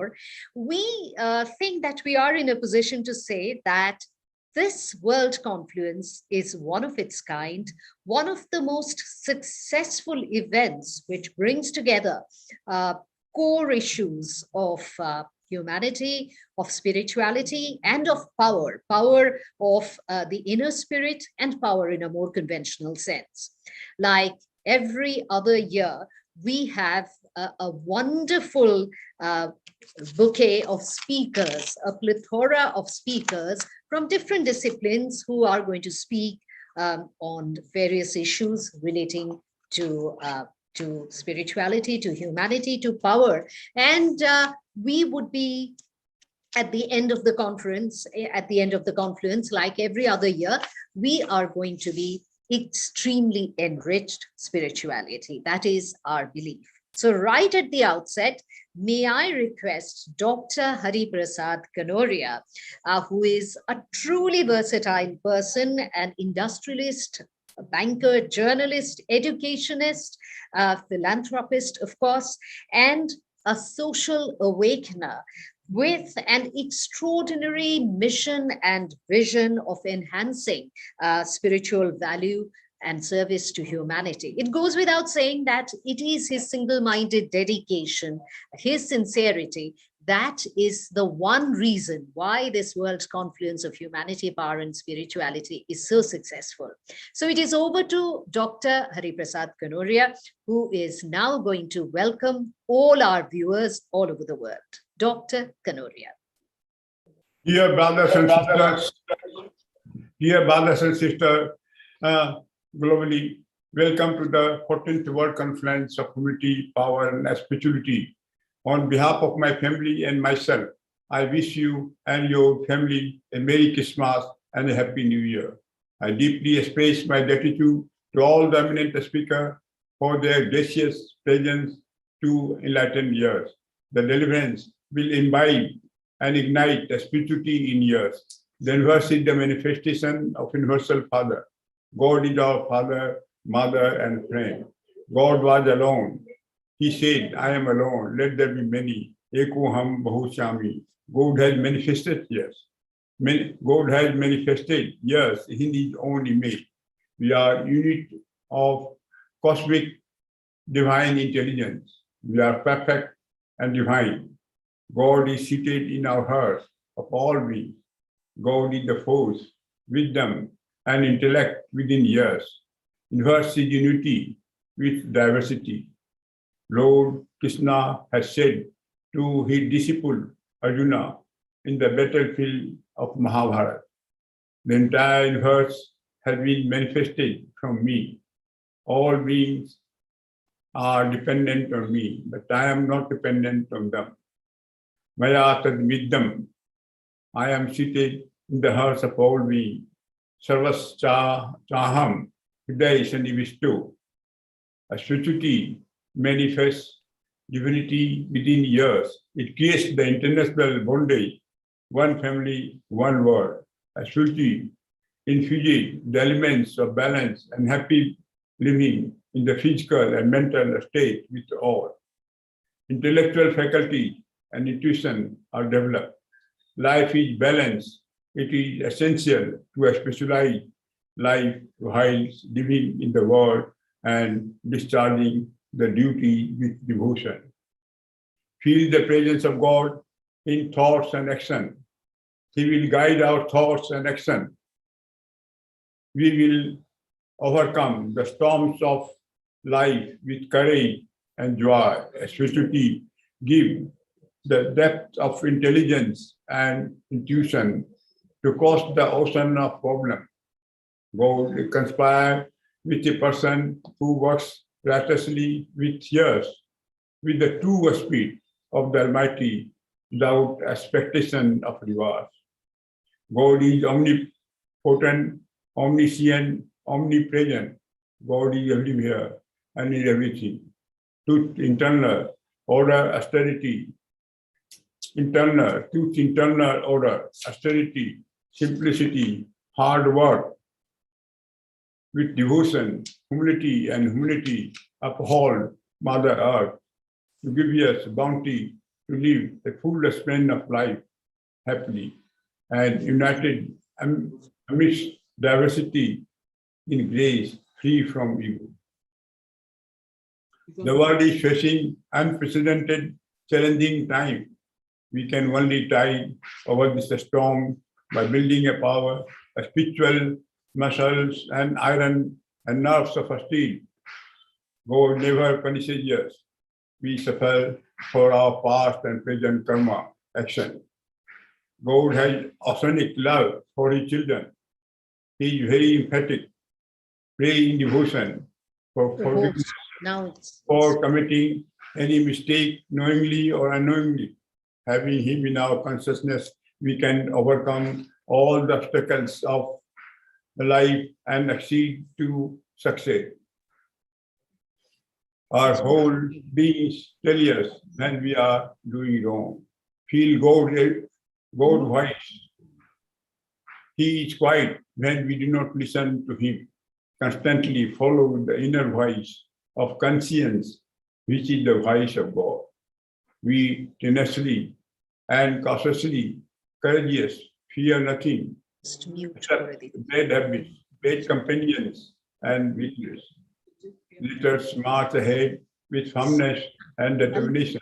for, we think that we are in a position to say that this World Confluence is one of its kind, one of the most successful events which brings together core issues of humanity, of spirituality, and of power, power of the inner spirit and power in a more conventional sense. Like every other year, we have a wonderful bouquet of speakers, a plethora of speakers from different disciplines who are going to speak on various issues relating to spirituality, to humanity, to power. And we would be at the end of the conference, at the end of the confluence, like every other year, we are going to be extremely enriched spirituality. That is our belief. So right at the outset, may I request Dr. Hariprasad Kanoria, who is a truly versatile person, an industrialist, a banker, journalist, educationist, philanthropist, of course, and a social awakener with an extraordinary mission and vision of enhancing spiritual value and service to humanity. It goes without saying that it is his single-minded dedication, his sincerity, that is the one reason why this World Confluence of Humanity, Power and Spirituality is so successful. So it is over to Dr. Hariprasad Kanoria, who is now going to welcome all our viewers all over the world. Dr. Kanoria. Dear brothers and sisters, globally, welcome to the 14th World Conference of Humanity, Power and Spirituality. On behalf of my family and myself, I wish you and your family a Merry Christmas and a Happy New Year. I deeply express my gratitude to all the eminent speakers for their gracious presence to enlighten years. The deliverance will imbibe and ignite the spirituality in years. The universe is the manifestation of Universal Father. God is our Father, Mother, and friend. God was alone. He said, I am alone, let there be many. Eko ham bahushami. God has manifested, yes. God has manifested, yes, in his own image. We are unit of cosmic divine intelligence. We are perfect and divine. God is seated in our hearts of all beings. God is the force, wisdom, and intellect within years. Universe is unity with diversity. Lord Krishna has said to his disciple Arjuna in the battlefield of Mahabharata, the entire universe has been manifested from me. All beings are dependent on me, but I am not dependent on them. Maya tad vidyam, I am seated in the hearts of all beings. Sarvas chaham, hridaya sannivisto. A spirituality manifests divinity within years. It creates the international bondage, one family, one world. A spirituality infuses the elements of balance and happy living in the physical and mental state with all. Intellectual faculty and intuition are developed. Life is balanced. It is essential to a specialized life while living in the world and discharging the duty with devotion. Feel the presence of God in thoughts and action. He will guide our thoughts and action. We will overcome the storms of life with courage and joy. Spirituality give the depth of intelligence and intuition to cross the ocean of problem. God conspire with a person who works righteously with years, with the true spirit of the Almighty, without expectation of reward. God is omnipotent, omniscient, omnipresent. God is everywhere and in everything. Truth, internal order, austerity, internal order, austerity, simplicity, hard work, with devotion, humility, and humanity uphold Mother Earth to give us bounty to live a full span of life happily and united amidst diversity in grace, free from evil. The world is facing unprecedented, challenging time. We can only tide over this storm by building a power, a spiritual muscles and iron and nerves of a steel. God never punishes us. We suffer for our past and present karma action. God has oceanic love for his children. He is very emphatic, pray in devotion for forgiveness, for committing any mistake knowingly or unknowingly. Having him in our consciousness, we can overcome all the obstacles of life and accede to success. Our whole beings tell us when we are doing wrong. Feel God voice. He is quiet when we do not listen to him. Constantly follow the inner voice of conscience, which is the voice of God. We tenaciously and cautiously, courageous, fear nothing, except bad habits, bad companions, and weakness. Let us march ahead with firmness and determination,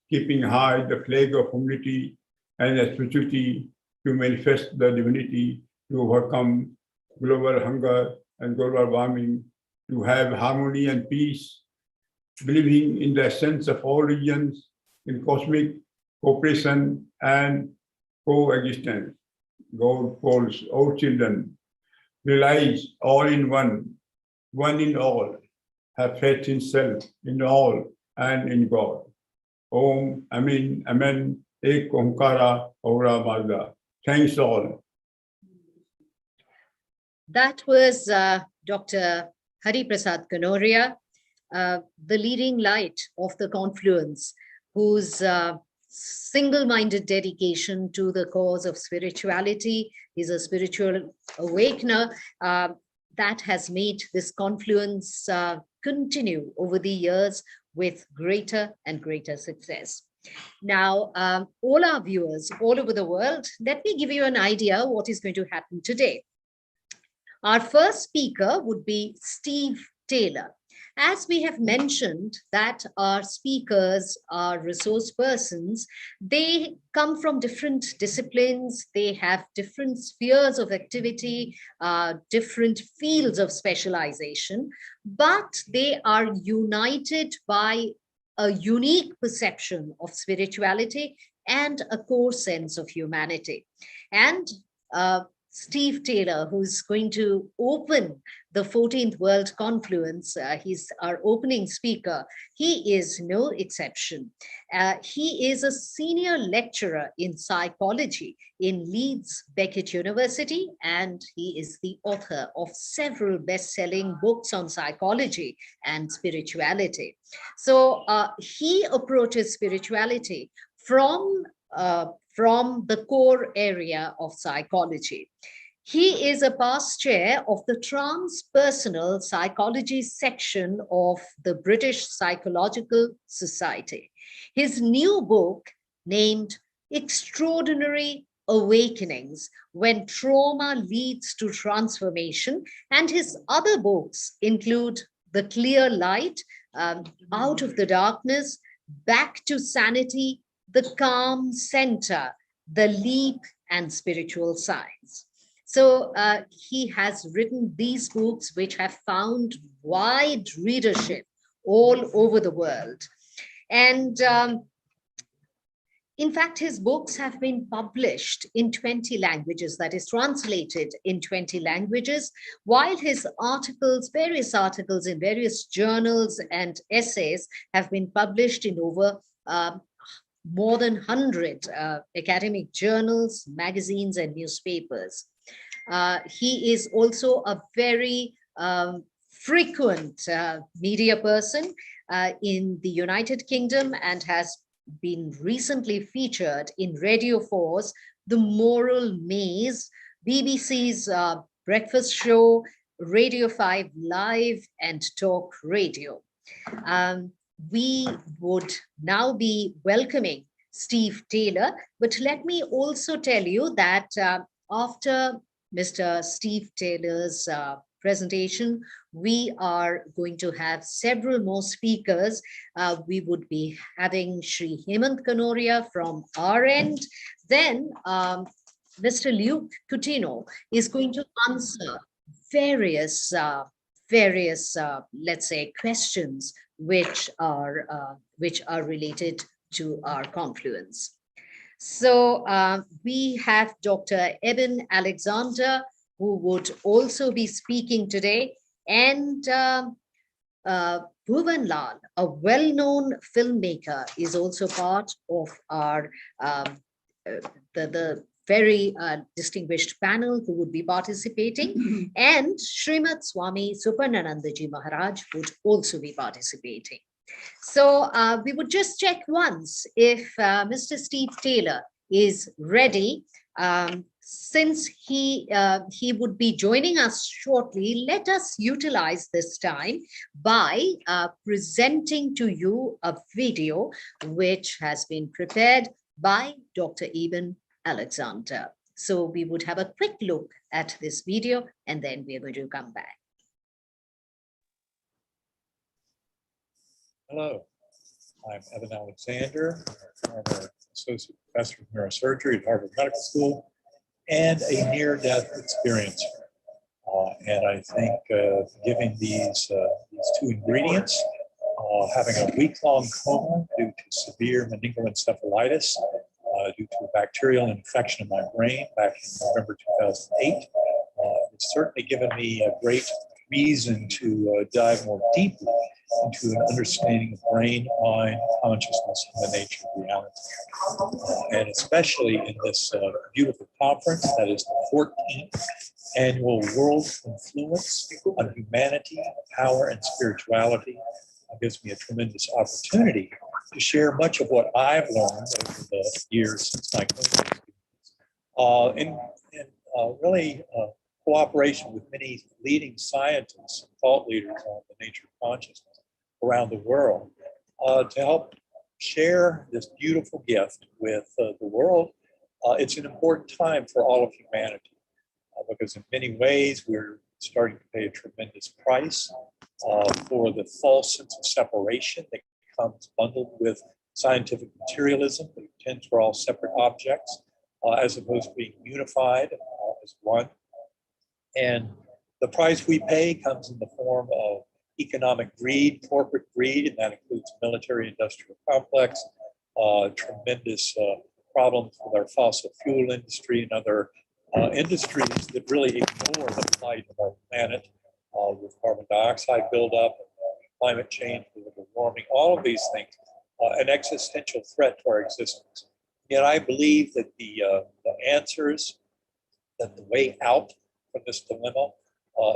keeping high the flag of humility and spirituality to manifest the divinity, to overcome global hunger and global warming, to have harmony and peace, believing in the essence of all regions, in cosmic cooperation and coexistence. God calls all children, realize all in one, one in all, have faith in self, in all, and in God. Om, Amen, Amen, Ek Omkara, Aura Mazda. Thanks all. That was Dr. Hari Prasad Kanoria, the leading light of the confluence, whose single-minded dedication to the cause of spirituality is a spiritual awakener that has made this confluence continue over the years with greater and greater success. Now, all our viewers all over the world, let me give you an idea what is going to happen today. Our first speaker would be Steve Taylor. As we have mentioned that our speakers are resource persons, they come from different disciplines, they have different spheres of activity, different fields of specialization, but they are united by a unique perception of spirituality and a core sense of humanity. And Steve Taylor, who's going to open the 14th World Confluence, he's our opening speaker. He is no exception. He is a senior lecturer in psychology in Leeds Beckett University, and he is the author of several best-selling books on psychology and spirituality. So he approaches spirituality from the core area of psychology. He is a past chair of the transpersonal psychology section of the British Psychological Society. His new book, named Extraordinary Awakenings, When Trauma Leads to Transformation, and his other books include The Clear Light, Out of the Darkness, Back to Sanity, The Calm Center, The Leap, and Spiritual Science. So he has written these books, which have found wide readership all over the world. And in fact, his books have been published in 20 languages, that is translated in 20 languages, while his articles, various articles in various journals and essays have been published in over more than 100 academic journals, magazines, and newspapers. He is also a very frequent media person in the United Kingdom and has been recently featured in Radio 4's The Moral Maze, BBC's Breakfast Show, Radio 5 Live, and Talk Radio. We would now be welcoming Steve Taylor. But let me also tell you that after Mr. Steve Taylor's presentation, we are going to have several more speakers. We would be having Sri Hemant Kanoria from our end. Then Mr. Luke Coutinho is going to answer various, let's say, questions which are related to our confluence. So we have Dr. Eben Alexander, who would also be speaking today, and Bhuvan Lal, a well-known filmmaker, is also part of our the very distinguished panel who would be participating, and Srimad Swami Suparnananda Ji Maharaj would also be participating. So we would just check once if Mr. Steve Taylor is ready. Since he would be joining us shortly, let us utilize this time by presenting to you a video which has been prepared by Dr. Eben Alexander. So we would have a quick look at this video and then we are going to come back. Hello, I'm Eben Alexander, former associate professor of neurosurgery at Harvard Medical School and a near-death experiencer. And I think giving these two ingredients, having a week-long coma due to severe meningoencephalitis due to a bacterial infection in my brain back in November 2008, it's certainly given me a great reason to dive more deeply into an understanding of brain, mind, consciousness, and the nature of reality. And especially in this beautiful conference that is the 14th annual World Influence on Humanity, Power, and Spirituality. It gives me a tremendous opportunity to share much of what I've learned over the years since my COVID experience. Really cooperation with many leading scientists and thought leaders on the nature of consciousness around the world to help share this beautiful gift with the world. It's an important time for all of humanity because in many ways we're starting to pay a tremendous price for the false sense of separation that comes bundled with scientific materialism that pretends we're all separate objects as opposed to being unified as one. And the price we pay comes in the form of economic greed, corporate greed, and that includes military-industrial complex, tremendous problems with our fossil fuel industry and other industries that really ignore the plight of our planet with carbon dioxide buildup, climate change, global warming, all of these things, an existential threat to our existence. Yet I believe that the answers, that the way out from this dilemma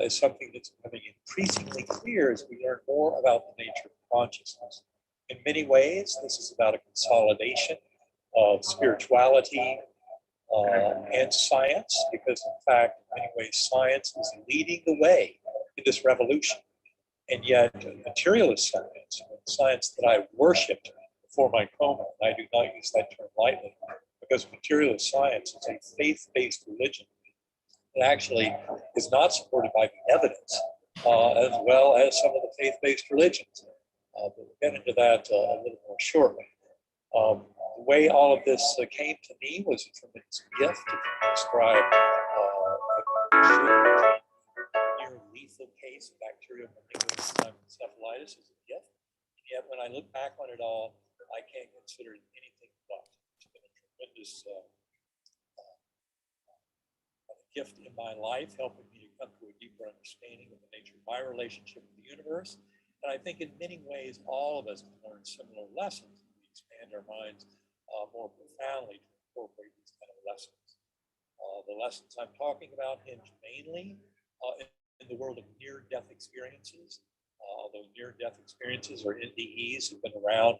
is something that's becoming increasingly clear as we learn more about the nature of consciousness. In many ways, this is about a consolidation of spirituality and science, because in fact, in many ways, science is leading the way in this revolution. And yet, materialist science, science that I worshipped before my coma, and I do not use that term lightly, because materialist science is a faith-based religion that actually is not supported by the evidence, as well as some of the faith-based religions. But we'll get into that a little more shortly. The way all of this came to me was a tremendous gift to describe a near lethal case of bacterial meningoencephalitis as a gift. And yet, when I look back on it all, I can't consider it anything but. It's been a tremendous gift in my life, helping me to come to a deeper understanding of the nature of my relationship with the universe. And I think in many ways, all of us can learn similar lessons. We expand our minds more profoundly to incorporate these kind of lessons. The lessons I'm talking about hinge mainly in the world of near-death experiences. Although near-death experiences, or NDEs, have been around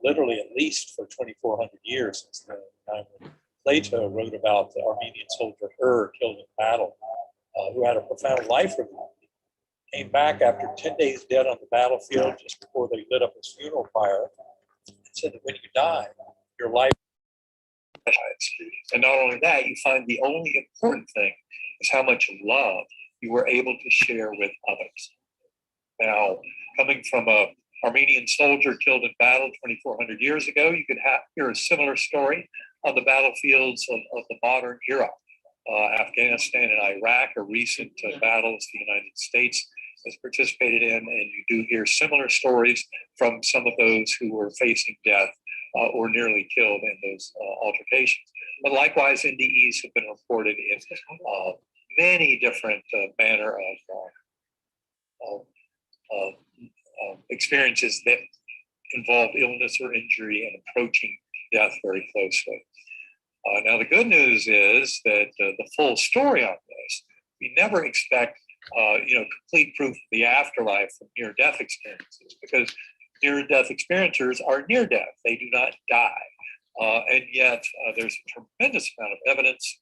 literally at least for 2,400 years, since the time when Plato wrote about the Armenian soldier killed in battle, who had a profound life review. Came back after 10 days dead on the battlefield just before they lit up his funeral pyre, and said that when you die, your life. And not only that, you find the only important thing is how much love you were able to share with others. Now, coming from a Armenian soldier killed in battle 2,400 years ago, you could hear a similar story on the battlefields of the modern era. Afghanistan and Iraq are recent battles the United States has participated in, and you do hear similar stories from some of those who were facing death or nearly killed in those altercations. But likewise, NDEs have been reported in many different manner of experiences that involve illness or injury and approaching death very closely. Now, the good news is that the full story on this, we never expect complete proof of the afterlife from near-death experiences, because near-death experiencers are near death. They do not die. And yet there's a tremendous amount of evidence,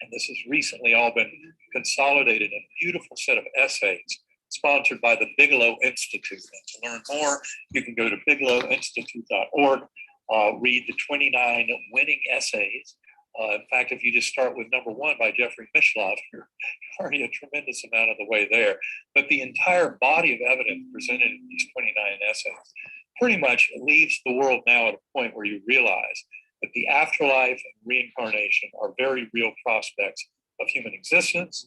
and this has recently all been consolidated in a beautiful set of essays sponsored by the Bigelow Institute. And to learn more, you can go to bigelowinstitute.org, read the 29 winning essays. In fact, if you just start with number 1 by Jeffrey Mishlove, you're already a tremendous amount of the way there. But the entire body of evidence presented in these 29 essays pretty much leaves the world now at a point where you realize that the afterlife and reincarnation are very real prospects of human existence.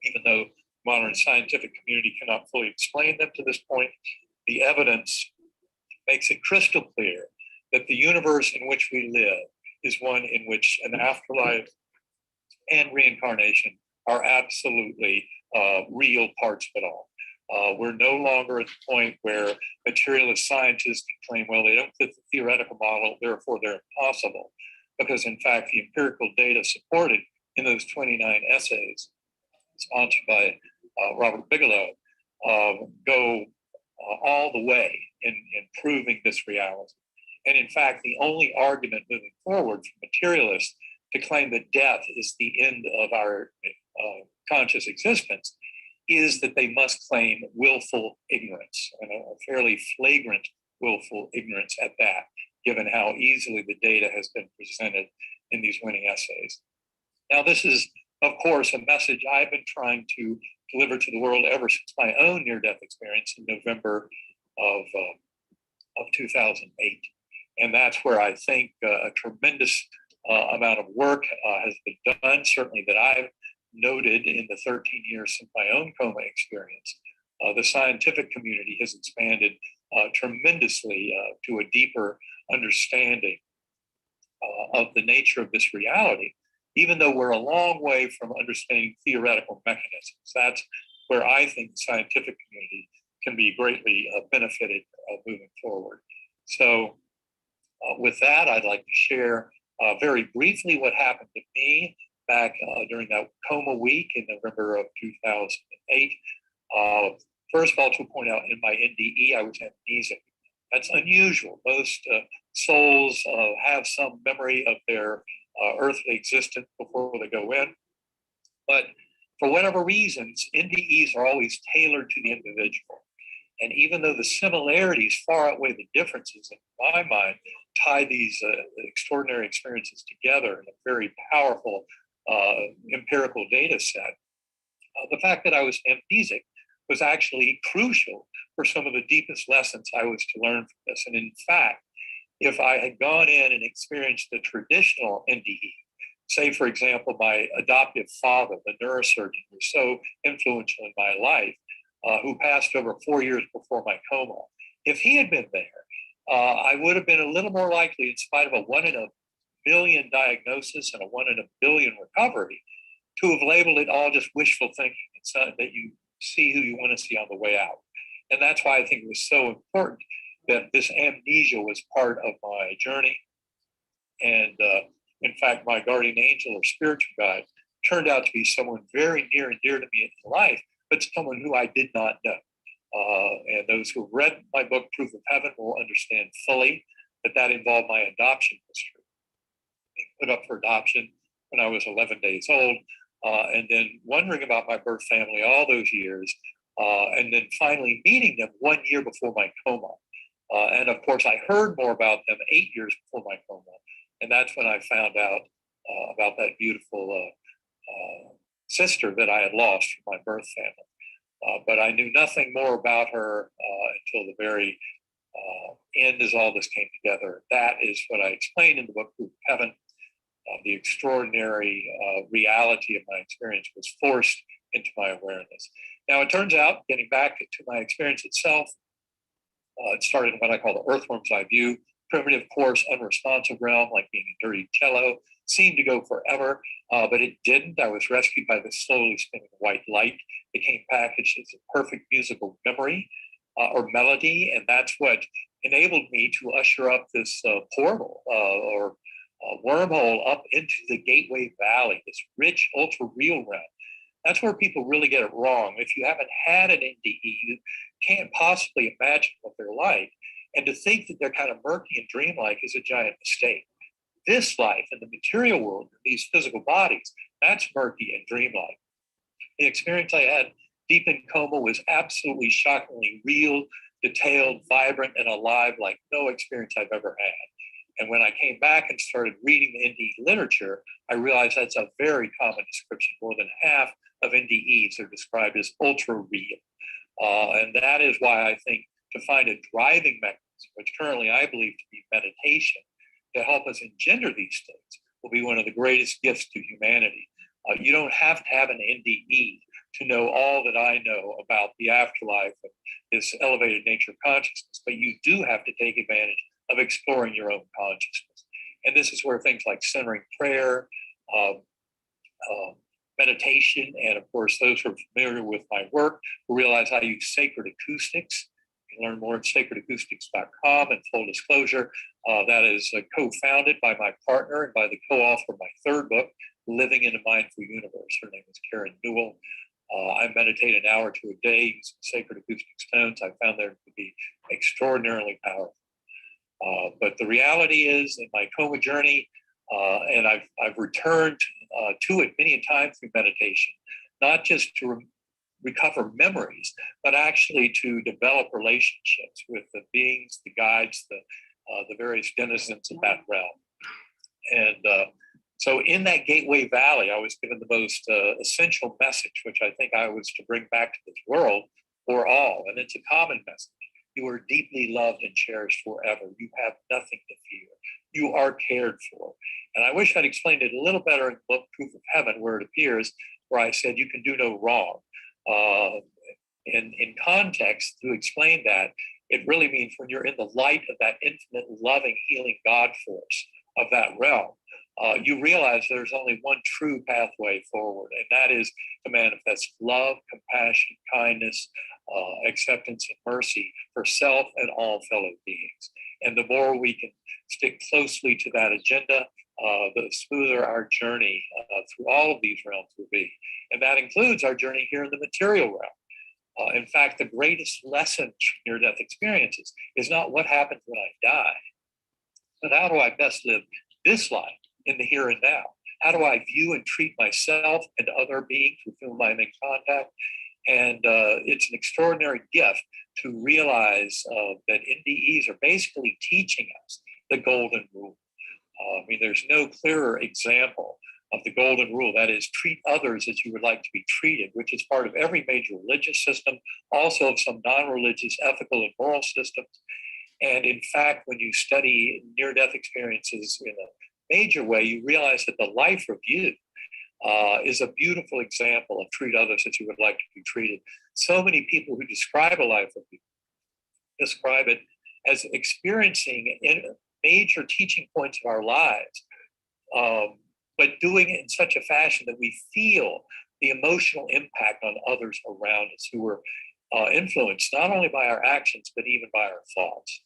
Even though the modern scientific community cannot fully explain them to this point, the evidence makes it crystal clear that the universe in which we live is one in which an afterlife and reincarnation are absolutely real parts of it all. We're no longer at the point where materialist scientists can claim, well, they don't fit the theoretical model, therefore they're impossible. Because in fact, the empirical data supported in those 29 essays, sponsored by Robert Bigelow, go all the way in proving this reality. And in fact, the only argument moving forward from materialists to claim that death is the end of our conscious existence is that they must claim willful ignorance, and a fairly flagrant willful ignorance at that, given how easily the data has been presented in these winning essays. Now, this is, of course, a message I've been trying to deliver to the world ever since my own near-death experience in November of 2008. And that's where I think a tremendous amount of work has been done, certainly that I've noted in the 13 years since my own coma experience. The scientific community has expanded tremendously to a deeper understanding of the nature of this reality, even though we're a long way from understanding theoretical mechanisms. That's where I think the scientific community can be greatly benefited moving forward. So with that, I'd like to share very briefly what happened to me back during that coma week in November of 2008. First of all, to point out, in my NDE, I was amnesic. That's unusual. Most souls have some memory of their earthly existence before they go in. But for whatever reasons, NDEs are always tailored to the individual. And even though the similarities far outweigh the differences, in my mind, tie these extraordinary experiences together in a very powerful empirical data set, the fact that I was amnesic was actually crucial for some of the deepest lessons I was to learn from this. And in fact, if I had gone in and experienced the traditional NDE, say, for example, my adoptive father, the neurosurgeon who was so influential in my life, who passed over 4 years before my coma, if he had been there, I would have been a little more likely, in spite of a 1 in a million diagnosis and a 1 in a billion recovery, to have labeled it all just wishful thinking. It's not that you see who you want to see on the way out. And that's why I think it was so important that this amnesia was part of my journey. And in fact, my guardian angel or spiritual guide turned out to be someone very near and dear to me in life, but someone who I did not know. And those who read my book, Proof of Heaven, will understand fully that involved my adoption history. Being put up for adoption when I was 11 days old, and then wondering about my birth family all those years, and then finally meeting them 1 year before my coma. And of course, I heard more about them 8 years before my coma. And that's when I found out about that beautiful sister that I had lost from my birth family. But I knew nothing more about her until the very end as all this came together. That is what I explained in the book, Proof of Heaven. The extraordinary reality of my experience was forced into my awareness. Now, it turns out, getting back to my experience itself, it started in what I call the earthworm's eye view, primitive, coarse, unresponsive realm, like being a dirty cello, seemed to go forever, but it didn't. I was rescued by this slowly spinning white light. It came packaged as a perfect musical memory or melody, and that's what enabled me to usher up this portal or wormhole up into the Gateway Valley, this rich, ultra-real realm. That's where people really get it wrong. If you haven't had an NDE, you can't possibly imagine what they're like. And to think that they're kind of murky and dreamlike is a giant mistake. This life in the material world, these physical bodies, that's murky and dreamlike. The experience I had deep in coma was absolutely shockingly real, detailed, vibrant, and alive like no experience I've ever had. And when I came back and started reading the NDE literature, I realized that's a very common description. More than half of NDEs are described as ultra real. And that is why I think to find a driving mechanism, which currently I believe to be meditation, to help us engender these states will be one of the greatest gifts to humanity. You don't have to have an NDE to know all that I know about the afterlife and this elevated nature of consciousness, but you do have to take advantage of exploring your own consciousness. And this is where things like centering prayer, meditation, and of course, those who are familiar with my work will realize I use sacred acoustics. You can learn more at sacredacoustics.com. And full disclosure, that is co-founded by my partner and by the co-author of my third book, Living in a Mindful Universe. Her name is Karen Newell. I meditate an hour to a day using sacred acoustic stones. I found them to be extraordinarily powerful. But the reality is, in my coma journey, and I've returned to it many times through meditation, not just to recover memories, but actually to develop relationships with the beings, the guides, the various denizens of that realm. And so in that Gateway Valley, I was given the most essential message, which I think I was to bring back to this world for all. And it's a common message. You are deeply loved and cherished forever. You have nothing to fear. You are cared for. And I wish I'd explained it a little better in the book Proof of Heaven, where it appears, where I said you can do no wrong. In context, to explain that, it really means when you're in the light of that infinite, loving, healing God force of that realm, you realize there's only one true pathway forward, and that is to manifest love, compassion, kindness, acceptance, and mercy for self and all fellow beings. And the more we can stick closely to that agenda, the smoother our journey through all of these realms will be. And that includes our journey here in the material realm. In fact, the greatest lesson from near-death experiences is not what happens when I die, but how do I best live this life in the here and now? How do I view and treat myself and other beings with whom I'm in contact? And it's an extraordinary gift to realize that NDEs are basically teaching us the golden rule. I mean, there's no clearer example of the golden rule, that is, treat others as you would like to be treated, which is part of every major religious system, also of some non-religious ethical and moral systems. And in fact, when you study near-death experiences in a major way, you realize that the life review is a beautiful example of treat others as you would like to be treated. So many people who describe a life review describe it as experiencing major teaching points of our lives, but doing it in such a fashion that we feel the emotional impact on others around us who were influenced not only by our actions, but even by our thoughts.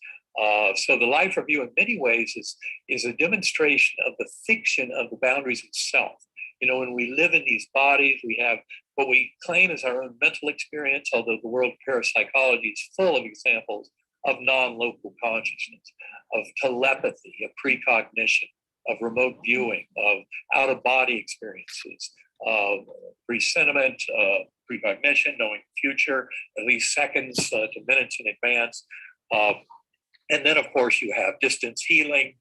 So the life review in many ways is a demonstration of the fiction of the boundaries of self. You know, when we live in these bodies, we have what we claim is our own mental experience, although the world of parapsychology is full of examples of non-local consciousness, of telepathy, of precognition, of remote viewing, of out-of-body experiences, of presentiment, precognition, knowing the future, at least seconds to minutes in advance. And then, of course, you have distance healing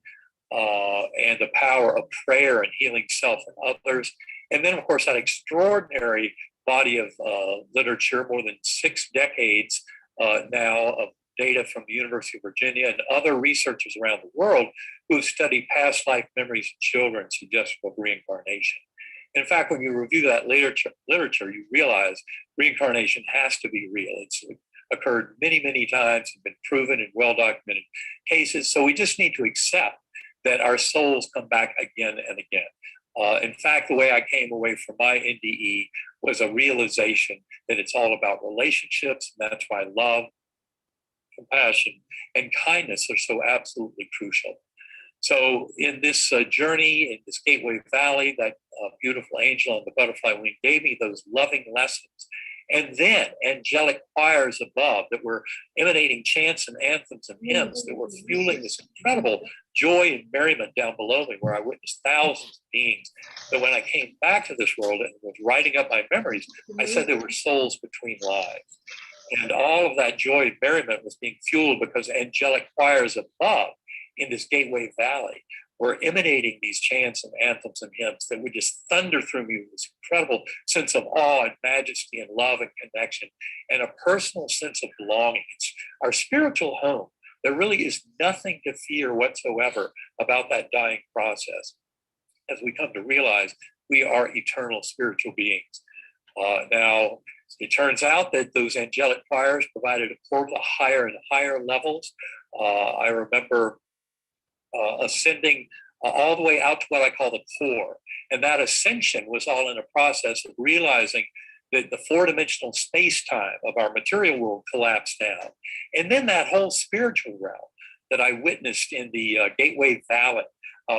and the power of prayer and healing self and others. And then, of course, that extraordinary body of literature, more than 6 decades now of data from the University of Virginia and other researchers around the world who have studied past life memories of children suggestive of reincarnation. In fact, when you review that literature, you realize reincarnation has to be real. It's occurred many, many times and been proven in well-documented cases. So we just need to accept that our souls come back again and again. In fact, the way I came away from my NDE was a realization that it's all about relationships, and that's why love, compassion, and kindness are so absolutely crucial. So in this journey, in this Gateway Valley, that beautiful angel on the butterfly wing gave me those loving lessons. And then angelic choirs above that were emanating chants and anthems and hymns that were fueling this incredible joy and merriment down below me, where I witnessed thousands of beings. That when I came back to this world and was writing up my memories, I said there were souls between lives. And all of that joy and merriment was being fueled because angelic choirs above in this Gateway Valley were emanating these chants and anthems and hymns that would just thunder through me with this incredible sense of awe and majesty and love and connection and a personal sense of belonging. It's our spiritual home. There really is nothing to fear whatsoever about that dying process as we come to realize we are eternal spiritual beings. Now, it turns out that those angelic choirs provided a portal to higher and higher levels. I remember ascending all the way out to what I call the core. And that ascension was all in a process of realizing that the 4-dimensional space-time of our material world collapsed down. And then that whole spiritual realm that I witnessed in the Gateway Valley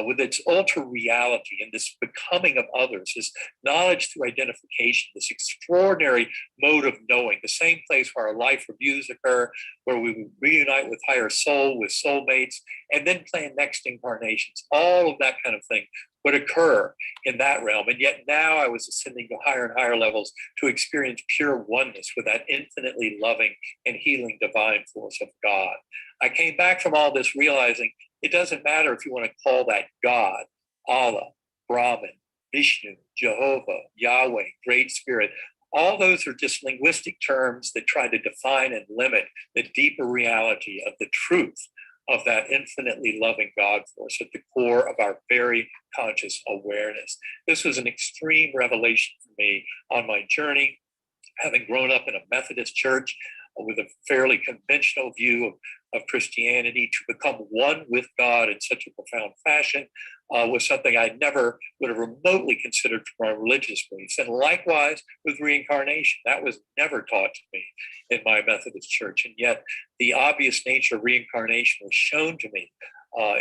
with its ultra reality and this becoming of others, this knowledge through identification, this extraordinary mode of knowing, the same place where our life reviews occur, where we reunite with higher soul, with soulmates, and then plan next incarnations. All of that kind of thing would occur in that realm. And yet now I was ascending to higher and higher levels to experience pure oneness with that infinitely loving and healing divine force of God. I came back from all this realizing it doesn't matter if you want to call that God, Allah, Brahman, Vishnu, Jehovah, Yahweh, Great Spirit. All those are just linguistic terms that try to define and limit the deeper reality of the truth of that infinitely loving God force at the core of our very conscious awareness. This was an extreme revelation for me on my journey, having grown up in a Methodist church with a fairly conventional view of Christianity. To become one with God in such a profound fashion was something I never would have remotely considered for my religious beliefs. And likewise with reincarnation, that was never taught to me in my Methodist church. And yet the obvious nature of reincarnation was shown to me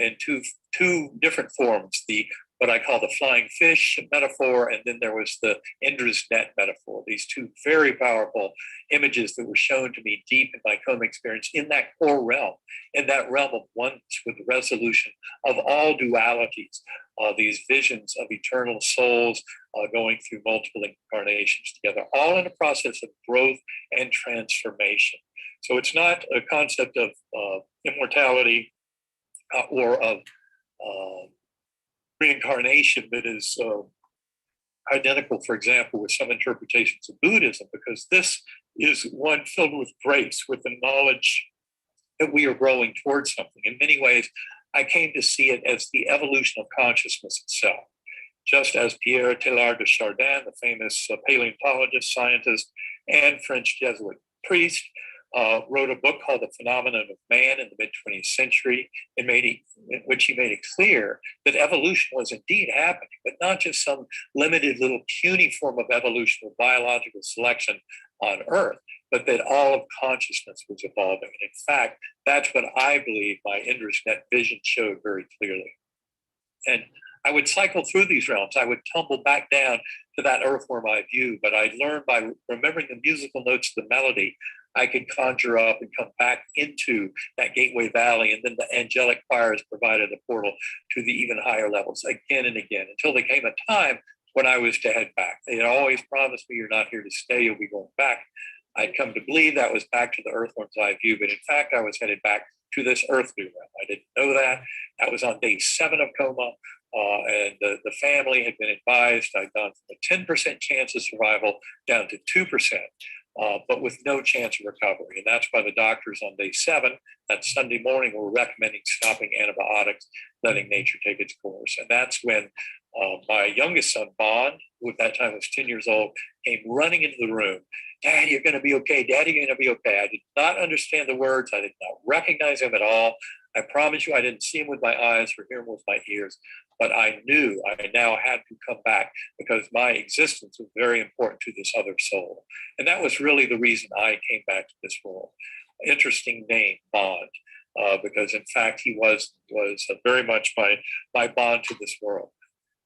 in two different forms, the what I call the flying fish metaphor, and then there was the Indra's net metaphor. These two very powerful images that were shown to me deep in my coma experience in that core realm, in that realm of oneness with the resolution of all dualities, these visions of eternal souls going through multiple incarnations together, all in a process of growth and transformation. So it's not a concept of immortality or of reincarnation that is identical, for example, with some interpretations of Buddhism, because this is one filled with grace, with the knowledge that we are growing towards something. In many ways, I came to see it as the evolution of consciousness itself. Just as Pierre Teilhard de Chardin, the famous paleontologist, scientist, and French Jesuit priest, wrote a book called The Phenomenon of Man in the mid-20th century, in which he made it clear that evolution was indeed happening, but not just some limited little puny form of evolution with biological selection on Earth, but that all of consciousness was evolving. And in fact, that's what I believe my Indra's net vision showed very clearly. And I would cycle through these realms. I would tumble back down to that earthworm eye view, but I learned by remembering the musical notes of the melody, I could conjure up and come back into that Gateway Valley, and then the angelic choirs provided a portal to the even higher levels again and again, until there came a time when I was to head back. They had always promised me, you're not here to stay, you'll be going back. I'd come to believe that was back to the earthworm's eye view, but in fact, I was headed back to this earthly realm. I didn't know that. That was on day 7 of coma. And the family had been advised I'd gone from a 10% chance of survival down to 2%, but with no chance of recovery. And that's why the doctors on day 7, that Sunday morning, were recommending stopping antibiotics, letting nature take its course. And that's when my youngest son, Bond, who at that time was 10 years old, came running into the room. Dad, you're going to be okay. Daddy, you're going to be okay. I did not understand the words. I did not recognize him at all. I promise you, I didn't see him with my eyes or hear him with my ears, but I knew I now had to come back because my existence was very important to this other soul. And that was really the reason I came back to this world. Interesting name, Bond, because in fact, he was very much my bond to this world.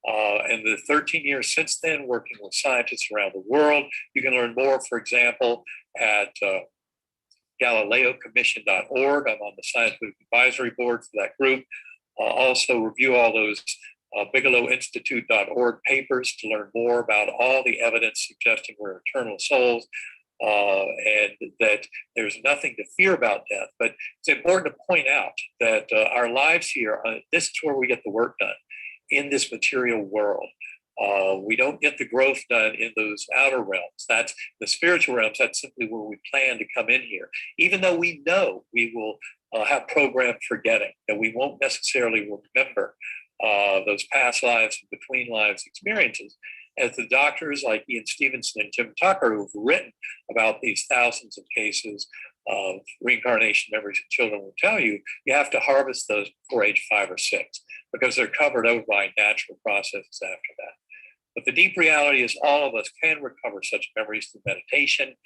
And the 13 years since then, working with scientists around the world, you can learn more, for example, at GalileoCommission.org. I'm on the scientific advisory board for that group. Also review all those BigelowInstitute.org papers to learn more about all the evidence suggesting we're eternal souls and that there's nothing to fear about death. But it's important to point out that our lives here, this is where we get the work done in this material world. We don't get the growth done in those outer realms. That's the spiritual realms. That's simply where we plan to come in here, even though we know we will have programmed forgetting, that we won't necessarily remember those past lives and between lives experiences. As the doctors like Ian Stevenson and Jim Tucker, who've written about these thousands of cases of reincarnation memories of children, will tell you, you have to harvest those before age 5 or 6 because they're covered over by natural processes after that. But the deep reality is all of us can recover such memories through meditation,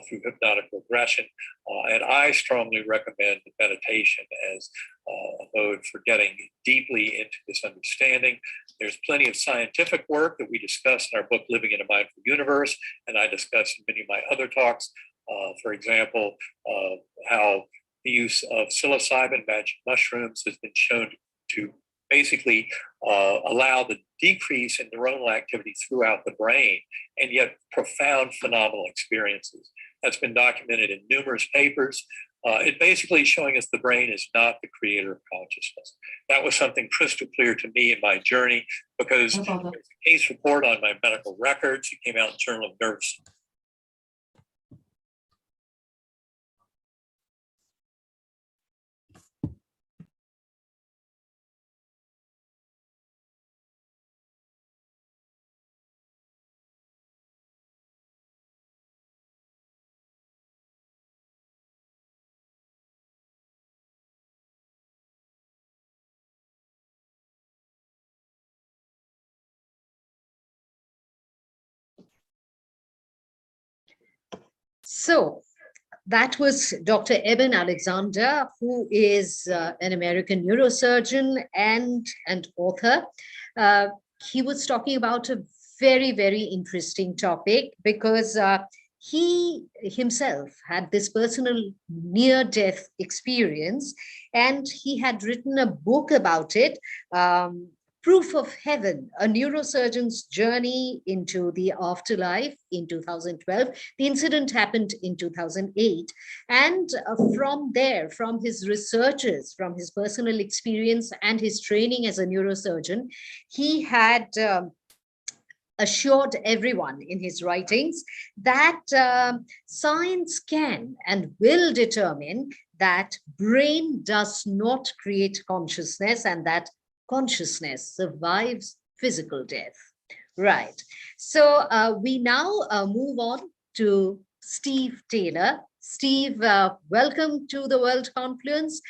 through hypnotic regression. And I strongly recommend meditation as a mode for getting deeply into this understanding. There's plenty of scientific work that we discuss in our book, Living in a Mindful Universe, and I discuss in many of my other talks. For example, how the use of psilocybin, magic mushrooms, has been shown to basically allow the decrease in neuronal activity throughout the brain, and yet profound phenomenal experiences. That's been documented in numerous papers. It basically is showing us the brain is not the creator of consciousness. That was something crystal clear to me in my journey because there's a case report on my medical records. It came out in the Journal of Nerves. So that was Dr. Eben Alexander, who is an American neurosurgeon and an author. He was talking about a very, very interesting topic because he himself had this personal near-death experience, and he had written a book about it, Proof of Heaven, a neurosurgeon's journey into the afterlife in 2012. The incident happened in 2008. And from there, from his researches, from his personal experience and his training as a neurosurgeon, he had assured everyone in his writings that science can and will determine that brain does not create consciousness and that consciousness survives physical death. Right. So we now move on to Steve Taylor. Steve, welcome to the World Confluence.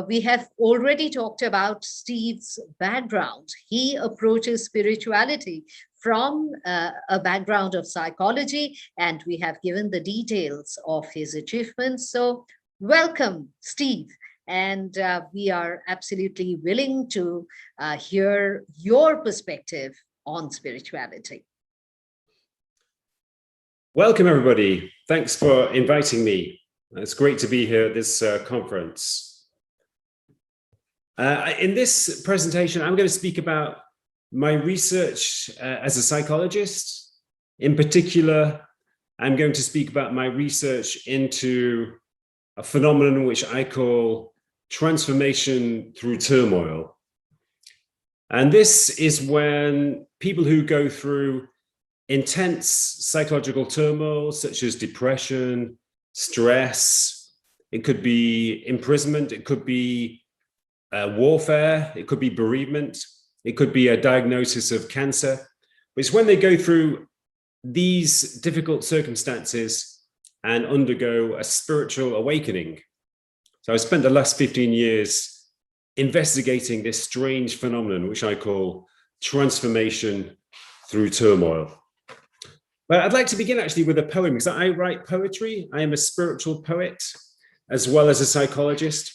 We have already talked about Steve's background. He approaches spirituality from a background of psychology, and we have given the details of his achievements. So welcome, Steve. And we are absolutely willing to hear your perspective on spirituality. Welcome, everybody. Thanks for inviting me. It's great to be here at this conference. In this presentation, I'm going to speak about my research as a psychologist. In particular, I'm going to speak about my research into a phenomenon which I call transformation through turmoil. And this is when people who go through intense psychological turmoil, such as depression, stress, it could be imprisonment, it could be warfare, it could be bereavement, it could be a diagnosis of cancer. But it's when they go through these difficult circumstances and undergo a spiritual awakening. So I spent the last 15 years investigating this strange phenomenon, which I call transformation through turmoil. But I'd like to begin actually with a poem, because I write poetry. I am a spiritual poet as well as a psychologist.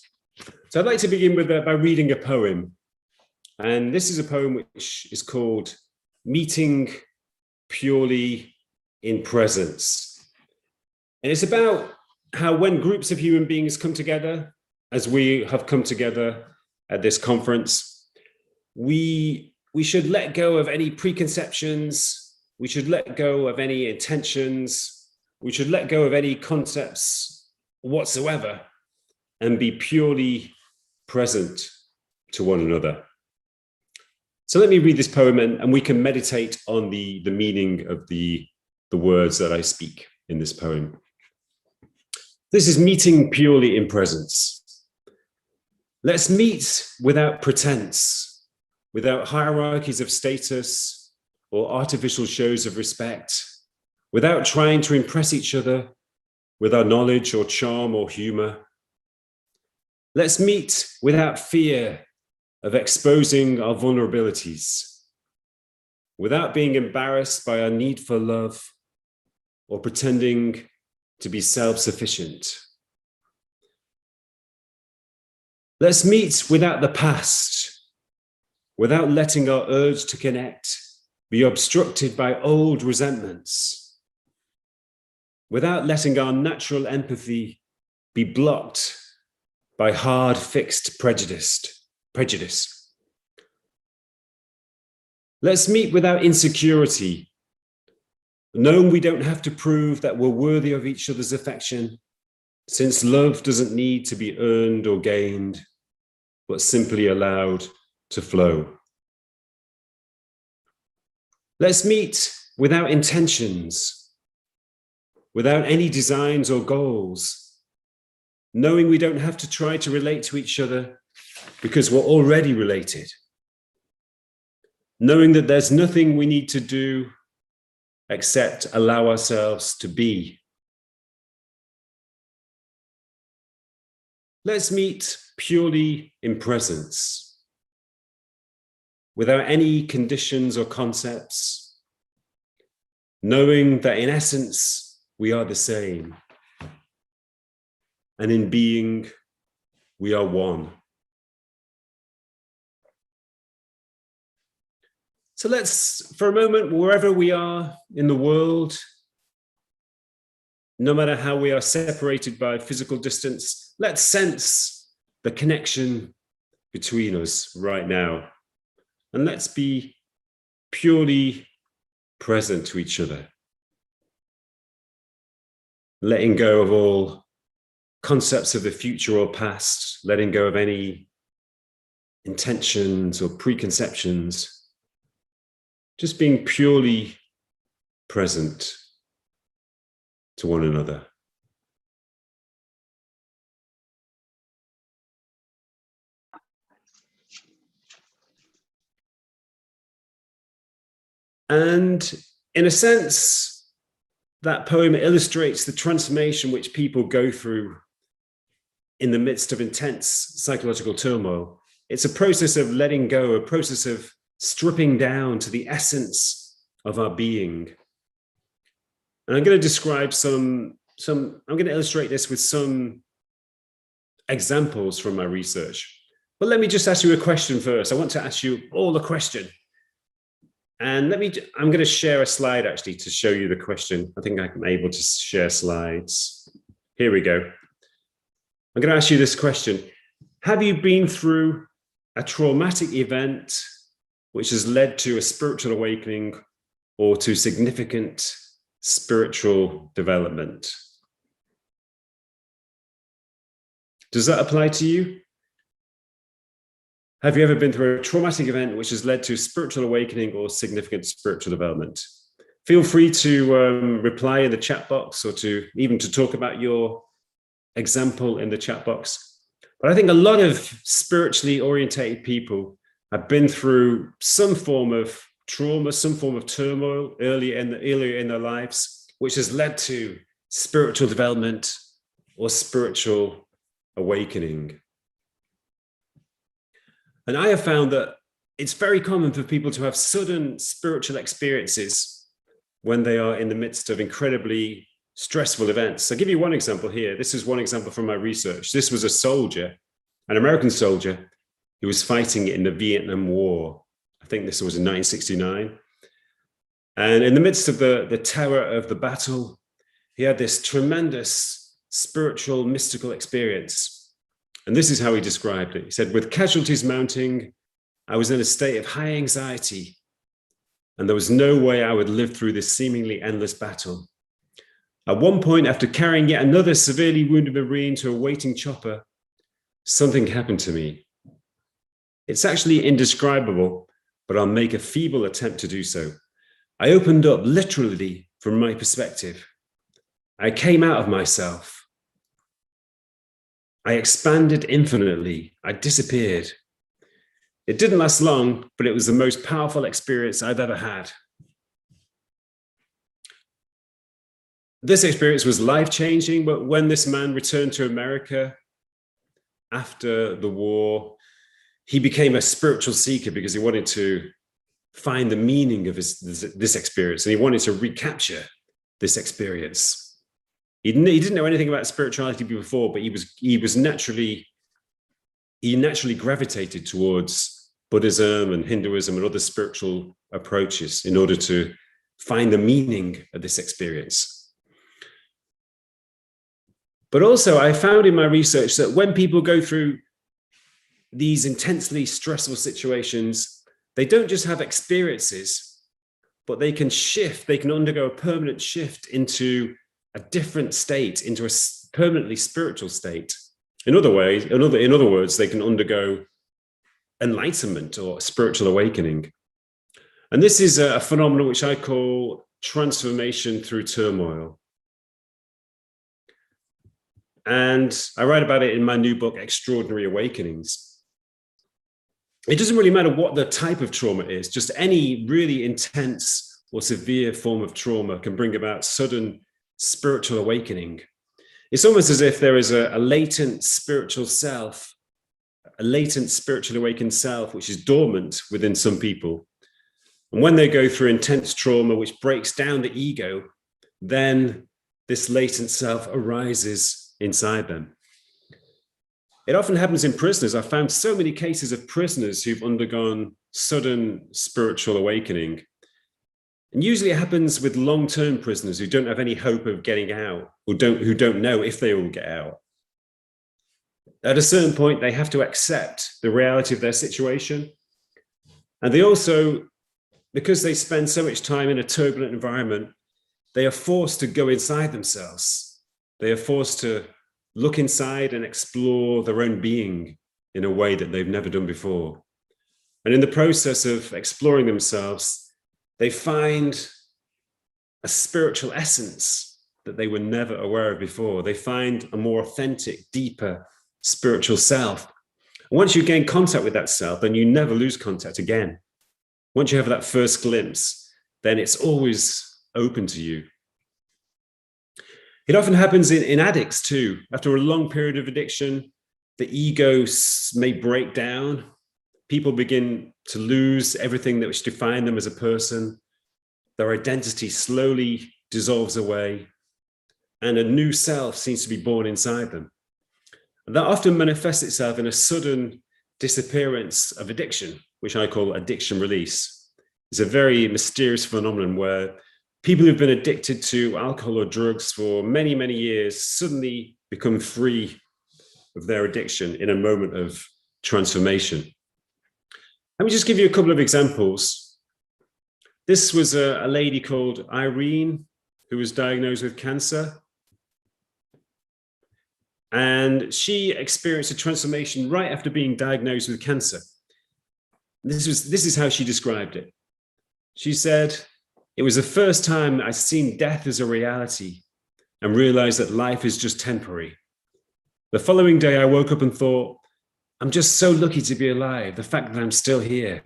So I'd like to begin with by reading a poem. And this is a poem which is called Meeting Purely in Presence. And it's about how when groups of human beings come together, as we have come together at this conference, we should let go of any preconceptions. We should let go of any intentions. We should let go of any concepts whatsoever and be purely present to one another. So let me read this poem and we can meditate on the meaning of the words that I speak in this poem. This is meeting purely in presence. Let's meet without pretense, without hierarchies of status or artificial shows of respect, without trying to impress each other with our knowledge or charm or humor. Let's meet without fear of exposing our vulnerabilities, without being embarrassed by our need for love or pretending to be self-sufficient. Let's meet without the past, without letting our urge to connect be obstructed by old resentments, without letting our natural empathy be blocked by hard, fixed prejudice. Let's meet without insecurity, knowing we don't have to prove that we're worthy of each other's affection, since love doesn't need to be earned or gained, but simply allowed to flow. Let's meet without intentions, without any designs or goals, knowing we don't have to try to relate to each other because we're already related, knowing that there's nothing we need to do except allow ourselves to be. Let's meet purely in presence, without any conditions or concepts, knowing that in essence, we are the same. And in being, we are one. So let's, for a moment, wherever we are in the world, no matter how we are separated by physical distance, let's sense the connection between us right now. And let's be purely present to each other. Letting go of all concepts of the future or past, letting go of any intentions or preconceptions, just being purely present to one another. And in a sense, that poem illustrates the transformation which people go through in the midst of intense psychological turmoil. It's a process of letting go, a process of stripping down to the essence of our being. And I'm going to describe I'm going to illustrate this with some examples from my research. But let me just ask you a question first. I want to ask you all a question. And I'm going to share a slide actually to show you the question. I think I'm able to share slides. Here we go. I'm going to ask you this question. Have you been through a traumatic event which has led to a spiritual awakening or to significant spiritual development? Does that apply to you? Have you ever been through a traumatic event which has led to spiritual awakening or significant spiritual development? Feel free to reply in the chat box, or to even to talk about your example in the chat box. But I think a lot of spiritually orientated people have been through some form of trauma, some form of turmoil earlier in their lives, which has led to spiritual development or spiritual awakening. And I have found that it's very common for people to have sudden spiritual experiences when they are in the midst of incredibly stressful events. I'll give you one example here. This is one example from my research. This was a soldier, an American soldier, who was fighting in the Vietnam War. I think this was in 1969. And in the midst of the terror of the battle, he had this tremendous spiritual, mystical experience. And this is how he described it. He said, "With casualties mounting, I was in a state of high anxiety, and there was no way I would live through this seemingly endless battle. At one point, after carrying yet another severely wounded Marine to a waiting chopper, something happened to me. It's actually indescribable, but I'll make a feeble attempt to do so. I opened up literally from my perspective. I came out of myself. I expanded infinitely. I disappeared. It didn't last long, but it was the most powerful experience I've ever had." This experience was life-changing, but when this man returned to America after the war, he became a spiritual seeker because he wanted to find the meaning of this experience, and he wanted to recapture this experience. He didn't know anything about spirituality before, but he naturally gravitated towards Buddhism and Hinduism and other spiritual approaches in order to find the meaning of this experience. But also, I found in my research that when people go through these intensely stressful situations, they don't just have experiences, but they can shift, they can undergo a permanent shift into a different state, into a permanently spiritual state. In other words, they can undergo enlightenment or spiritual awakening. And this is a phenomenon which I call transformation through turmoil. And I write about it in my new book, Extraordinary Awakenings. It doesn't really matter what the type of trauma is, just any really intense or severe form of trauma can bring about sudden spiritual awakening. It's almost as if there is a latent spiritual self, a latent spiritually awakened self, which is dormant within some people. And when they go through intense trauma, which breaks down the ego, then this latent self arises inside them. It often happens in prisoners. I've found so many cases of prisoners who've undergone sudden spiritual awakening. And usually it happens with long-term prisoners who don't have any hope of getting out, who don't know if they will get out. At a certain point, they have to accept the reality of their situation. And they also, because they spend so much time in a turbulent environment, they are forced to go inside themselves. They are forced to look inside and explore their own being in a way that they've never done before. And in the process of exploring themselves, they find a spiritual essence that they were never aware of before. They find a more authentic, deeper spiritual self. And once you gain contact with that self, then you never lose contact again. Once you have that first glimpse, then it's always open to you. It often happens in addicts too. After a long period of addiction, the ego may break down. People begin to lose everything that which defined them as a person. Their identity slowly dissolves away, and a new self seems to be born inside them. And that often manifests itself in a sudden disappearance of addiction, which I call addiction release. It's a very mysterious phenomenon where people who've been addicted to alcohol or drugs for many, many years suddenly become free of their addiction in a moment of transformation. Let me just give you a couple of examples. This was a lady called Irene who was diagnosed with cancer. And she experienced a transformation right after being diagnosed with cancer. This is how she described it. She said, "It was the first time I'd seen death as a reality and realized that life is just temporary. The following day, I woke up and thought, I'm just so lucky to be alive, the fact that I'm still here.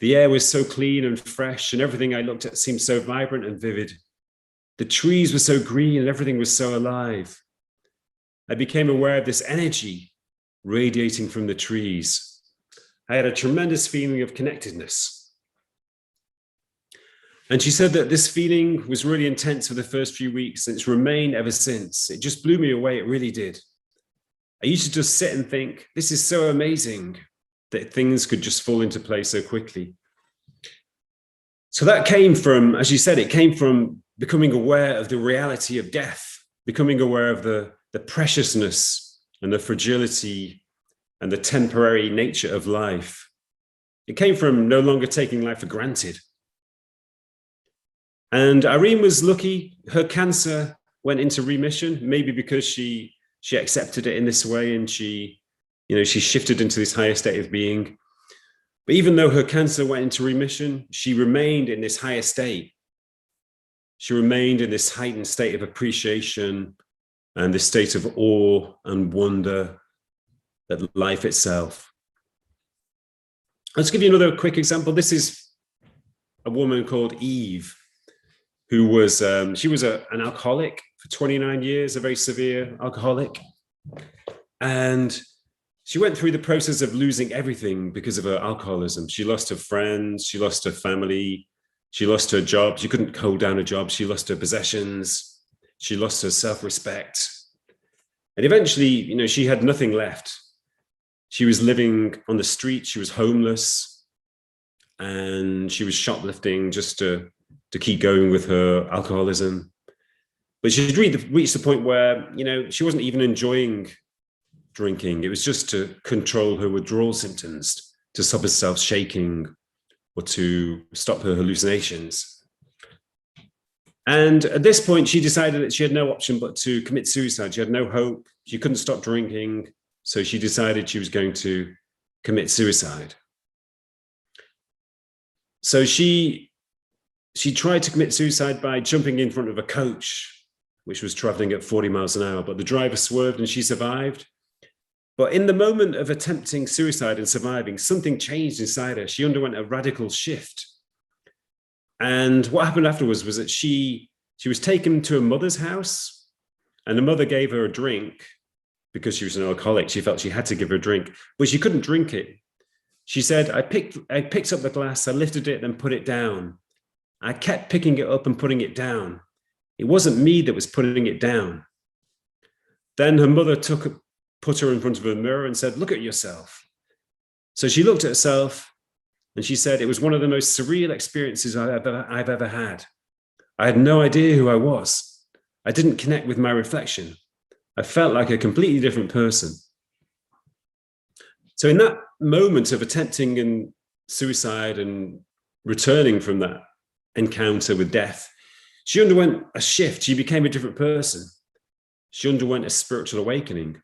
The air was so clean and fresh, and everything I looked at seemed so vibrant and vivid. The trees were so green and everything was so alive. I became aware of this energy radiating from the trees. I had a tremendous feeling of connectedness." And she said that this feeling was really intense for the first few weeks, and it's remained ever since. It just blew me away, it really did. I used to just sit and think, this is so amazing that things could just fall into place so quickly. So that came from, as you said, it came from becoming aware of the reality of death, becoming aware of the preciousness and the fragility and the temporary nature of life. It came from no longer taking life for granted. And Irene was lucky. Her cancer went into remission, maybe because she accepted it in this way, and she shifted into this higher state of being. But even though her cancer went into remission, she remained in this higher state. She remained in this heightened state of appreciation and this state of awe and wonder at life itself. Let's give you another quick example. This is a woman called Eve, who was, she was an alcoholic for 29 years, a very severe alcoholic. And she went through the process of losing everything because of her alcoholism. She lost her friends, she lost her family, she lost her job. She couldn't hold down a job. She lost her possessions. She lost her self-respect. And eventually, she had nothing left. She was living on the street. She was homeless, and she was shoplifting just to keep going with her alcoholism. But she'd reached the point where, she wasn't even enjoying drinking. It was just to control her withdrawal symptoms, to stop herself shaking or to stop her hallucinations. And at this point, she decided that she had no option but to commit suicide. She had no hope. She couldn't stop drinking. So she decided she was going to commit suicide. So she tried to commit suicide by jumping in front of a coach, which was traveling at 40 miles an hour, but the driver swerved and she survived. But in the moment of attempting suicide and surviving, something changed inside her. She underwent a radical shift. And what happened afterwards was that she was taken to her mother's house, and the mother gave her a drink because she was an alcoholic. She felt she had to give her a drink, but she couldn't drink it. She said, I picked up the glass, I lifted it and put it down. I kept picking it up and putting it down. It wasn't me that was putting it down. Then her mother put her in front of a mirror and said, look at yourself. So she looked at herself and she said, it was one of the most surreal experiences I've ever had. I had no idea who I was. I didn't connect with my reflection. I felt like a completely different person. So in that moment of attempting suicide and returning from that encounter with death, she underwent a shift. She became a different person. She underwent a spiritual awakening.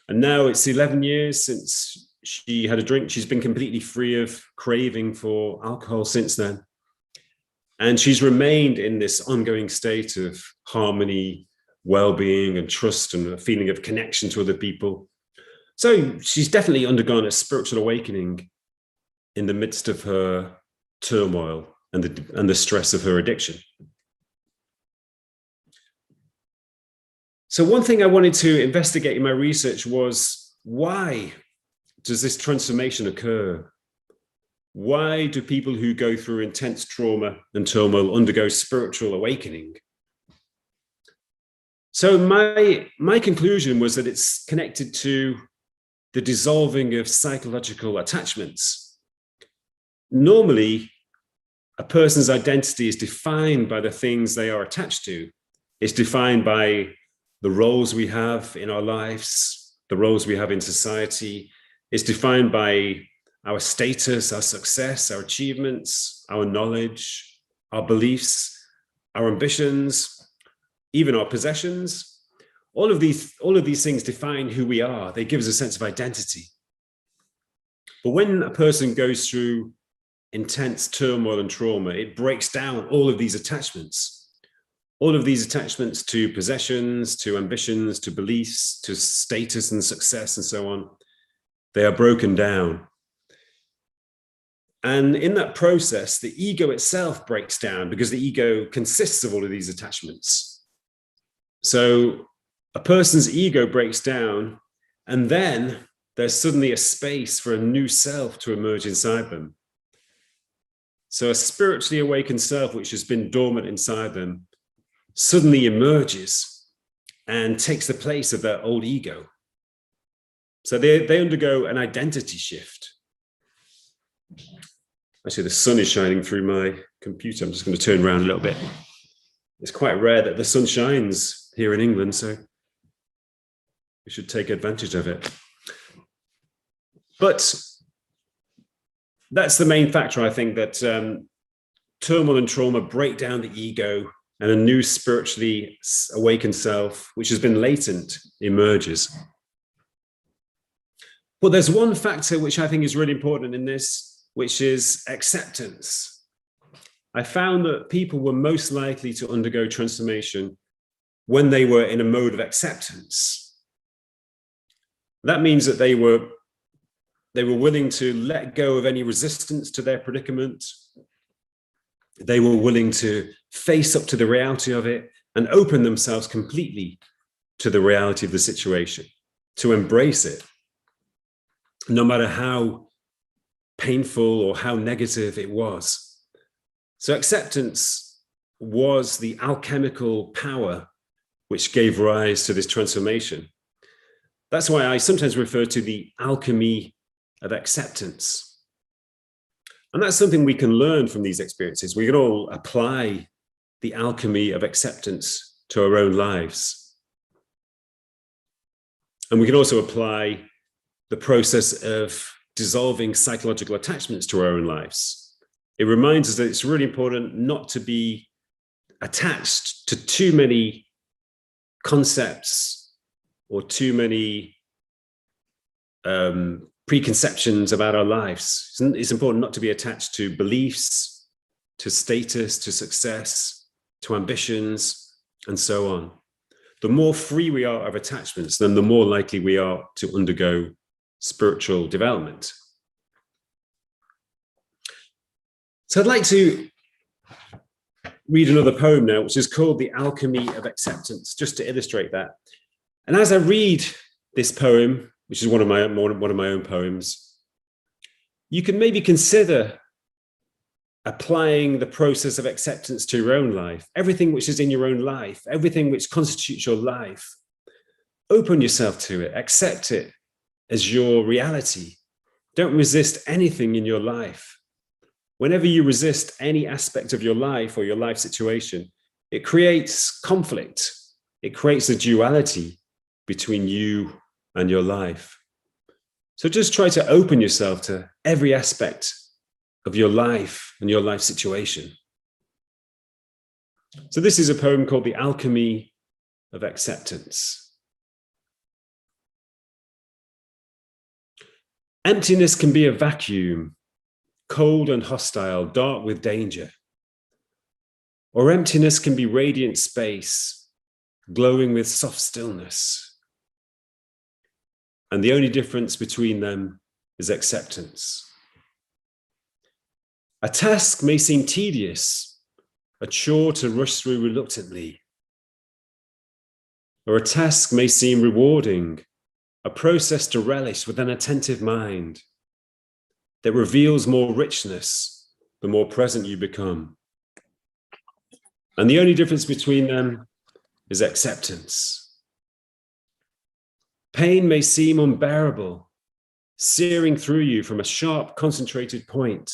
And now it's 11 years since she had a drink. She's been completely free of craving for alcohol since then. And she's remained in this ongoing state of harmony, well-being and trust and a feeling of connection to other people. So she's definitely undergone a spiritual awakening in the midst of her turmoil and the stress of her addiction. So one thing I wanted to investigate in my research was, why does this transformation occur? Why do people who go through intense trauma and turmoil undergo spiritual awakening? So my conclusion was that it's connected to the dissolving of psychological attachments. Normally, a person's identity is defined by the things they are attached to. It's defined by the roles we have in our lives, the roles we have in society. It's defined by our status, our success, our achievements, our knowledge, our beliefs, our ambitions, even our possessions. All of these things define who we are. They give us a sense of identity. But when a person goes through intense turmoil and trauma, it breaks down all of these attachments. All of these attachments to possessions, to ambitions, to beliefs, to status and success and so on, they are broken down. And in that process, the ego itself breaks down because the ego consists of all of these attachments. So a person's ego breaks down, and then there's suddenly a space for a new self to emerge inside them. So a spiritually awakened self, which has been dormant inside them, suddenly emerges and takes the place of their old ego. So they undergo an identity shift. Actually, the sun is shining through my computer. I'm just going to turn around a little bit. It's quite rare that the sun shines here in England, so we should take advantage of it. But that's the main factor, I think, that turmoil and trauma break down the ego, and a new spiritually awakened self, which has been latent, emerges. But there's one factor which I think is really important in this, which is acceptance. I found that people were most likely to undergo transformation when they were in a mode of acceptance. That means that they were willing to let go of any resistance to their predicament. They were willing to face up to the reality of it and open themselves completely to the reality of the situation, to embrace it, no matter how painful or how negative it was. So acceptance was the alchemical power which gave rise to this transformation. That's why I sometimes refer to the alchemy of acceptance. And that's something we can learn from these experiences. We can all apply the alchemy of acceptance to our own lives. And we can also apply the process of dissolving psychological attachments to our own lives. It reminds us that it's really important not to be attached to too many concepts or too many preconceptions about our lives. It's important not to be attached to beliefs, to status, to success, to ambitions, and so on. The more free we are of attachments, then the more likely we are to undergo spiritual development. So I'd like to read another poem now, which is called The Alchemy of Acceptance, just to illustrate that. And as I read this poem, which is one of my own poems, you can maybe consider applying the process of acceptance to your own life. Everything which is in your own life, everything which constitutes your life, open yourself to it, accept it as your reality. Don't resist anything in your life. Whenever you resist any aspect of your life or your life situation, it creates conflict. It creates a duality between you and your life. So just try to open yourself to every aspect of your life and your life situation. So this is a poem called The Alchemy of Acceptance. Emptiness can be a vacuum, cold and hostile, dark with danger. Or emptiness can be radiant space, glowing with soft stillness. And the only difference between them is acceptance. A task may seem tedious, a chore to rush through reluctantly. Or a task may seem rewarding, a process to relish with an attentive mind that reveals more richness the more present you become. And the only difference between them is acceptance. Pain may seem unbearable, searing through you from a sharp, concentrated point,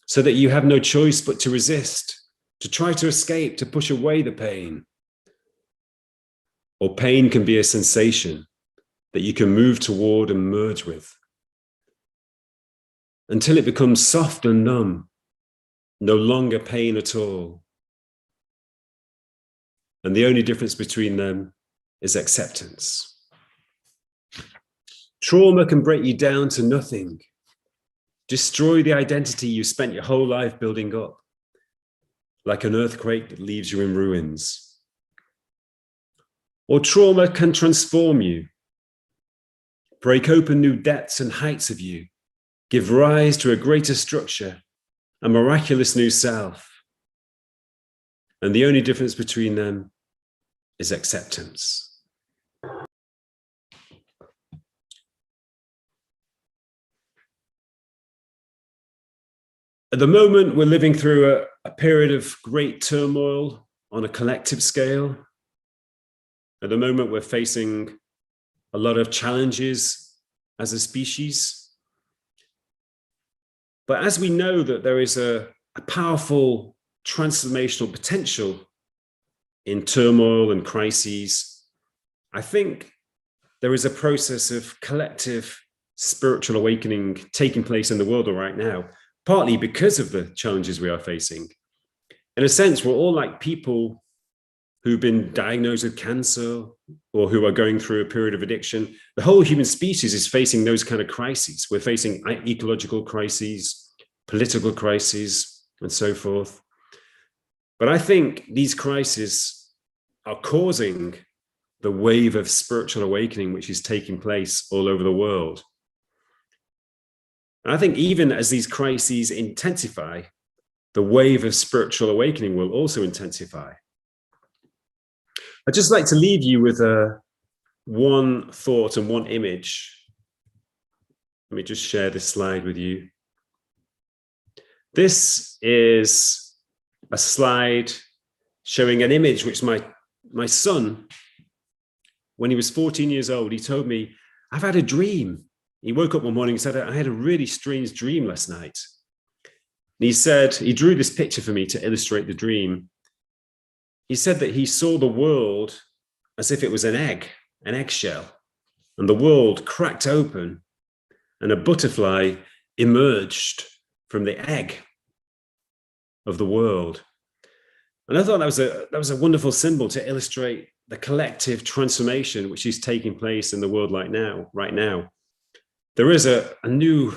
so that you have no choice but to resist, to try to escape, to push away the pain. Or pain can be a sensation that you can move toward and merge with, until it becomes soft and numb, no longer pain at all. And the only difference between them is acceptance. Trauma can break you down to nothing, destroy the identity you spent your whole life building up, like an earthquake that leaves you in ruins. Or trauma can transform you, break open new depths and heights of you, give rise to a greater structure, a miraculous new self. And the only difference between them is acceptance. At the moment, we're living through a period of great turmoil on a collective scale. At the moment, we're facing a lot of challenges as a species. But as we know that there is a powerful transformational potential in turmoil and crises, I think there is a process of collective spiritual awakening taking place in the world right now, partly because of the challenges we are facing. In a sense, we're all like people who've been diagnosed with cancer or who are going through a period of addiction. The whole human species is facing those kind of crises. We're facing ecological crises, political crises, and so forth. But I think these crises are causing the wave of spiritual awakening which is taking place all over the world. And I think even as these crises intensify, the wave of spiritual awakening will also intensify. I'd just like to leave you with one thought and one image. Let me just share this slide with you. This is a slide showing an image which my son, when he was 14 years old, he told me, I've had a dream. He woke up one morning and said, I had a really strange dream last night. And he said, he drew this picture for me to illustrate the dream. He said that he saw the world as if it was an eggshell, and the world cracked open and a butterfly emerged from the egg of the world. And I thought that was a wonderful symbol to illustrate the collective transformation which is taking place in the world right now. There is a new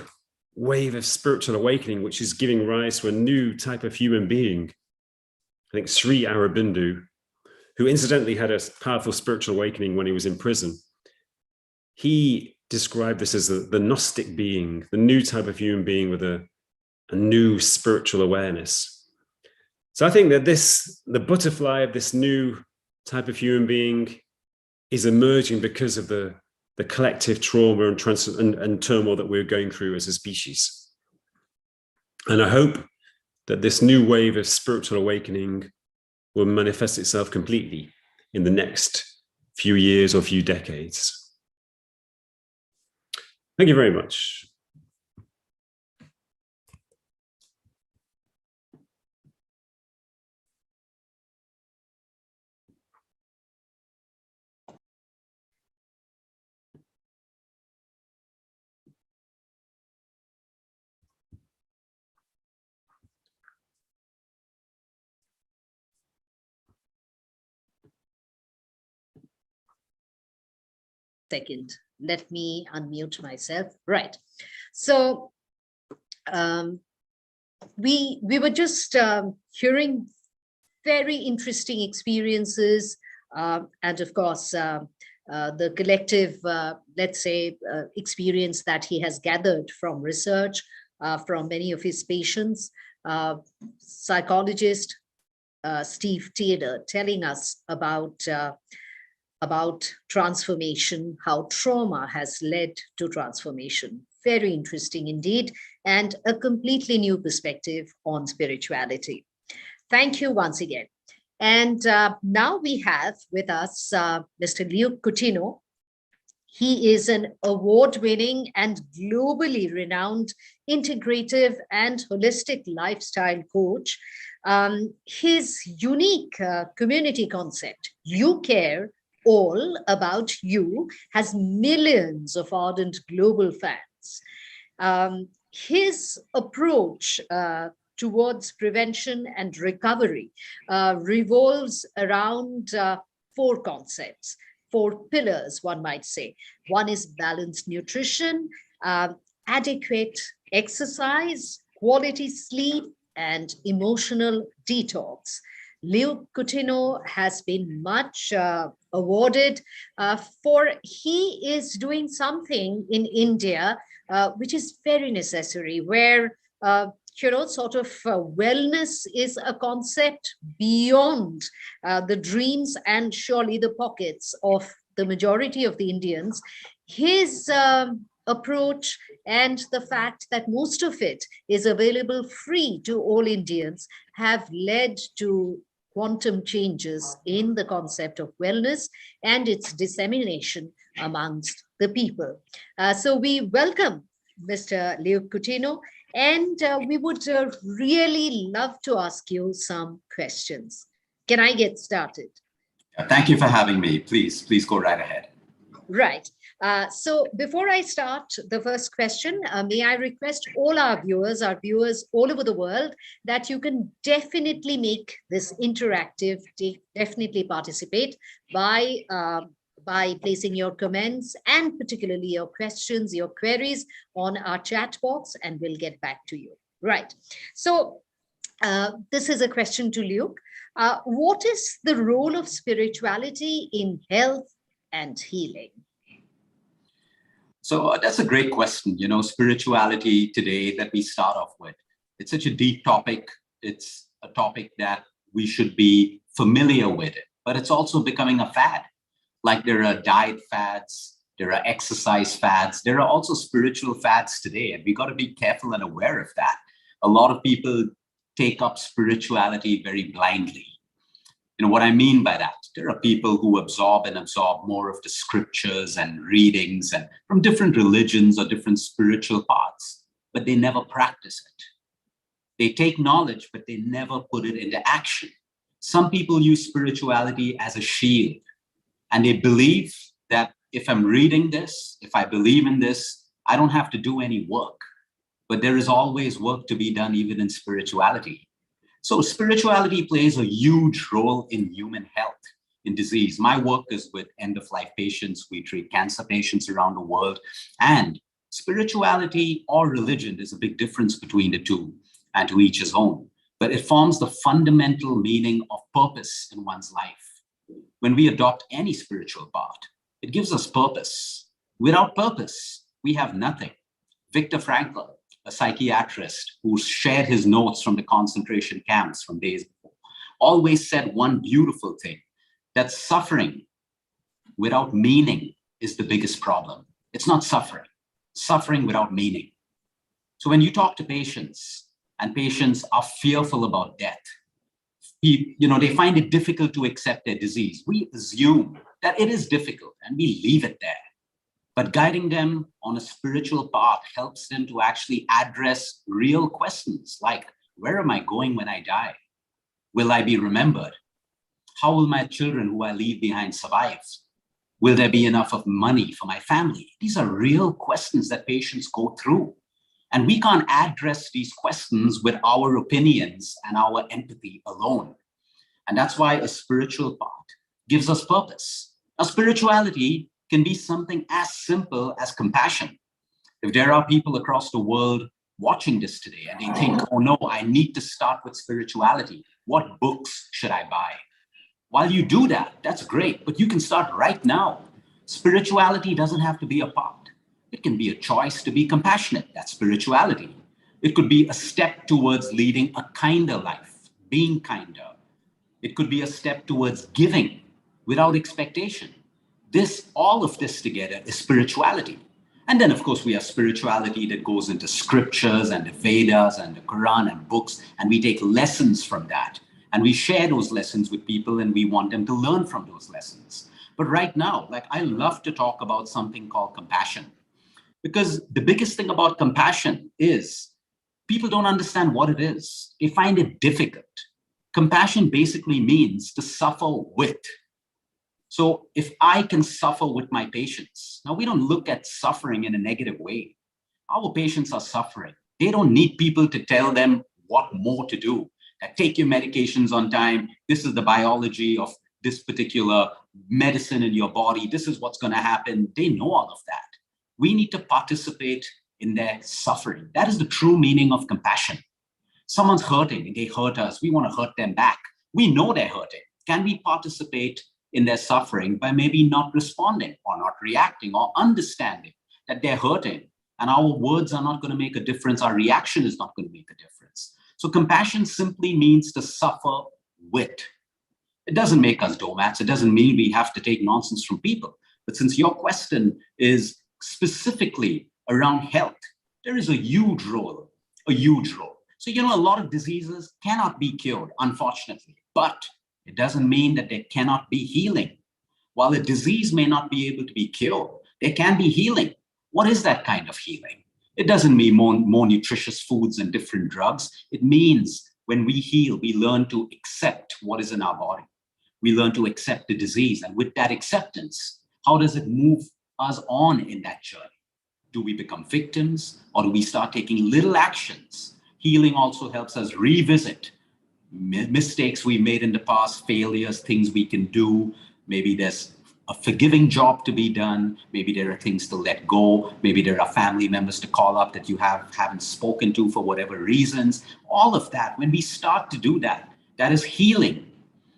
wave of spiritual awakening which is giving rise to a new type of human being. I think Sri Aurobindo, who incidentally had a powerful spiritual awakening when he was in prison, he described this as the Gnostic being, the new type of human being with a new spiritual awareness. So I think that the butterfly of this new type of human being is emerging because of the collective trauma and turmoil that we're going through as a species. And I hope that this new wave of spiritual awakening will manifest itself completely in the next few years or few decades. Thank you very much. Second, let me unmute myself. Right. So we were just hearing very interesting experiences, and of course the collective, let's say, experience that he has gathered from research, from many of his patients. Psychologist Steve Taylor telling us about transformation, how trauma has led to transformation. Very interesting indeed, and a completely new perspective on spirituality. Thank you once again. And now we have with us Mr. Luke Coutinho. He is an award-winning and globally renowned integrative and holistic lifestyle coach. His unique community concept, You Care, All About You, has millions of ardent global fans. His approach towards prevention and recovery revolves around four concepts, four pillars, one might say. One is balanced nutrition, adequate exercise, quality sleep, and emotional detox. Leo Coutinho has been much awarded for he is doing something in India which is very necessary, where sort of wellness is a concept beyond the dreams and surely the pockets of the majority of the Indians. His approach and the fact that most of it is available free to all Indians have led to quantum changes in the concept of wellness and its dissemination amongst the people. So we welcome Mr. Leo Coutinho, and we would really love to ask you some questions. Can I get started? Thank you for having me. Please go right ahead. Right. So before I start the first question, may I request all our viewers all over the world, that you can definitely make this interactive, definitely participate by placing your comments and particularly your questions, your queries on our chat box, and we'll get back to you. Right. So this is a question to Luke. What is the role of spirituality in health and healing? So that's a great question. You know, spirituality today, that we start off with. It's such a deep topic. It's a topic that we should be familiar with it, but it's also becoming a fad. Like there are diet fads, there are exercise fads, there are also spiritual fads today, and we got to be careful and aware of that. A lot of people take up spirituality very blindly. You know what I mean by that? There are people who absorb more of the scriptures and readings and from different religions or different spiritual paths, but they never practice it. They take knowledge, but they never put it into action. Some people use spirituality as a shield, and they believe that if I'm reading this, if I believe in this, I don't have to do any work. But there is always work to be done, even in spirituality. So spirituality plays a huge role in human health, in disease. My work is with end-of-life patients. We treat cancer patients around the world. And spirituality or religion, there's a big difference between the two, and to each his own. But it forms the fundamental meaning of purpose in one's life. When we adopt any spiritual path, it gives us purpose. Without purpose, we have nothing. Viktor Frankl, a psychiatrist who shared his notes from the concentration camps from days before, always said one beautiful thing, that suffering without meaning is the biggest problem. It's not suffering without meaning. So when you talk to patients, and patients are fearful about death, they find it difficult to accept their disease. We assume that it is difficult and we leave it there. But guiding them on a spiritual path helps them to actually address real questions like, where am I going when I die? Will I be remembered? How will my children who I leave behind survive? Will there be enough of money for my family? These are real questions that patients go through. And we can't address these questions with our opinions and our empathy alone. And that's why a spiritual path gives us purpose. Now, spirituality can be something as simple as compassion. If there are people across the world watching this today and they think, oh no, I need to start with spirituality, what books should I buy? While you do that, that's great, but you can start right now. Spirituality doesn't have to be a path. It can be a choice to be compassionate. That's spirituality. It could be a step towards leading a kinder life, being kinder. It could be a step towards giving without expectation. All of this together is spirituality. And then, of course, we have spirituality that goes into scriptures and the Vedas and the Quran and books, and we take lessons from that. And we share those lessons with people, and we want them to learn from those lessons. But right now, I love to talk about something called compassion. Because the biggest thing about compassion is people don't understand what it is. They find it difficult. Compassion basically means to suffer with. So if I can suffer with my patients, now we don't look at suffering in a negative way. Our patients are suffering. They don't need people to tell them what more to do. Take your medications on time. This is the biology of this particular medicine in your body. This is what's going to happen. They know all of that. We need to participate in their suffering. That is the true meaning of compassion. Someone's hurting and they hurt us. We want to hurt them back. We know they're hurting. Can we participate in their suffering by maybe not responding or not reacting or understanding that they're hurting, and our words are not going to make a difference, our reaction is not going to make a difference. So compassion simply means to suffer with. It doesn't make us doormats. It doesn't mean we have to take nonsense from people. But since your question is specifically around health, there is a huge role. So, a lot of diseases cannot be cured, unfortunately, but it doesn't mean that there cannot be healing. While a disease may not be able to be cured, there can be healing. What is that kind of healing? It doesn't mean more nutritious foods and different drugs. It means when we heal, we learn to accept what is in our body. We learn to accept the disease. And with that acceptance, how does it move us on in that journey? Do we become victims, or do we start taking little actions? Healing also helps us revisit mistakes we made in the past, failures, things we can do. Maybe there's a forgiving job to be done. Maybe there are things to let go. Maybe there are family members to call up that you haven't spoken to for whatever reasons. All of that, when we start to do that, that is healing.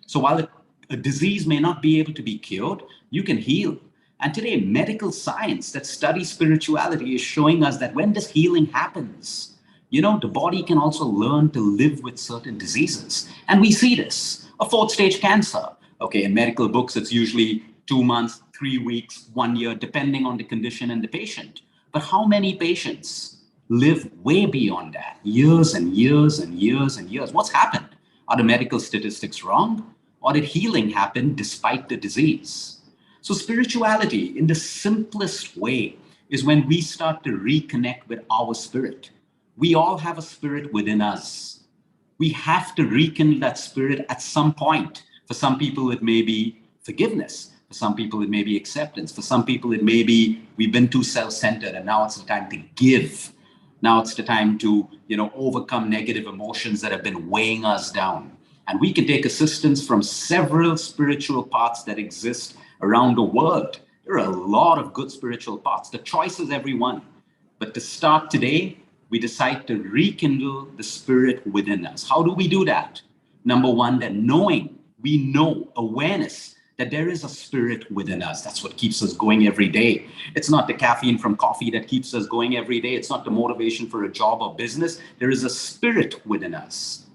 So while a disease may not be able to be cured, you can heal. And today, medical science that studies spirituality is showing us that when this healing happens, the body can also learn to live with certain diseases. And we see this, a 4th stage cancer. Okay, in medical books, it's usually 2 months, 3 weeks, 1 year, depending on the condition and the patient. But how many patients live way beyond that? Years and years and years and years. What's happened? Are the medical statistics wrong? Or did healing happen despite the disease? So spirituality, in the simplest way, is when we start to reconnect with our spirit. We all have a spirit within us. We have to rekindle that spirit at some point. For some people, it may be forgiveness. For some people, it may be acceptance. For some people, it may be we've been too self-centered and now it's the time to give. Now it's the time to, overcome negative emotions that have been weighing us down. And we can take assistance from several spiritual paths that exist around the world. There are a lot of good spiritual paths. The choice is everyone. But to start today, we decide to rekindle the spirit within us. How do we do that? Number one, that we know, awareness that there is a spirit within us. That's what keeps us going every day. It's not the caffeine from coffee that keeps us going every day. It's not the motivation for a job or business. There is a spirit within us.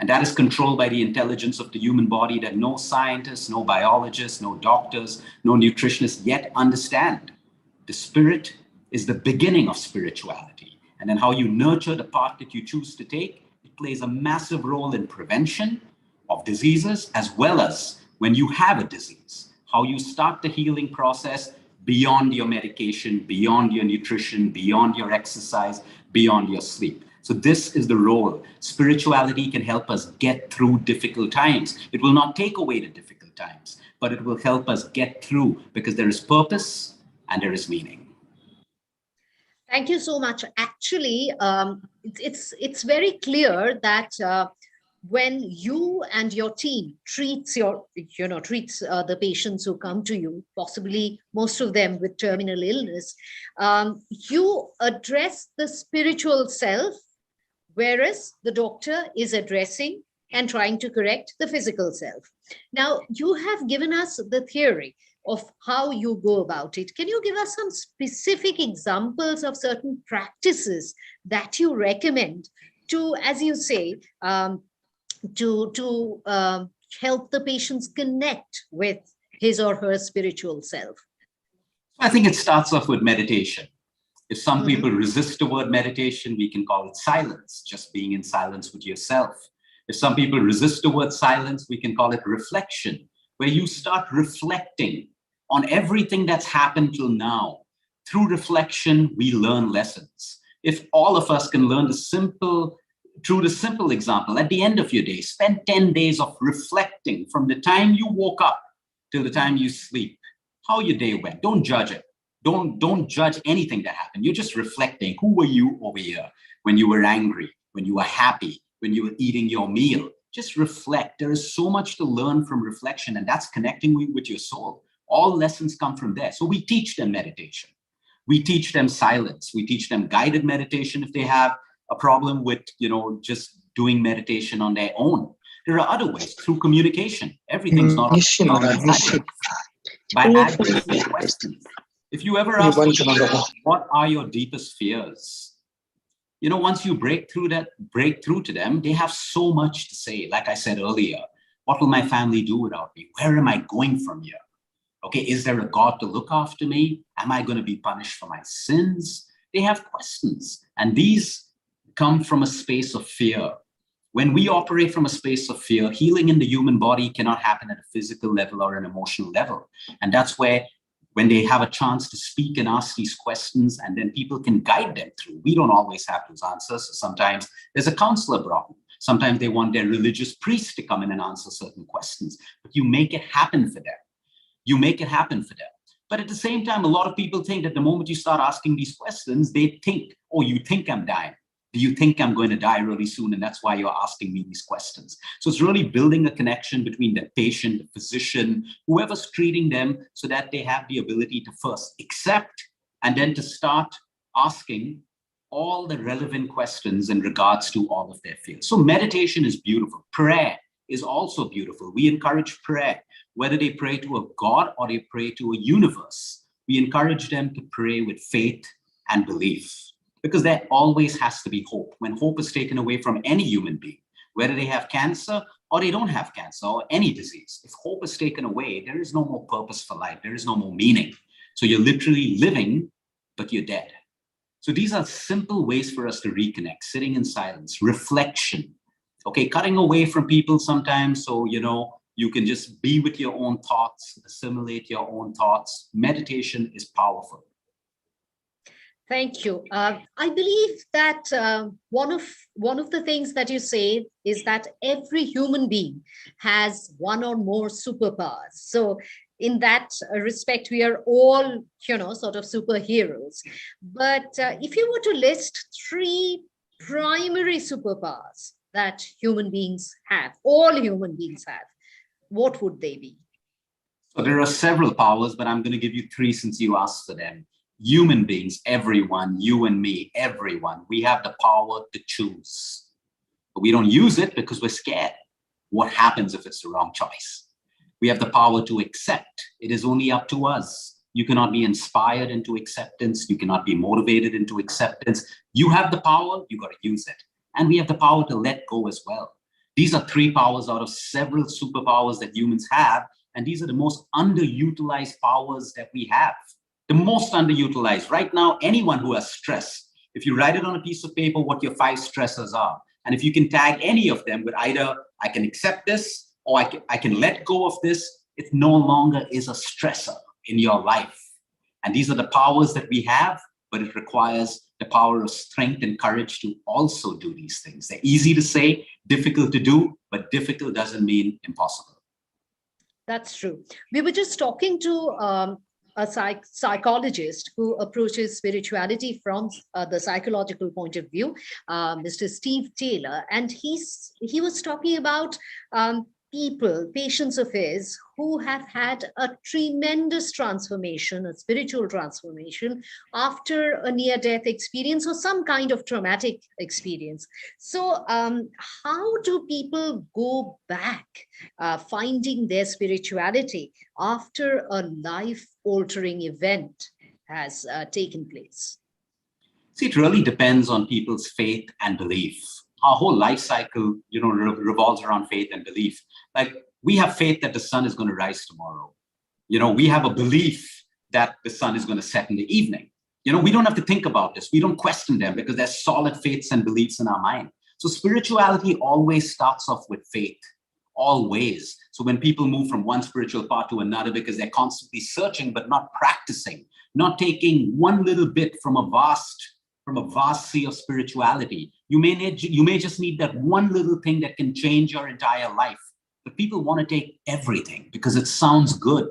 And that is controlled by the intelligence of the human body that no scientists, no biologists, no doctors, no nutritionists yet understand. The spirit is the beginning of spirituality. And then how you nurture the path that you choose to take, it plays a massive role in prevention of diseases, as well as when you have a disease, how you start the healing process beyond your medication, beyond your nutrition, beyond your exercise, beyond your sleep. So this is the role. Spirituality can help us get through difficult times. It will not take away the difficult times, but it will help us get through because there is purpose and there is meaning. Thank you so much. Actually, it's very clear that when you and your team treats the patients who come to you, possibly most of them with terminal illness, you address the spiritual self, whereas the doctor is addressing and trying to correct the physical self. Now, you have given us the theory of how you go about it. Can you give us some specific examples of certain practices that you recommend to, as you say, to help the patients connect with his or her spiritual self? I think it starts off with meditation. If some people resist the word meditation, we can call it silence, just being in silence with yourself. If some people resist the word silence, we can call it reflection, where you start reflecting on everything that's happened till now. Through reflection, we learn lessons. If all of us can learn through the simple example, at the end of your day, spend 10 days of reflecting from the time you woke up till the time you sleep, how your day went. Don't judge it. Don't judge anything that happened. You're just reflecting. Who were you over here when you were angry, when you were happy, when you were eating your meal? Just reflect. There is so much to learn from reflection, and that's connecting with your soul. All lessons come from there. So we teach them meditation. We teach them silence. We teach them guided meditation if they have a problem with, just doing meditation on their own. There are other ways through communication. Everything's not by asking questions. If you ever ask people, what are your deepest fears? Once you break through to them, they have so much to say. Like I said earlier, what will my family do without me? Where am I going from here? Okay, is there a God to look after me? Am I going to be punished for my sins? They have questions, and these come from a space of fear. When we operate from a space of fear, healing in the human body cannot happen at a physical level or an emotional level. And that's where, when they have a chance to speak and ask these questions, and then people can guide them through. We don't always have those answers. So sometimes there's a counselor brought in. Sometimes they want their religious priest to come in and answer certain questions, but you make it happen for them. You make it happen for them. But at the same time, a lot of people think that the moment you start asking these questions, they think, oh, you think I'm dying. Do you think I'm going to die really soon? And that's why you're asking me these questions. So it's really building a connection between the patient, the physician, whoever's treating them, so that they have the ability to first accept and then to start asking all the relevant questions in regards to all of their fears. So meditation is beautiful. Prayer is also beautiful. We encourage prayer, whether they pray to a God or they pray to a universe. We encourage them to pray with faith and belief, because there always has to be hope. When hope is taken away from any human being, whether they have cancer or they don't have cancer or any disease, if hope is taken away, there is no more purpose for life. There is no more meaning. So you're literally living, but you're dead. So these are simple ways for us to reconnect: sitting in silence, reflection, okay, cutting away from people sometimes. So, you can just be with your own thoughts, assimilate your own thoughts. Meditation is powerful. Thank you. I believe that one of the things that you say is that every human being has one or more superpowers. So in that respect, we are all, sort of superheroes. But if you were to list 3 primary superpowers that human beings have, all human beings have, what would they be? So there are several powers, but I'm going to give you 3 since you asked for them. Human beings, everyone, you and me, everyone, we have the power to choose. But we don't use it because we're scared. What happens if it's the wrong choice? We have the power to accept. It is only up to us. You cannot be inspired into acceptance. You cannot be motivated into acceptance. You have the power, you got to use it. And we have the power to let go as well. These are 3 powers out of several superpowers that humans have. And these are the most underutilized powers that we have. The most underutilized. Right now, anyone who has stress, if you write it on a piece of paper what your 5 stressors are, and if you can tag any of them with either I can accept this or I can let go of this, it no longer is a stressor in your life. And these are the powers that we have, but it requires the power of strength and courage to also do these things. They're easy to say, difficult to do, but difficult doesn't mean impossible. That's true. We were just talking to a psychologist who approaches spirituality from the psychological point of view, Mr. Steve Taylor, and he was talking about patients of his who have had a tremendous transformation, a spiritual transformation after a near-death experience or some kind of traumatic experience. So how do people go back finding their spirituality after a life-altering event has taken place? See, it really depends on people's faith and belief. Our whole life cycle, revolves around faith and belief. Like, we have faith that the sun is going to rise tomorrow. We have a belief that the sun is going to set in the evening. We don't have to think about this. We don't question them because there's solid faiths and beliefs in our mind. So spirituality always starts off with faith, always. So when people move from one spiritual path to another, because they're constantly searching, but not practicing, not taking one little bit from a vast sea of spirituality. You may just need that one little thing that can change your entire life. But people want to take everything because it sounds good.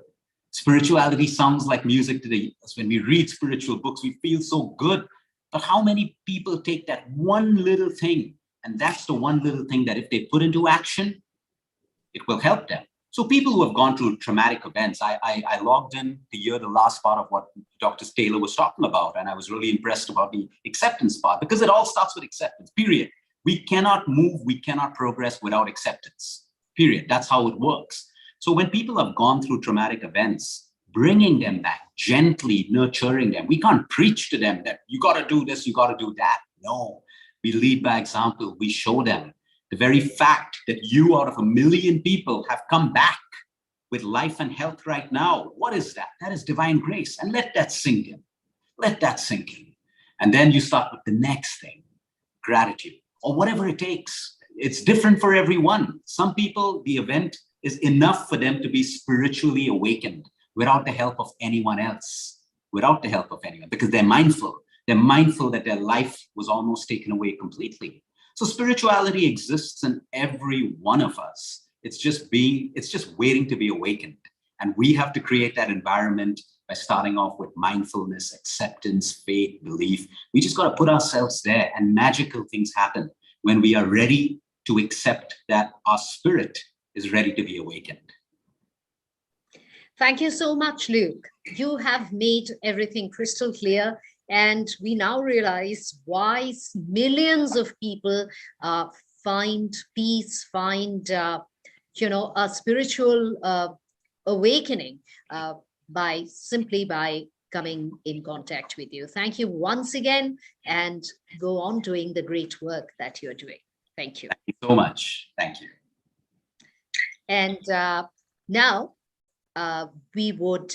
Spirituality sounds like music today. When we read spiritual books, we feel so good. But how many people take that one little thing? And that's the one little thing that if they put into action, it will help them. So people who have gone through traumatic events, I logged in to hear the last part of what Dr. Taylor was talking about, and I was really impressed about the acceptance part, because it all starts with acceptance, period. We cannot move, we cannot progress without acceptance, period. That's how it works. So when people have gone through traumatic events, bringing them back, gently nurturing them. We can't preach to them that you got to do this, you got to do that. No, we lead by example. We show them the very fact that you out of 1 million people have come back with life and health right now. What is that? That is divine grace. And let that sink in. Let that sink in. And then you start with the next thing, gratitude, or whatever it takes. It's different for everyone. Some people, the event is enough for them to be spiritually awakened without the help of anyone else, because they're mindful. They're mindful that their life was almost taken away completely. So spirituality exists in every one of us. It's just waiting to be awakened. And we have to create that environment by starting off with mindfulness, acceptance, faith, belief. We just got to put ourselves there, and magical things happen when we are ready to accept that our spirit is ready to be awakened. Thank you so much, Luke. You have made everything crystal clear, and we now realize why millions of people find peace, find a spiritual awakening by coming in contact with you. Thank you once again, and go on doing the great work that you're doing. Thank you. Thank you so much. Thank you. And now we would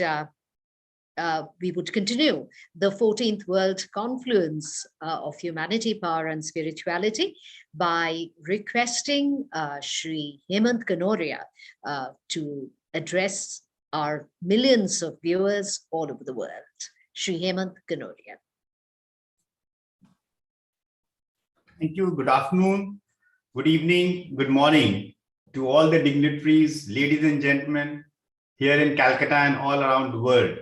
continue the 14th World Confluence of Humanity, Power and Spirituality by requesting Sri Hemant Kanoria to address our millions of viewers all over the world. Sri Hemant Kanoria. Thank you. Good afternoon, good evening, good morning to all the dignitaries, ladies and gentlemen, here in Calcutta and all around the world.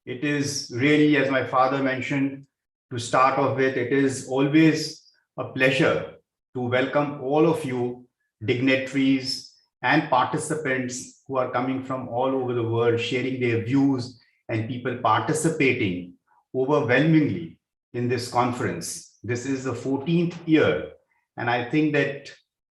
It is really, as my father mentioned, to start off with, it is always a pleasure to welcome all of you, dignitaries and participants who are coming from all over the world, sharing their views, and people participating overwhelmingly in this conference. This is the 14th year, and I think that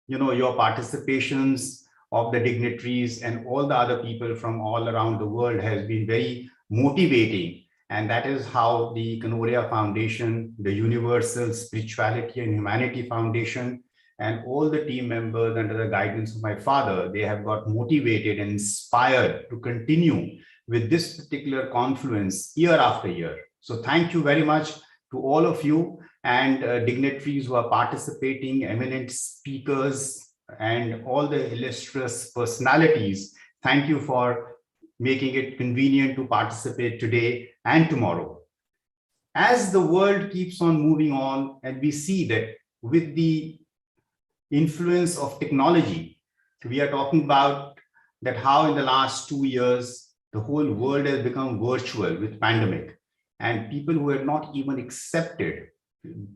your participations of the dignitaries and all the other people from all around the world has been very motivating. And that is how the Kanoria Foundation, the Universal Spirituality and Humanity Foundation, and all the team members under the guidance of my father, they have got motivated and inspired to continue with this particular confluence year after year. So thank you very much to all of you and dignitaries who are participating, eminent speakers, and all the illustrious personalities. Thank you for making it convenient to participate today and tomorrow. As the world keeps on moving on, and we see that with the influence of technology, we are talking about that how in the last 2 years, the whole world has become virtual with pandemic, and people who have not even accepted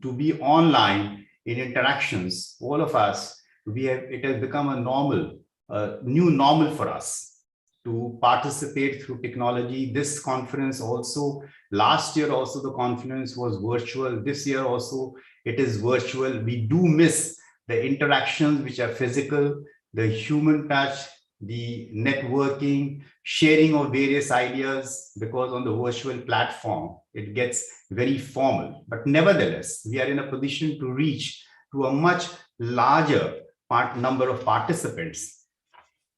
to be online in interactions, all of us, it has become a new normal for us to participate through technology. This conference also, last year also the conference was virtual. This year also it is virtual. We do miss the interactions which are physical, the human touch, the networking, sharing of various ideas, because on the virtual platform, it gets very formal. But nevertheless, we are in a position to reach to a much larger number of participants.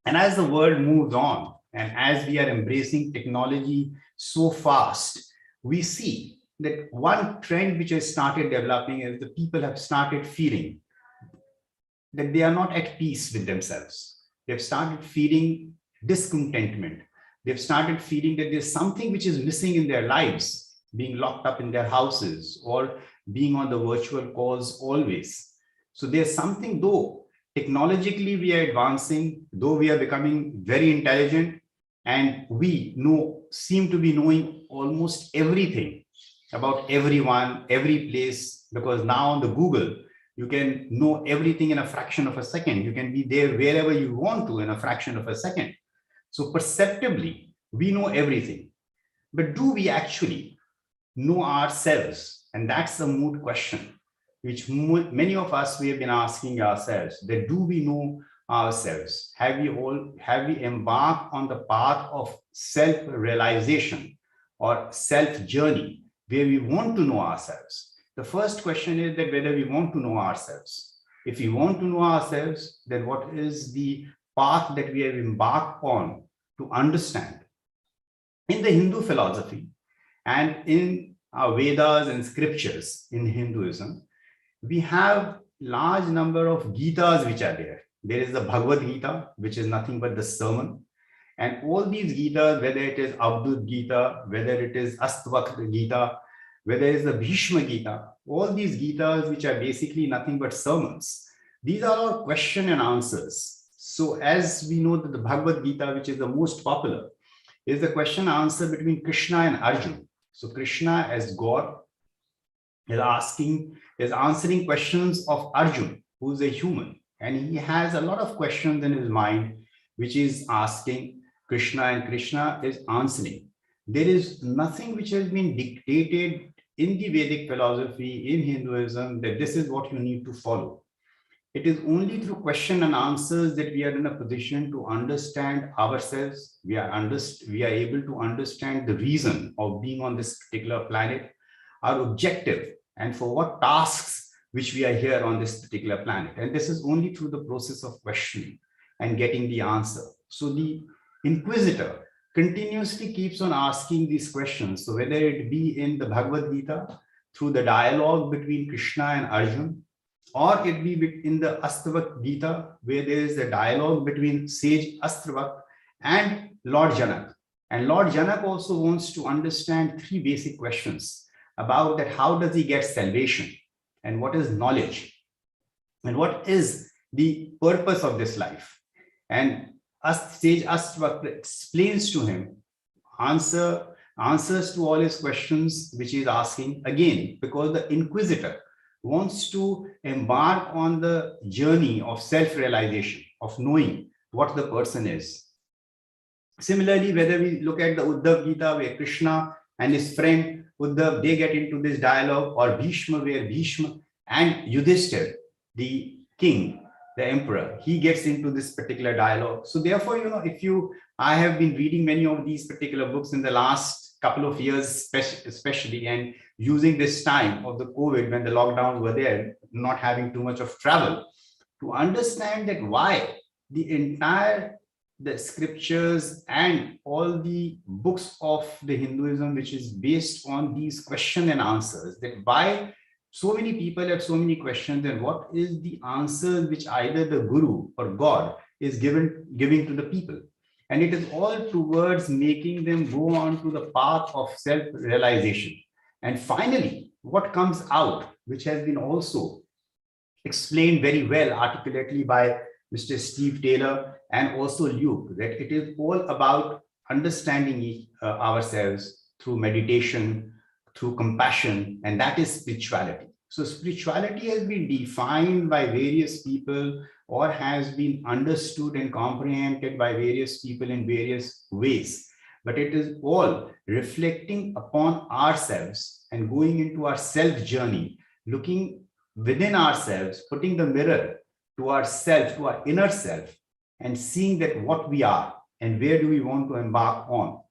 And as the world moves on, and as we are embracing technology so fast, we see that one trend which has started developing is the people have started feeling that they are not at peace with themselves. They've started feeling discontentment. They've started feeling that there's something which is missing in their lives, being locked up in their houses or being on the virtual calls always. So there's something, though technologically we are advancing, though we are becoming very intelligent, and we seem to be knowing almost everything about everyone, every place, because now on the Google, You can know everything in a fraction of a second. You can be there wherever you want to in a fraction of a second. So perceptibly, we know everything. But do we actually know ourselves? And that's the moot question, which many of us, we have been asking ourselves, that do we know ourselves? Have we embarked on the path of self-realization or self-journey where we want to know ourselves? The first question is that whether we want to know ourselves. If we want to know ourselves, then what is the path that we have embarked on to understand? In the Hindu philosophy and in our Vedas and scriptures in Hinduism, we have large number of Gitas which are there. There is the Bhagavad Gita, which is nothing but the sermon. And all these Gitas, whether it is Avdut Gita, whether it is Astvakta Gita, whether it is the Bhishma Gita, all these Gitas, which are basically nothing but sermons, these are all question and answers. So as we know that the Bhagavad Gita, which is the most popular, is the question answer between Krishna and Arjuna. So Krishna as God is answering questions of Arjuna, who is a human. And he has a lot of questions in his mind, which is asking Krishna, and Krishna is answering. There is nothing which has been dictated in the Vedic philosophy, in Hinduism, that this is what you need to follow. It is only through question and answers that we are in a position to understand ourselves. We are able to understand the reason of being on this particular planet, our objective, and for what tasks which we are here on this particular planet. And this is only through the process of questioning and getting the answer. So the inquisitor continuously keeps on asking these questions. So whether it be in the Bhagavad Gita, through the dialogue between Krishna and Arjuna, or it be in the Astavak Gita, where there is a dialogue between sage Astavak and Lord Janak. And Lord Janak also wants to understand three basic questions about that: how does he get salvation? And what is knowledge? And what is the purpose of this life? And sage Astavak explains to him answers to all his questions which he is asking, again, because the inquisitor wants to embark on the journey of self-realization, of knowing what the person is. Similarly, whether we look at the Uddhav Gita, where Krishna and his friend Uddhav, they get into this dialogue, or Bhishma, where Bhishma and Yudhishthir, the king, the emperor, he gets into this particular dialogue. So therefore, I have been reading many of these particular books in the last couple of years, especially, and using this time of the COVID, when the lockdowns were there, not having too much of travel, to understand that why the scriptures and all the books of the Hinduism, which is based on these question and answers, that why so many people have so many questions, and what is the answer which either the Guru or God is giving to the people. And it is all towards making them go on to the path of self-realization. And finally, what comes out, which has been also explained very well articulately by Mr. Steve Taylor and also Luke, that it is all about understanding ourselves through meditation, through compassion, and that is spirituality. So spirituality has been defined by various people, or has been understood and comprehended by various people in various ways. But it is all reflecting upon ourselves and going into our self journey, looking within ourselves, putting the mirror to ourself, to our inner self, and seeing that what we are and where do we want to embark on.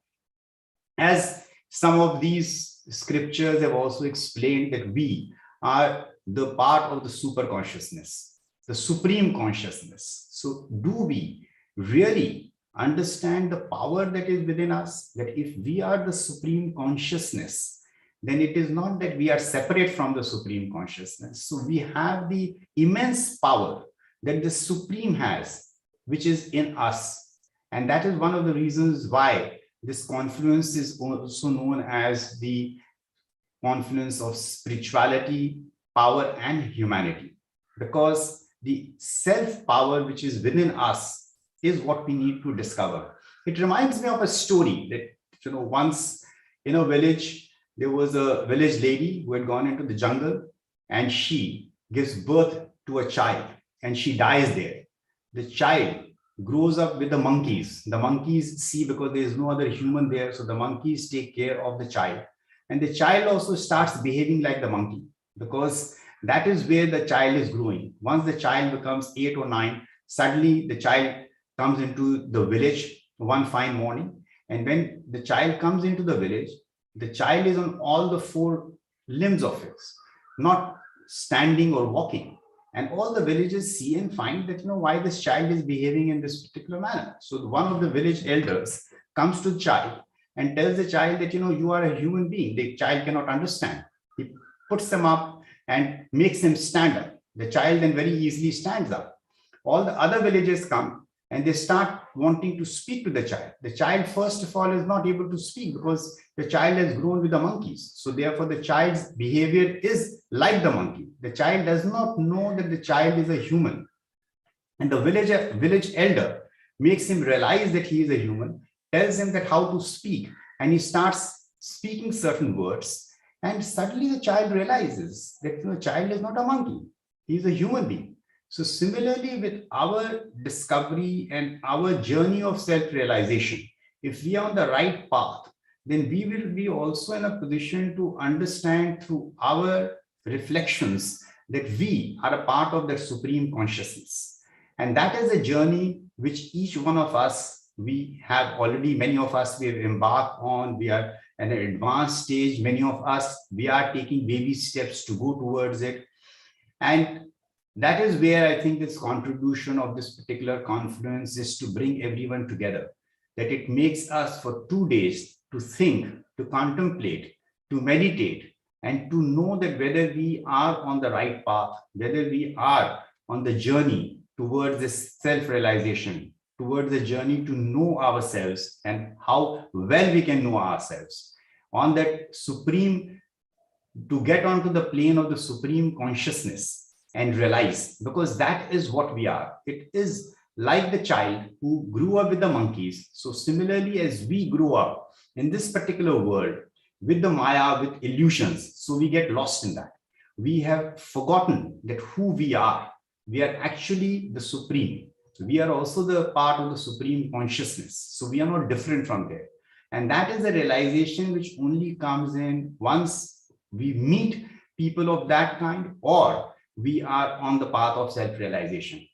As some of these scriptures have also explained, that we are the part of the super consciousness, the supreme consciousness. So do we really understand the power that is within us? That if we are the supreme consciousness, then it is not that we are separate from the supreme consciousness. So we have the immense power that the supreme has, which is in us. And that is one of the reasons why this confluence is also known as the confluence of spirituality, power, and humanity, because the self-power which is within us is what we need to discover. It reminds me of a story that, once in a village, there was a village lady who had gone into the jungle, and she gives birth to a child and she dies there. The child grows up with the monkeys. The monkeys see, because there is no other human there, so the monkeys take care of the child. And the child also starts behaving like the monkey, because that is where the child is growing. Once the child becomes 8 or 9, suddenly the child comes into the village one fine morning. And when the child comes into the village, the child is on all the 4 limbs of it, not standing or walking. And all the villagers see and find that, why this child is behaving in this particular manner. So one of the village elders comes to the child and tells the child that, you are a human being. The child cannot understand. He puts them up and makes him stand up. The child then very easily stands up. All the other villagers come and they start wanting to speak to the child. The child, first of all, is not able to speak because the child has grown with the monkeys. So therefore, the child's behavior is like the monkey. The child does not know that the child is a human. And the village elder makes him realize that he is a human, tells him that how to speak, and he starts speaking certain words. And suddenly the child realizes that the child is not a monkey. He is a human being. So similarly, with our discovery and our journey of self-realization, if we are on the right path, then we will be also in a position to understand through our reflections that we are a part of that supreme consciousness. And that is a journey which each one of us, we have already, many of us, we have embarked on. We are at an advanced stage. Many of us, we are taking baby steps to go towards it. And that is where I think this contribution of this particular conference is to bring everyone together, that it makes us for 2 days to think, to contemplate, to meditate, and to know that whether we are on the right path, whether we are on the journey towards this self-realization, towards the journey to know ourselves and how well we can know ourselves. On that supreme, to get onto the plane of the supreme consciousness and realize, because that is what we are. It is like the child who grew up with the monkeys. So similarly, as we grew up in this particular world with the Maya, with illusions, so we get lost in that. We have forgotten that who we are. We are actually the supreme. We are also the part of the supreme consciousness. So we are not different from there. And that is a realization which only comes in once we meet people of that kind, or we are on the path of self-realization.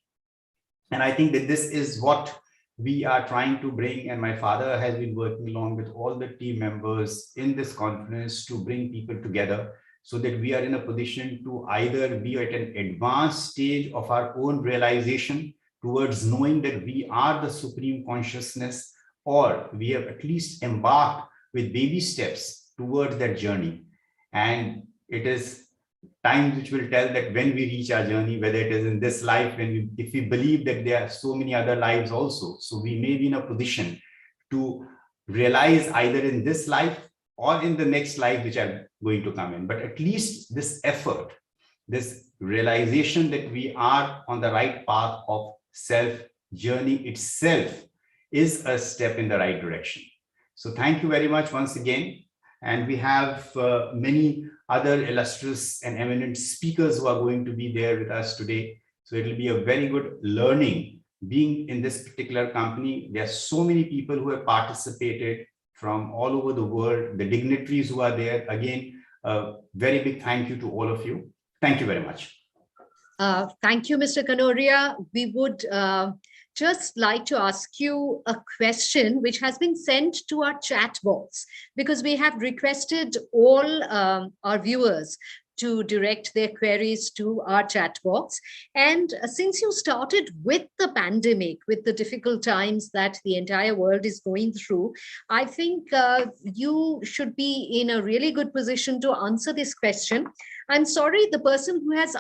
And I think that this is what we are trying to bring. And my father has been working along with all the team members in this conference to bring people together so that we are in a position to either be at an advanced stage of our own realization towards knowing that we are the supreme consciousness, or we have at least embarked with baby steps towards that journey. And it is time which will tell that when we reach our journey, whether it is in this life, if we believe that there are so many other lives also, so we may be in a position to realize either in this life or in the next life which are going to come in. But at least this effort, this realization that we are on the right path of self journey itself is a step in the right direction. So thank you very much once again. And we have many other illustrious and eminent speakers who are going to be there with us today. So it will be a very good learning being in this particular company. There are so many people who have participated from all over the world, the dignitaries who are there. Again, a very big thank you to all of you. Thank you very much. Thank you, Mr. Kanoria. We would just like to ask you a question which has been sent to our chat box, because we have requested all our viewers to direct their queries to our chat box. And since you started with the pandemic, with the difficult times that the entire world is going through, I think you should be in a really good position to answer this question. I'm sorry, the person who has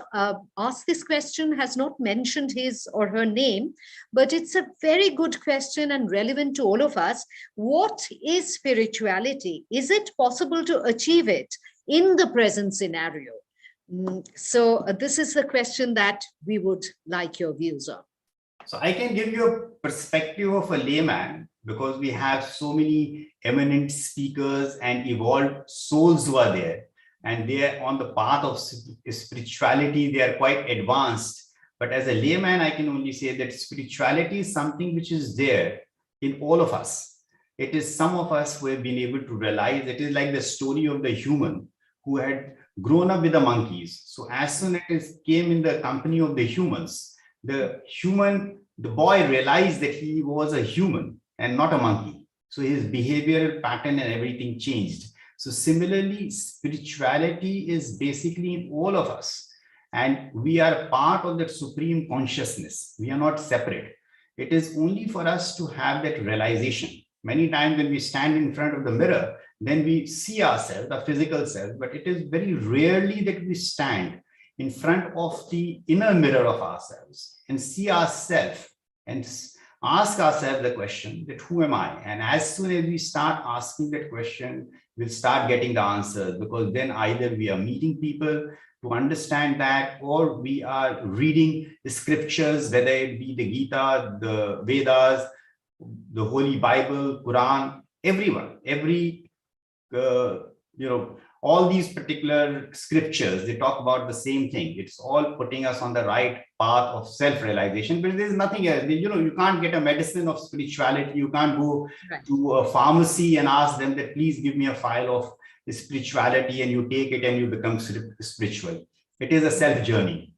asked this question has not mentioned his or her name, but it's a very good question and relevant to all of us. What is spirituality? Is it possible to achieve it in the present scenario? So this is the question that we would like your views on. So I can give you a perspective of a layman, because we have so many eminent speakers and evolved souls who are there. and they are on the path of spirituality. They are quite advanced. But as a layman, I can only say that spirituality is something which is there in all of us. It is some of us who have been able to realize. It is like the story of the human who had grown up with the monkeys. So as soon as it came in the company of the humans, the boy realized that he was a human and not a monkey. So his behavioral pattern and everything changed. So similarly, spirituality is basically in all of us. And we are part of that supreme consciousness. We are not separate. It is only for us to have that realization. Many times when we stand in front of the mirror, then we see ourselves, the physical self, but it is very rarely that we stand in front of the inner mirror of ourselves and see ourselves and ask ourselves the question that who am I? And as soon as we start asking that question, we'll start getting the answers, because then either we are meeting people to understand that, or we are reading the scriptures, whether it be the Gita, the Vedas, the Holy Bible, Quran, all these particular scriptures, they talk about the same thing. It's all putting us on the right path of self-realization, but there's nothing else. You can't get a medicine of spirituality. You can't go to a pharmacy and ask them that, please give me a file of spirituality, and you take it and you become spiritual. It is a self journey.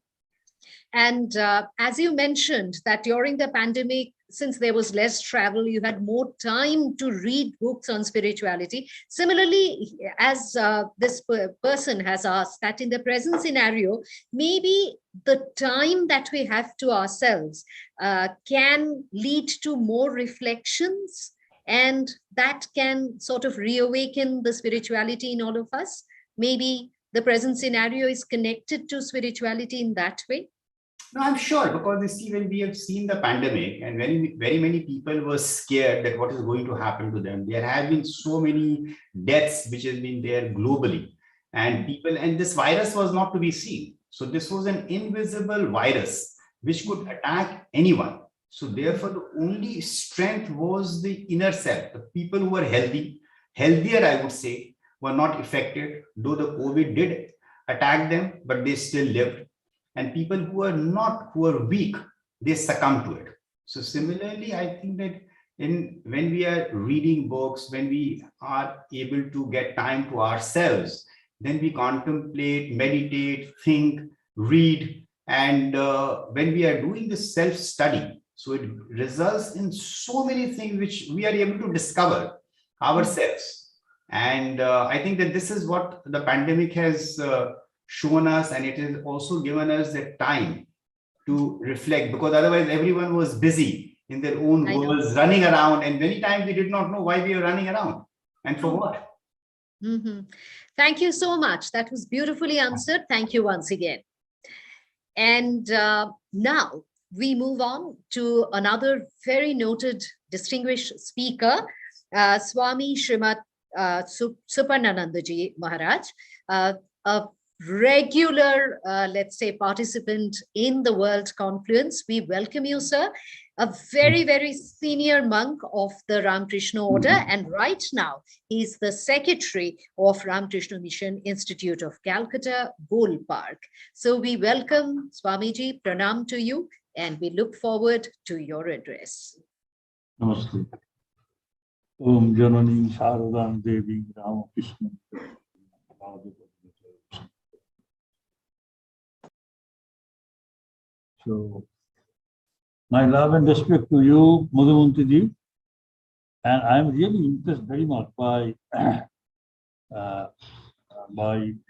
And as you mentioned that during the pandemic, since there was less travel, you had more time to read books on spirituality. Similarly, as this person has asked, that in the present scenario, maybe the time that we have to ourselves can lead to more reflections, and that can sort of reawaken the spirituality in all of us. Maybe the present scenario is connected to spirituality in that way. No, I'm sure, because you see, when we have seen the pandemic and very many people were scared that what is going to happen to them. There have been so many deaths which has been there globally, and this virus was not to be seen. So this was an invisible virus which could attack anyone. So therefore, the only strength was the inner self. The people who were healthier, I would say, were not affected, though the COVID did attack them, but they still lived. And people who are weak, they succumb to it. So similarly, I think that when we are reading books, when we are able to get time to ourselves, then we contemplate, meditate, think, read. And when we are doing the self-study, so it results in so many things which we are able to discover ourselves. And I think that this is what the pandemic has shown us, and it has also given us the time to reflect, because otherwise everyone was busy in their own worlds, running around, and many times we did not know why we were running around and for what. Mm-hmm. Thank you so much. That was beautifully answered. Thank you once again. And now we move on to another very noted, distinguished speaker, Swami Suparnananda ji Maharaj, a regular, let's say, participant in the World Confluence. We welcome you, sir. A very, very senior monk of the Ramakrishna Order, and right now he's the secretary of Ramakrishna Mission Institute of Calcutta, Bull Park. So we welcome Swamiji, pranam to you, and we look forward to your address. Namaste. Om Janani Sharadam Devi Ramakrishna. So, my love and respect to you, Madhumunti, and I am really impressed very much by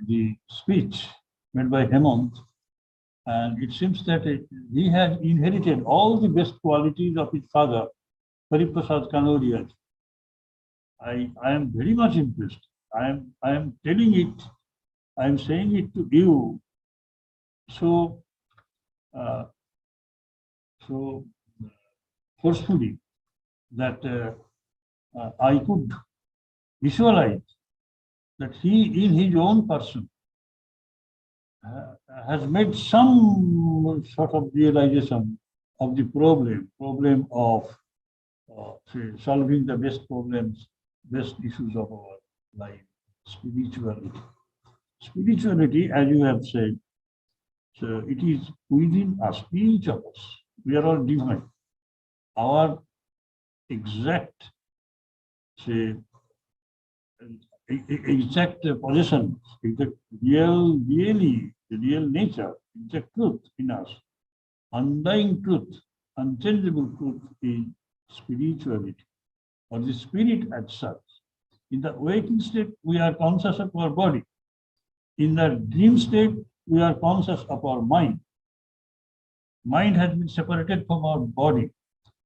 the speech made by Hemant, and it seems that he has inherited all the best qualities of his father, Hariprasad Kanoria. I am very much impressed. I am telling it, I am saying it to you. So forcefully that I could visualize that he, in his own person, has made some sort of realization of the problem of say, solving the best problems, best issues of our life, spirituality. spirituality, as you have said, so it is within us, each of us. We are all divine. Our exact, say, exact possession, exact the real nature, exact truth in us, undying truth, unchangeable truth is spirituality, or the spirit as such. In the waking state, we are conscious of our body. In the dream state, we are conscious of our mind. Mind has been separated from our body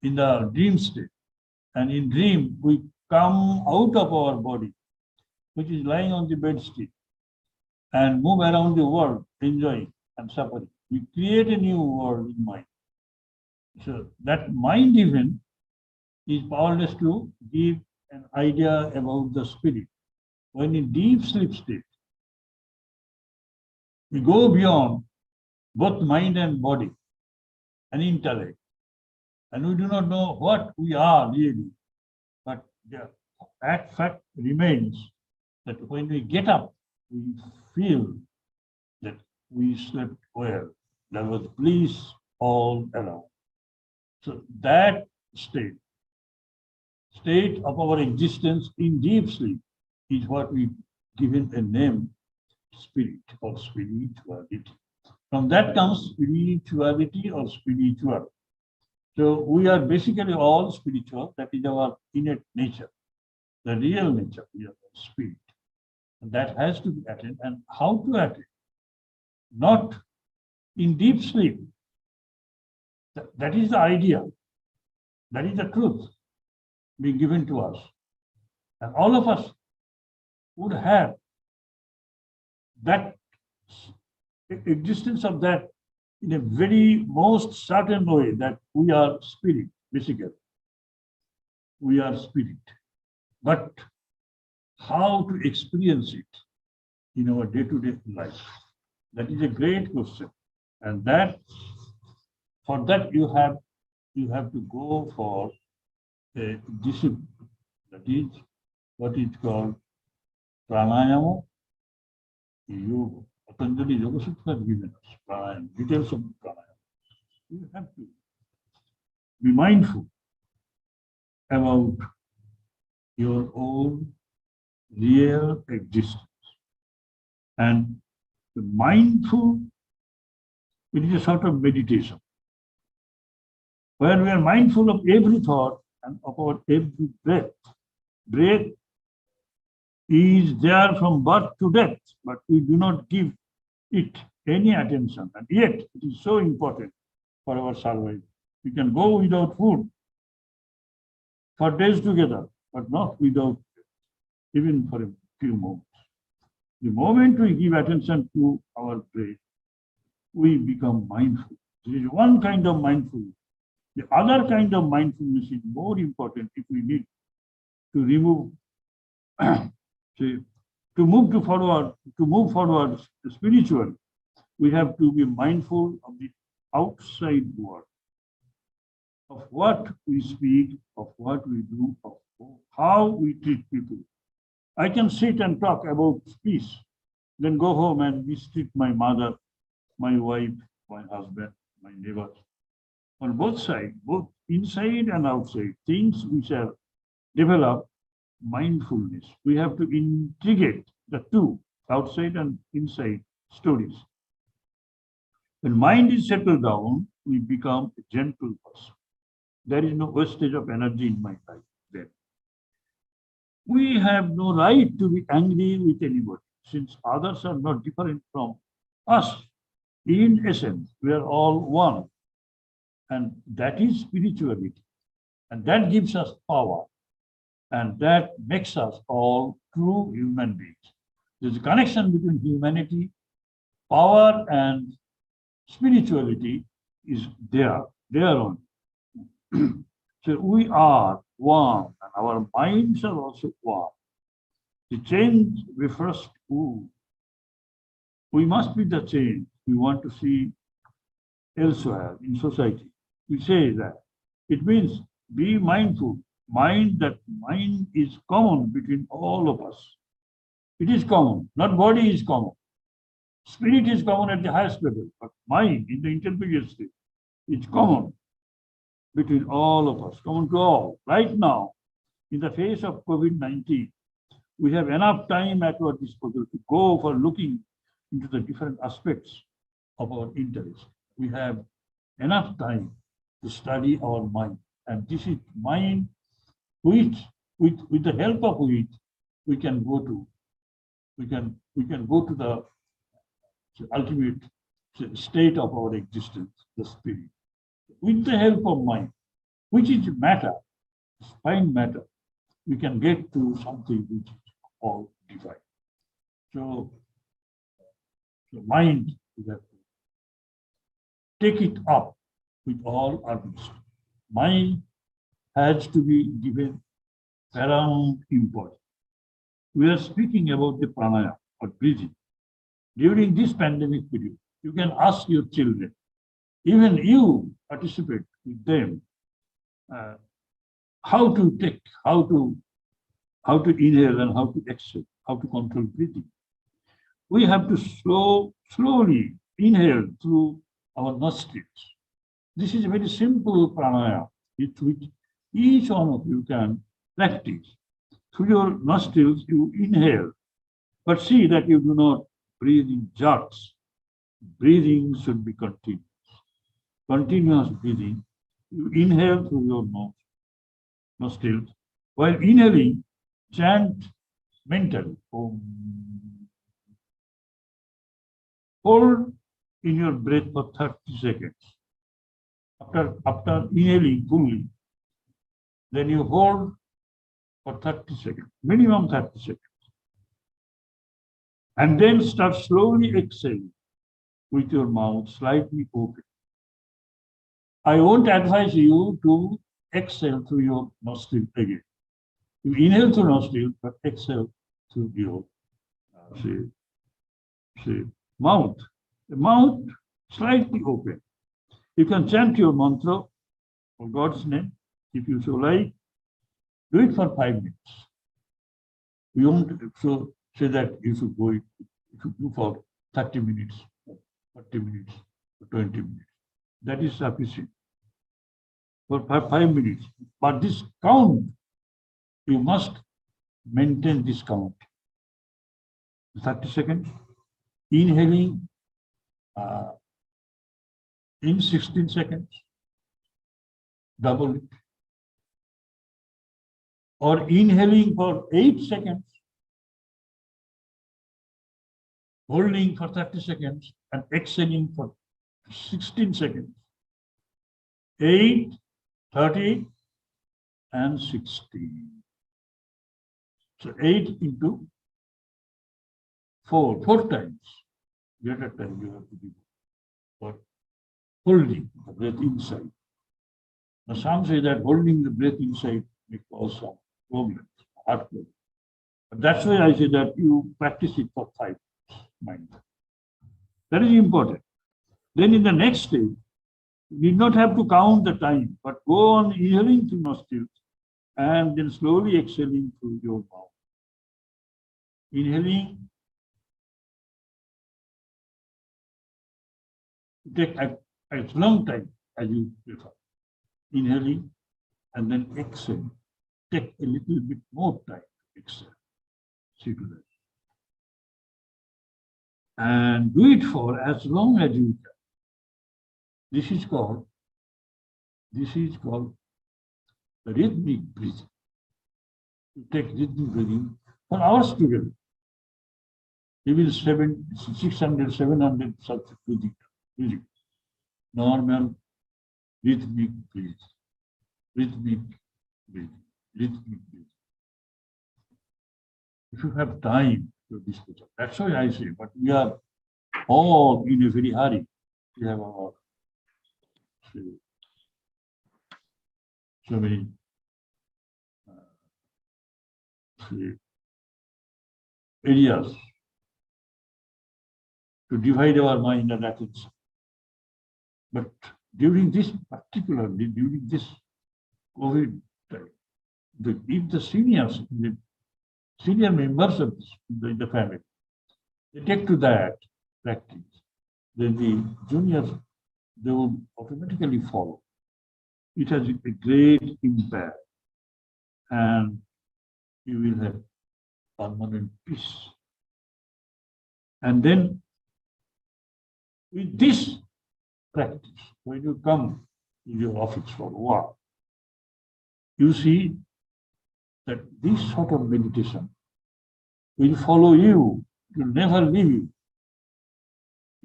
in the dream state. And in dream, we come out of our body, which is lying on the bed still, and move around the world, enjoying and suffering. We create a new world in mind. So that mind even is powerless to give an idea about the spirit. When in deep sleep state, we go beyond both mind and body and intellect. And we do not know what we are really. But that fact remains that when we get up, we feel that we slept well. There was bliss all around. So that state of our existence in deep sleep is what we given a name, spirit or spirituality. From that comes spirituality or spiritual. So we are basically all spiritual. That is our innate nature, the real nature, we are spirit. And that has to be attained. And how to attain? Not in deep sleep. That is the idea. That is the truth being given to us. And all of us would have that existence of that in a very most certain way, that we are spirit, basically. We are spirit. But how to experience it in our day-to-day life? That is a great question. And that, for that you have to go for a discipline. That is what is called pranayama, yoga. Patanjali Yoga Sutra has given us pranayama, details of pranayama. You have to be mindful about your own real existence. And the mindful, it is a sort of meditation, where we are mindful of every thought and of our every breath. Breath is there from birth to death, but we do not give it any attention. And yet, it is so important for our survival. We can go without food for days together, but not without even for a few moments. The moment we give attention to our breath, we become mindful. This is one kind of mindfulness. The other kind of mindfulness is more important if we need to remove, to move forward spiritually. We have to be mindful of the outside world, of what we speak, of what we do, of how we treat people. I can sit and talk about peace, then go home and mistreat my mother, my wife, my husband, my neighbors. On both sides, both inside and outside, things which are developed mindfulness. We have to integrate the two, outside and inside stories. When mind is settled down, we become a gentle person. There is no wastage of energy in my life then. We have no right to be angry with anybody, since others are not different from us. In essence, we are all one. And that is spirituality. And that gives us power. And that makes us all true human beings. There's a connection between humanity, power, and spirituality is there on. So we are one, and our minds are also one. The change we first do, we must be the change we want to see elsewhere in society. We say that. It means be mindful. Mind is common between all of us. It is common, not body is common. Spirit is common at the highest level, but mind in the intermediate state is common between all of us, common to all. Right now, in the face of COVID-19, we have enough time at our disposal to go for looking into the different aspects of our interest. We have enough time to study our mind. And this is mind which, with the help of which, we can go to the ultimate state of our existence, the spirit. With the help of mind, which is matter, fine matter, we can get to something which is all divine. So mind, we have to take it up with all earnest. Mind has to be given paramount importance. We are speaking about the pranayama or breathing. During this pandemic period, you can ask your children, even you participate with them, how to inhale and how to exhale, how to control breathing. We have to slowly inhale through our nostrils. This is a very simple pranayama, which each one of you can practice. Through your nostrils, you inhale, but see that you do not breathe in jerks. Breathing should be continuous. Continuous breathing. You inhale through your nostrils. While inhaling, chant mentally. Om. Hold in your breath for 30 seconds. After inhaling fully, then you hold for 30 seconds, minimum 30 seconds. And then start slowly exhaling with your mouth slightly open. I won't advise you to exhale through your nostril again. You inhale through nostril, but exhale through your mouth. The mouth slightly open. You can chant your mantra for God's name, if you so like. Do it for 5 minutes. We won't say that you should do for 30 minutes, 40 minutes, 20 minutes. That is sufficient for 5 minutes. But this count, you must maintain this count. 30 seconds. Inhaling in 16 seconds. Double it. Or inhaling for 8 seconds, holding for 30 seconds, and exhaling for 16 seconds. 8, 30, and 16. So 8 into 4 times. Greater time you have to do for holding the breath inside. Now some say that holding the breath inside may cause some problems, heart problems. But that's why I say that you practice it for 5 minutes. That is important. Then in the next stage, you need not have to count the time, but go on inhaling through nostrils and then slowly exhaling through your mouth. Inhaling, take as long time as you prefer. Inhaling and then exhale. Take a little bit more time to exhale. See to that. And do it for as long as you can. This is called rhythmic breathing. You take rhythmic breathing for hours together. Even 600, 700 such breathing. Normal rhythmic breathing. Rhythmic breathing. Rhythmic breathing. If you have time to discuss, that's why I say, but we are all in a very hurry. We have our so many areas to divide our mind and attention. But during this, particularly during this COVID time, if the seniors, the senior members of the family, they take to that practice, then the juniors, they will automatically follow. It has a great impact, and you will have permanent peace. And then with this practice, when you come to your office for work, you see that this sort of meditation will follow you. It will never leave you.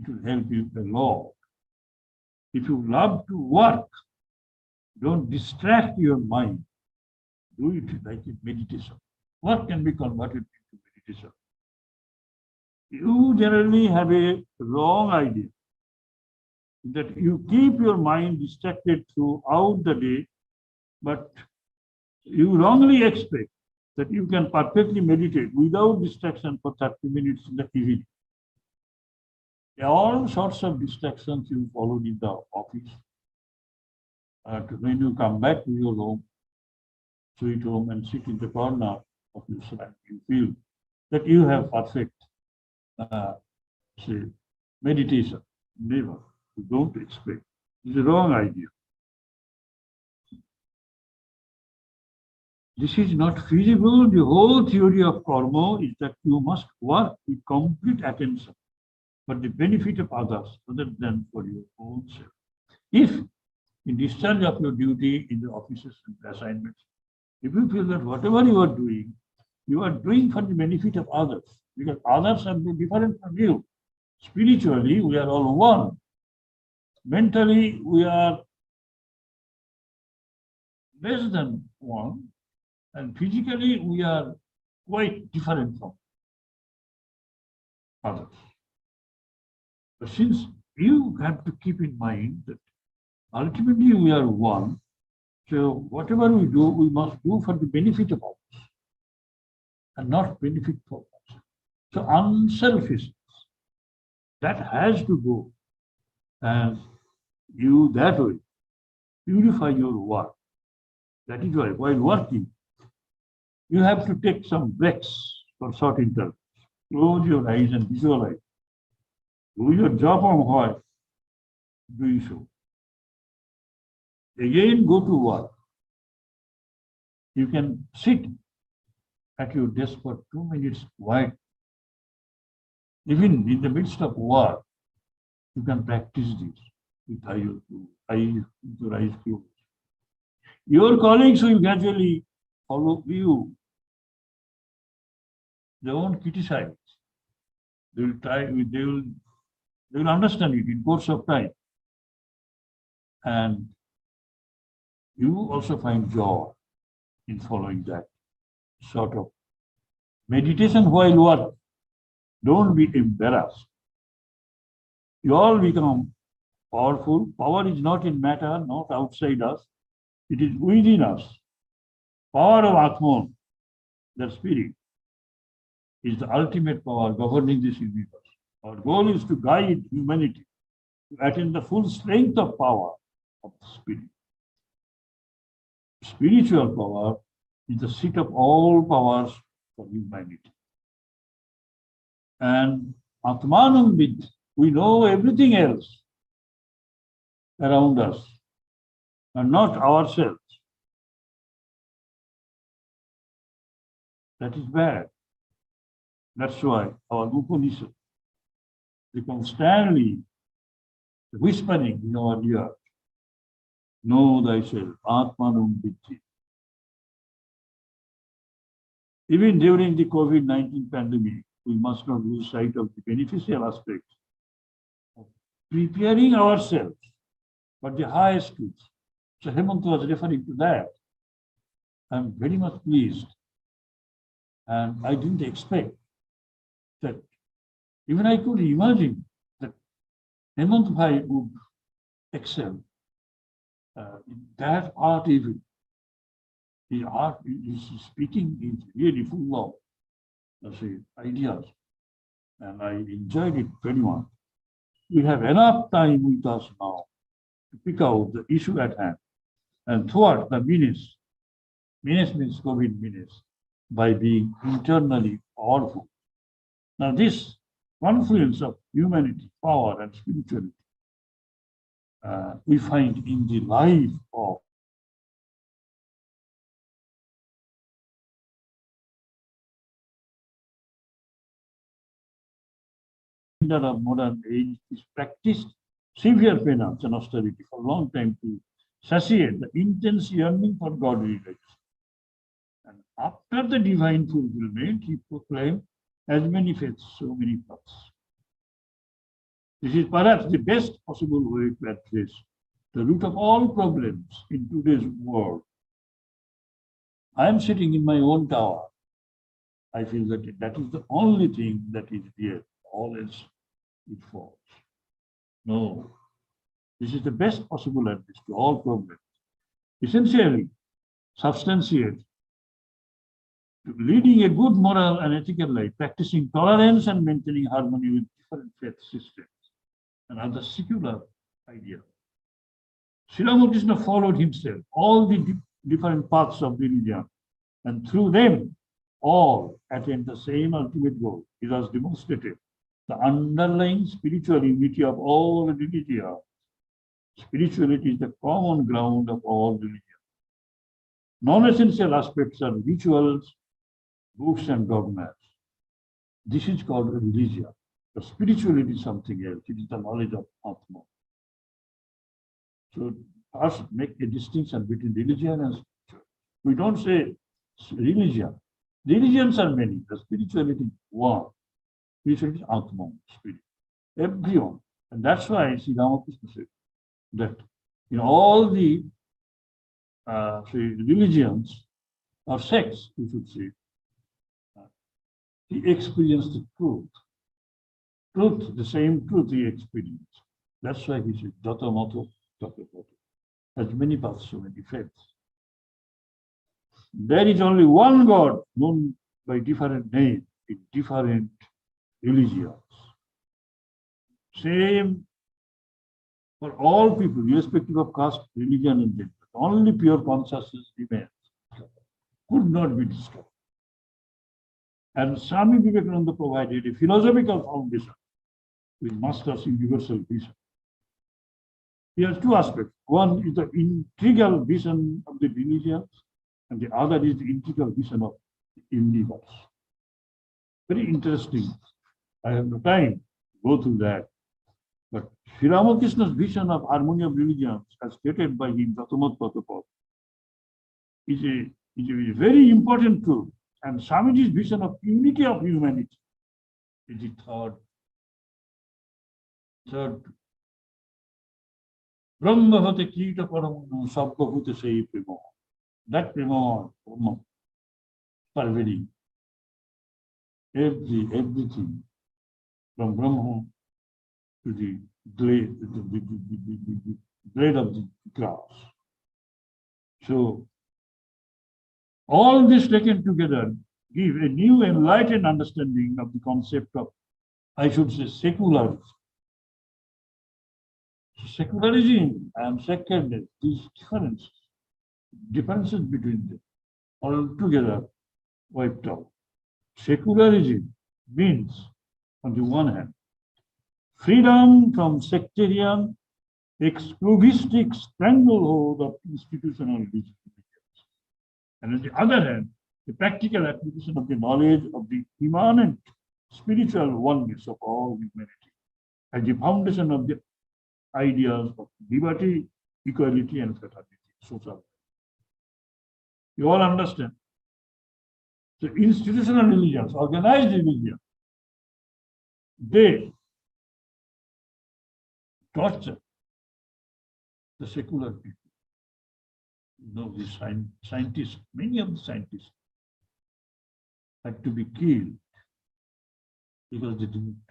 It will help you a lot. If you love to work, don't distract your mind. Do it like in meditation. Work can be converted into meditation. You generally have a wrong idea that you keep your mind distracted throughout the day, but you wrongly expect that you can perfectly meditate without distraction for 30 minutes in the evening. All sorts of distractions you followed in the office. When you come back to your home, sweet home, and sit in the corner of your side, you feel that you have perfect say, meditation. Never. You don't expect. It's a wrong idea. This is not feasible. The whole theory of karma is that you must work with complete attention for the benefit of others rather than for your own self. If in discharge of your duty in the offices and assignments, if you feel that whatever you are doing for the benefit of others, because others are different from you. Spiritually, we are all one. Mentally, we are less than one, and physically, we are quite different from others. But since you have to keep in mind that ultimately we are one, so whatever we do, we must do for the benefit of others and not benefit for others. So unselfishness, that has to go, and you that way purify your work. That is why while working, you have to take some breaks for short intervals. Close your eyes and visualize. Do your job on while doing so. Again, go to work. You can sit at your desk for 2 minutes quiet. Even in the midst of work, you can practice this with your eyes closed. Your colleagues will gradually follow you. They won't criticize. They will try. They will understand it in course of time, and you also find joy in following that sort of meditation while work. Don't be embarrassed. You all become powerful. Power is not in matter, not outside us. It is within us. Power of Atman, the spirit, is the ultimate power governing this universe. Our goal is to guide humanity to attain the full strength of power of the spirit. Spiritual power is the seat of all powers for humanity. And Atmanam Vid, we know everything else around us and not ourselves. That is bad. That's why our Upanishad, they constantly whispering in our ear, know thyself, Atmanam Vidhi. Even during the COVID-19 pandemic, we must not lose sight of the beneficial aspects of preparing ourselves for the highest truth. So Hemant was referring to that. I'm very much pleased. And I didn't expect that, even I could imagine that Hemant Bhai would excel in that art even. The art is speaking is really full of ideas, and I enjoyed it very much. We have enough time with us now to pick out the issue at hand and thwart the menace means COVID menace, by being internally powerful. Now this confluence of humanity, power, and spirituality we find in the life of of modern age is practiced severe penance and austerity for a long time to satiate the intense yearning for godly life. And after the divine fulfillment, he proclaimed, as many faiths, so many paths. This is perhaps the best possible way to address the root of all problems in today's world. I am sitting in my own tower. I feel that that is the only thing that is real. All else it falls. No, this is the best possible address to all problems. Essentially, substantiate to leading a good moral and ethical life, practicing tolerance and maintaining harmony with different faith systems and other secular ideas. Sri Ramakrishna followed himself all the different paths of religion, and through them all attained the same ultimate goal. He thus demonstrated the underlying spiritual unity of all religions. Spirituality is the common ground of all religions. Non-essential aspects are rituals, books, and dogmas. This is called religion. The spirituality is something else. It is the knowledge of Atma. So first make a distinction between religion and spirituality. We don't say religion. Religions are many. The spirituality is one. Spirituality is Atma, spirit. Everyone. And that's why Sri Ramakrishna said that in all the religions or sects, we should say, he experienced the truth. Truth, the same truth he experienced. That's why he said, Jata Mato, Jata Mato. As many paths, so many faiths. There is only one God known by different names in different religions. Same for all people, irrespective of caste, religion, and gender. Only pure consciousness remains. Could not be destroyed. And Swami Vivekananda provided a philosophical foundation with Master's universal vision. He has two aspects. One is the integral vision of the religions, and the other is the integral vision of the universe. Very interesting. I have no time to go through that. But Sri Ramakrishna's vision of harmony of religions, as stated by him, Jatamat Patapad, is a very important truth. And Swamiji's vision of unity of humanity is the third. Brahmavate Kita Paramana Sabbahuta Sei Prema. That Prema, pervading everything from Brahma to the blade of the grass. So all this taken together give a new enlightened understanding of the concept of, I should say, secularism. Secularism and sacredness, these differences between them, altogether wiped out. Secularism means, on the one hand, freedom from sectarian, exclusivistic stranglehold of institutional religions. And on the other hand, the practical application of the knowledge of the immanent spiritual oneness of all humanity as the foundation of the ideas of liberty, equality, and fraternity, social. You all understand? So institutional religions, organized religion, they torture the secular people. You know, the scientists, many of the scientists had to be killed because they didn't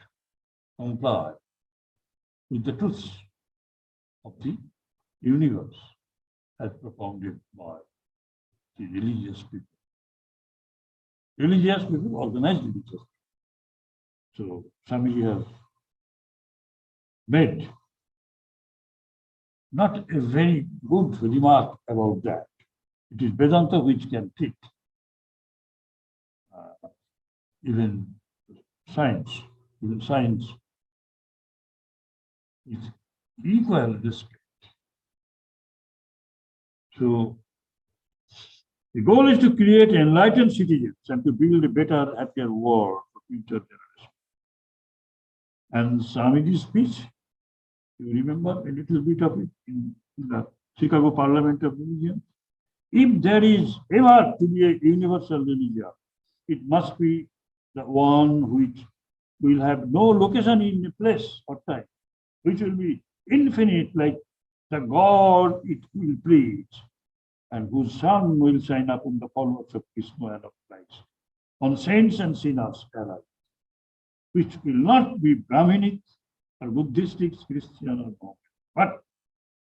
comply with the truths of the universe as propounded by the religious people. Religious people, organized religious people. So Swamiji has made not a very good remark about that. It is Vedanta which can teach even science. in science, is equal respect. So the goal is to create enlightened citizens and to build a better, happier world for future generations. And Swamiji's speech, you remember a little bit of it in the Chicago Parliament of Religion? If there is ever to be a universal religion, it must be the one which will have no location in a place or time, which will be infinite like the God it will preach, and whose sun will shine upon the followers of Krishna and of Christ, on saints and sinners alike, which will not be Brahminic or Buddhistic, Christian or not, but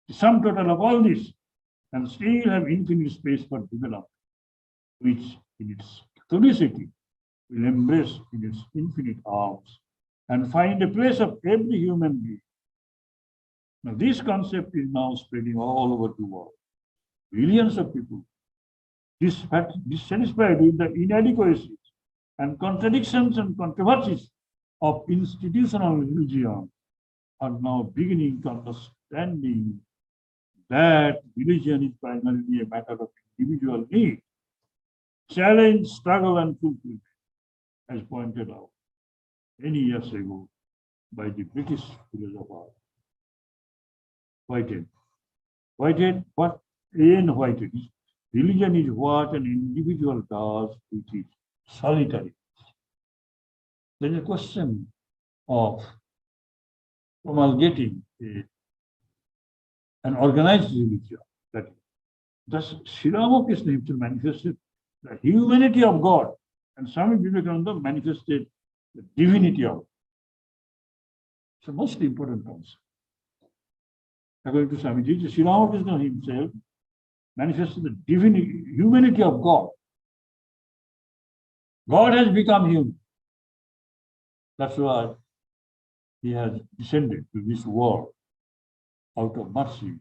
the sum total of all this, and still have infinite space for development, which in its Catholicity will embrace in its infinite arms and find a place of every human being. Now, this concept is now spreading all over the world. Millions of people dissatisfied with the inadequacies and contradictions and controversies of institutional religion are now beginning to understanding that religion is primarily a matter of individual need, challenge, struggle, and fulfillment, as pointed out many years ago by the British philosopher Whitehead. Whitehead, what in Whitehead? Religion is what an individual does with his solitary. There is a question of promulgating an organized religion that thus Sri Ramakrishna himself manifested the humanity of God, and Swami Vivekananda manifested the divinity of God. It's the most important concept. According to Swamiji, Sri Ramakrishna himself manifested the divinity, humanity of God. God has become human. That's why he has descended to this world out of mercy,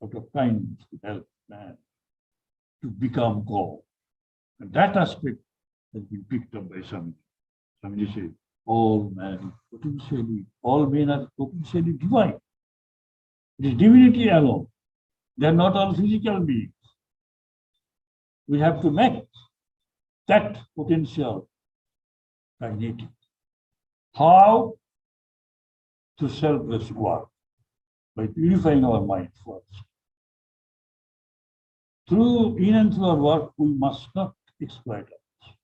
out of kindness to help man to become God. And that aspect has been picked up by Swamiji. Swamiji said, all men are potentially divine. It is divinity alone. They are not all physical beings. We have to make that potential magnetic. How? To selfless work, by purifying our mind first. In and through our work, we must not exploit others.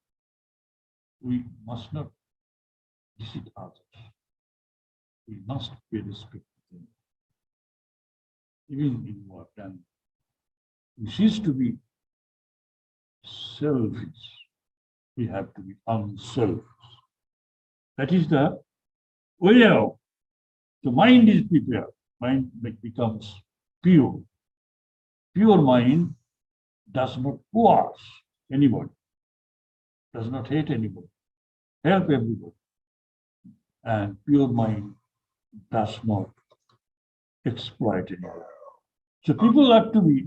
We must not deceive others. We must pay respect to them. Even in work, and we cease to be selfish. We have to be unselfish. That is the way out. The mind is prepared. Mind becomes pure. Pure mind does not coerce anybody, does not hate anybody, help everybody. And pure mind does not exploit anybody. So people are to be,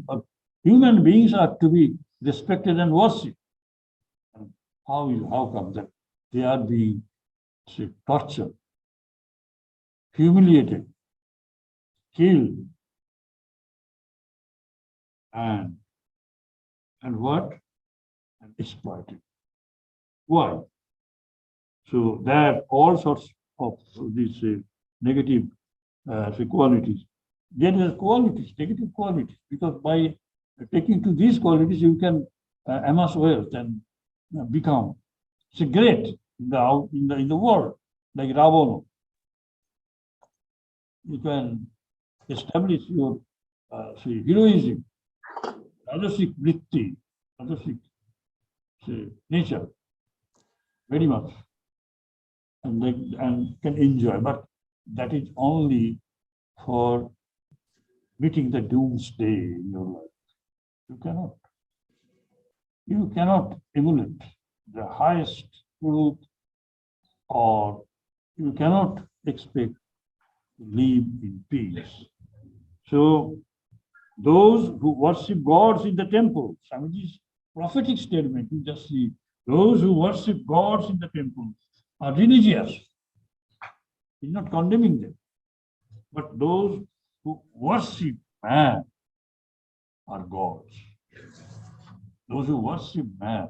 human beings are to be respected and worshipped. And how come that they are being tortured, humiliated, killed, and what? And exploited. Why? So there are all sorts of these negative qualities. There are qualities, negative qualities, because by taking to these qualities, you can amass wealth and become great in the world, like Ravana. You can establish your heroism, Rajasic vritti, Rajasic nature, very much, and can enjoy. But that is only for meeting the doomsday in your life. You cannot emulate the highest truth, or you cannot expect to live in peace. So those who worship gods in the temple, Swamiji's prophetic statement, you just see, those who worship gods in the temple are religious. He's not condemning them. But those who worship man are gods. Those who worship man,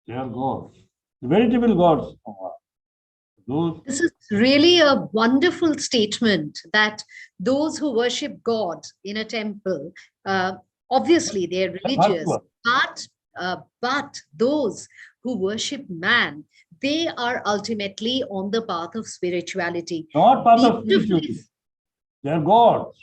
they are gods. The veritable gods. This is really a wonderful statement that those who worship God in a temple, obviously they're religious, but those who worship man, they are ultimately on the path of spirituality. Not path of spirituality. They are gods.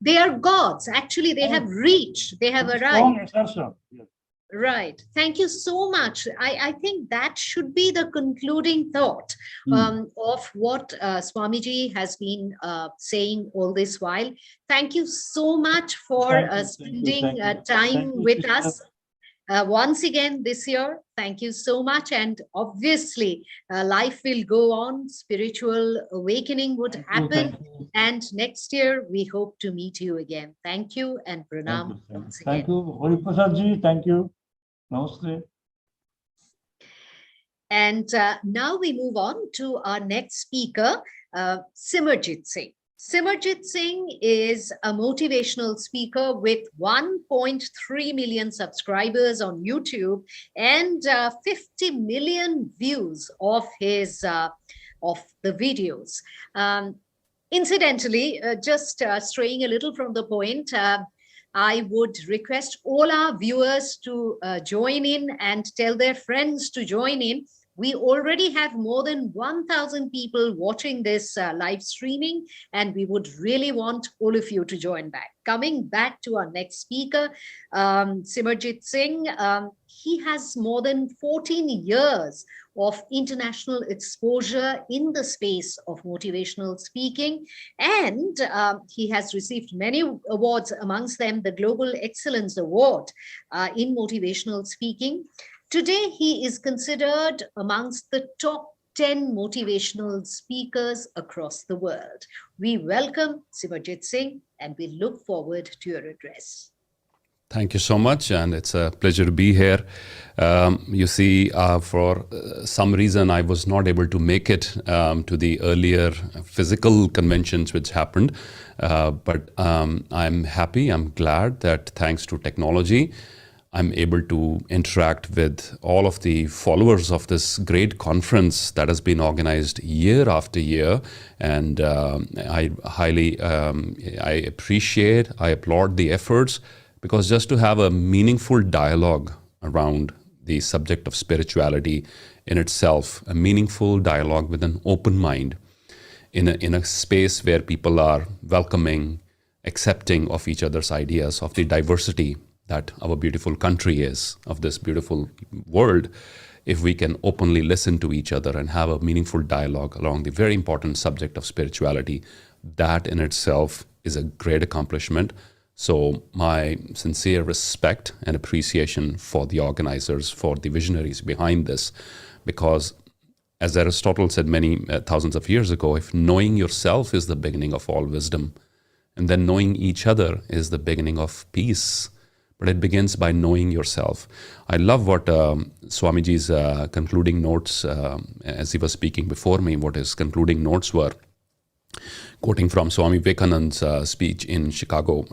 They are gods. Actually, they have reached, they have arrived. Strong assertion. Yes. Right. Thank you so much. I think that should be the concluding thought of what Swamiji has been saying all this while. Thank you so much for spending time with us. Once again this year, thank you so much. And obviously, life will go on. Spiritual awakening would happen. And next year, we hope to meet you again. Thank you and pranam once again. Thank you. Hari Prasad ji, thank you. Namaste. And now we move on to our next speaker, Simu Jitsu. Simu Jitsu is a motivational speaker with 1.3 million subscribers on YouTube and 50 million views of his of the videos. Incidentally, just straying a little from the point, I would request all our viewers to join in and tell their friends to join in. We already have more than 1,000 people watching this live streaming, and we would really want all of you to join back. Coming back to our next speaker, Simu Jitsu, he has more than 14 years of international exposure in the space of motivational speaking, and he has received many awards, amongst them the Global Excellence Award in motivational speaking. Today, he is considered amongst the top 10 motivational speakers across the world. We welcome Simu Jitsu and we look forward to your address. Thank you so much, and it's a pleasure to be here. You see, for some reason, I was not able to make it to the earlier physical conventions which happened, but I'm happy, I'm glad that thanks to technology, I'm able to interact with all of the followers of this great conference that has been organized year after year. And I highly, I appreciate, I applaud the efforts, because just to have a meaningful dialogue around the subject of spirituality in itself, a meaningful dialogue with an open mind in a space where people are welcoming, accepting of each other's ideas, of the diversity that our beautiful country is, of this beautiful world, if we can openly listen to each other and have a meaningful dialogue along the very important subject of spirituality, that in itself is a great accomplishment. So my sincere respect and appreciation for the organizers, for the visionaries behind this, because as Aristotle said many thousands of years ago, if knowing yourself is the beginning of all wisdom, and then knowing each other is the beginning of peace, but it begins by knowing yourself. I love what Swamiji's concluding notes, as he was speaking before me, what his concluding notes were, quoting from Swami Vivekananda's speech in Chicago,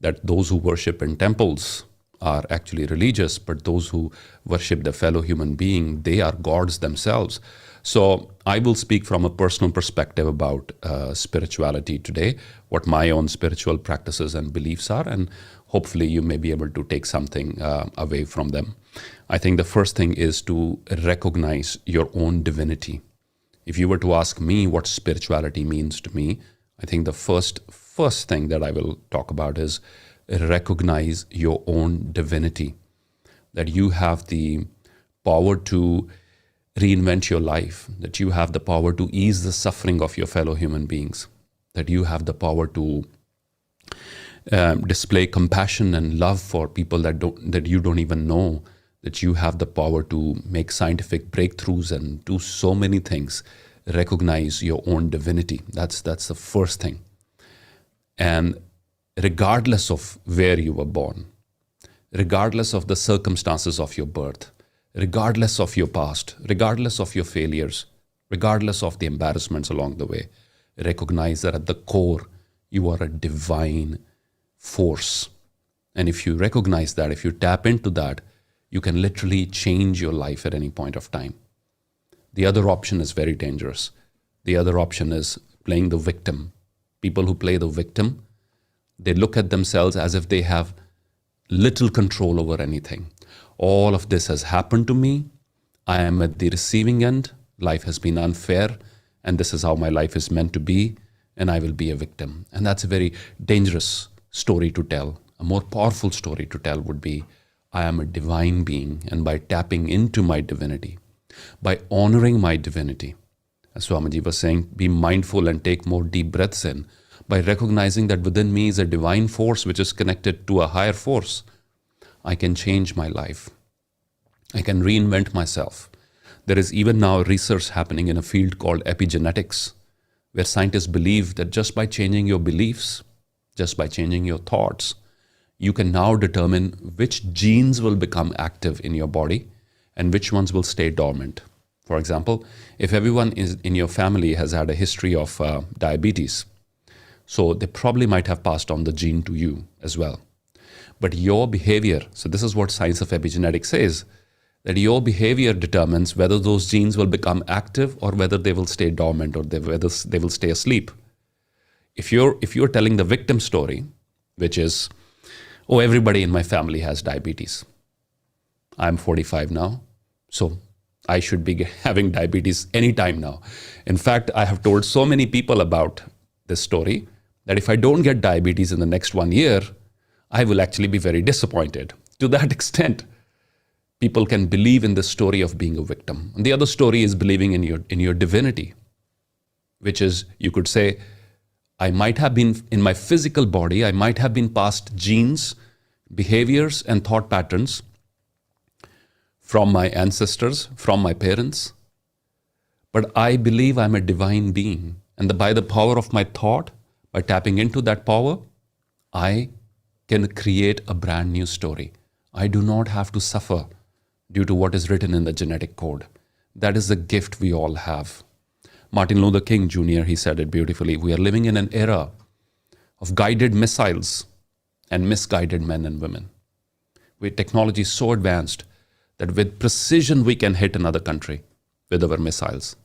that those who worship in temples are actually religious, but those who worship the fellow human being, they are gods themselves. So I will speak from a personal perspective about spirituality today, what my own spiritual practices and beliefs are, and hopefully you may be able to take something away from them. I think the first thing is to recognize your own divinity. If you were to ask me what spirituality means to me, I think the first thing that I will talk about is recognize your own divinity, that you have the power to reinvent your life, that you have the power to ease the suffering of your fellow human beings, that you have the power to display compassion and love for people that you don't even know, that you have the power to make scientific breakthroughs and do so many things. Recognize your own divinity. That's the first thing. And regardless of where you were born, regardless of the circumstances of your birth, regardless of your past, regardless of your failures, regardless of the embarrassments along the way. Recognize that at the core, you are a divine force. And if you recognize that, if you tap into that, you can literally change your life at any point of time. The other option is very dangerous. The other option is playing the victim. People who play the victim, they look at themselves as if they have little control over anything. All of this has happened to me. I am at the receiving end. Life has been unfair, and this is how my life is meant to be, and I will be a victim. And that's a very dangerous story to tell. A more powerful story to tell would be, I am a divine being, and by tapping into my divinity, by honoring my divinity, as Swamiji was saying, be mindful and take more deep breaths in, by recognizing that within me is a divine force which is connected to a higher force, I can change my life. I can reinvent myself. There is even now research happening in a field called epigenetics, where scientists believe that just by changing your beliefs, just by changing your thoughts, you can now determine which genes will become active in your body and which ones will stay dormant. For example, if everyone in your family has had a history of diabetes, so they probably might have passed on the gene to you as well. But your behavior, so this is what science of epigenetics says, that your behavior determines whether those genes will become active or whether they will stay dormant or whether they will stay asleep. If you're telling the victim story, which is, oh, everybody in my family has diabetes. I'm 45 now, so I should be having diabetes anytime now. In fact, I have told so many people about this story that if I don't get diabetes in the next 1 year, I will actually be very disappointed. To that extent, people can believe in the story of being a victim. And the other story is believing in your divinity, which is, you could say, I might have been in my physical body, I might have been passed genes, behaviors, and thought patterns from my ancestors, from my parents. But I believe I'm a divine being. And by the power of my thought, by tapping into that power, I can create a brand new story. I do not have to suffer due to what is written in the genetic code. That is the gift we all have. Martin Luther King Jr., he said it beautifully. We are living in an era of guided missiles and misguided men and women. With technology so advanced that with precision we can hit another country with our missiles.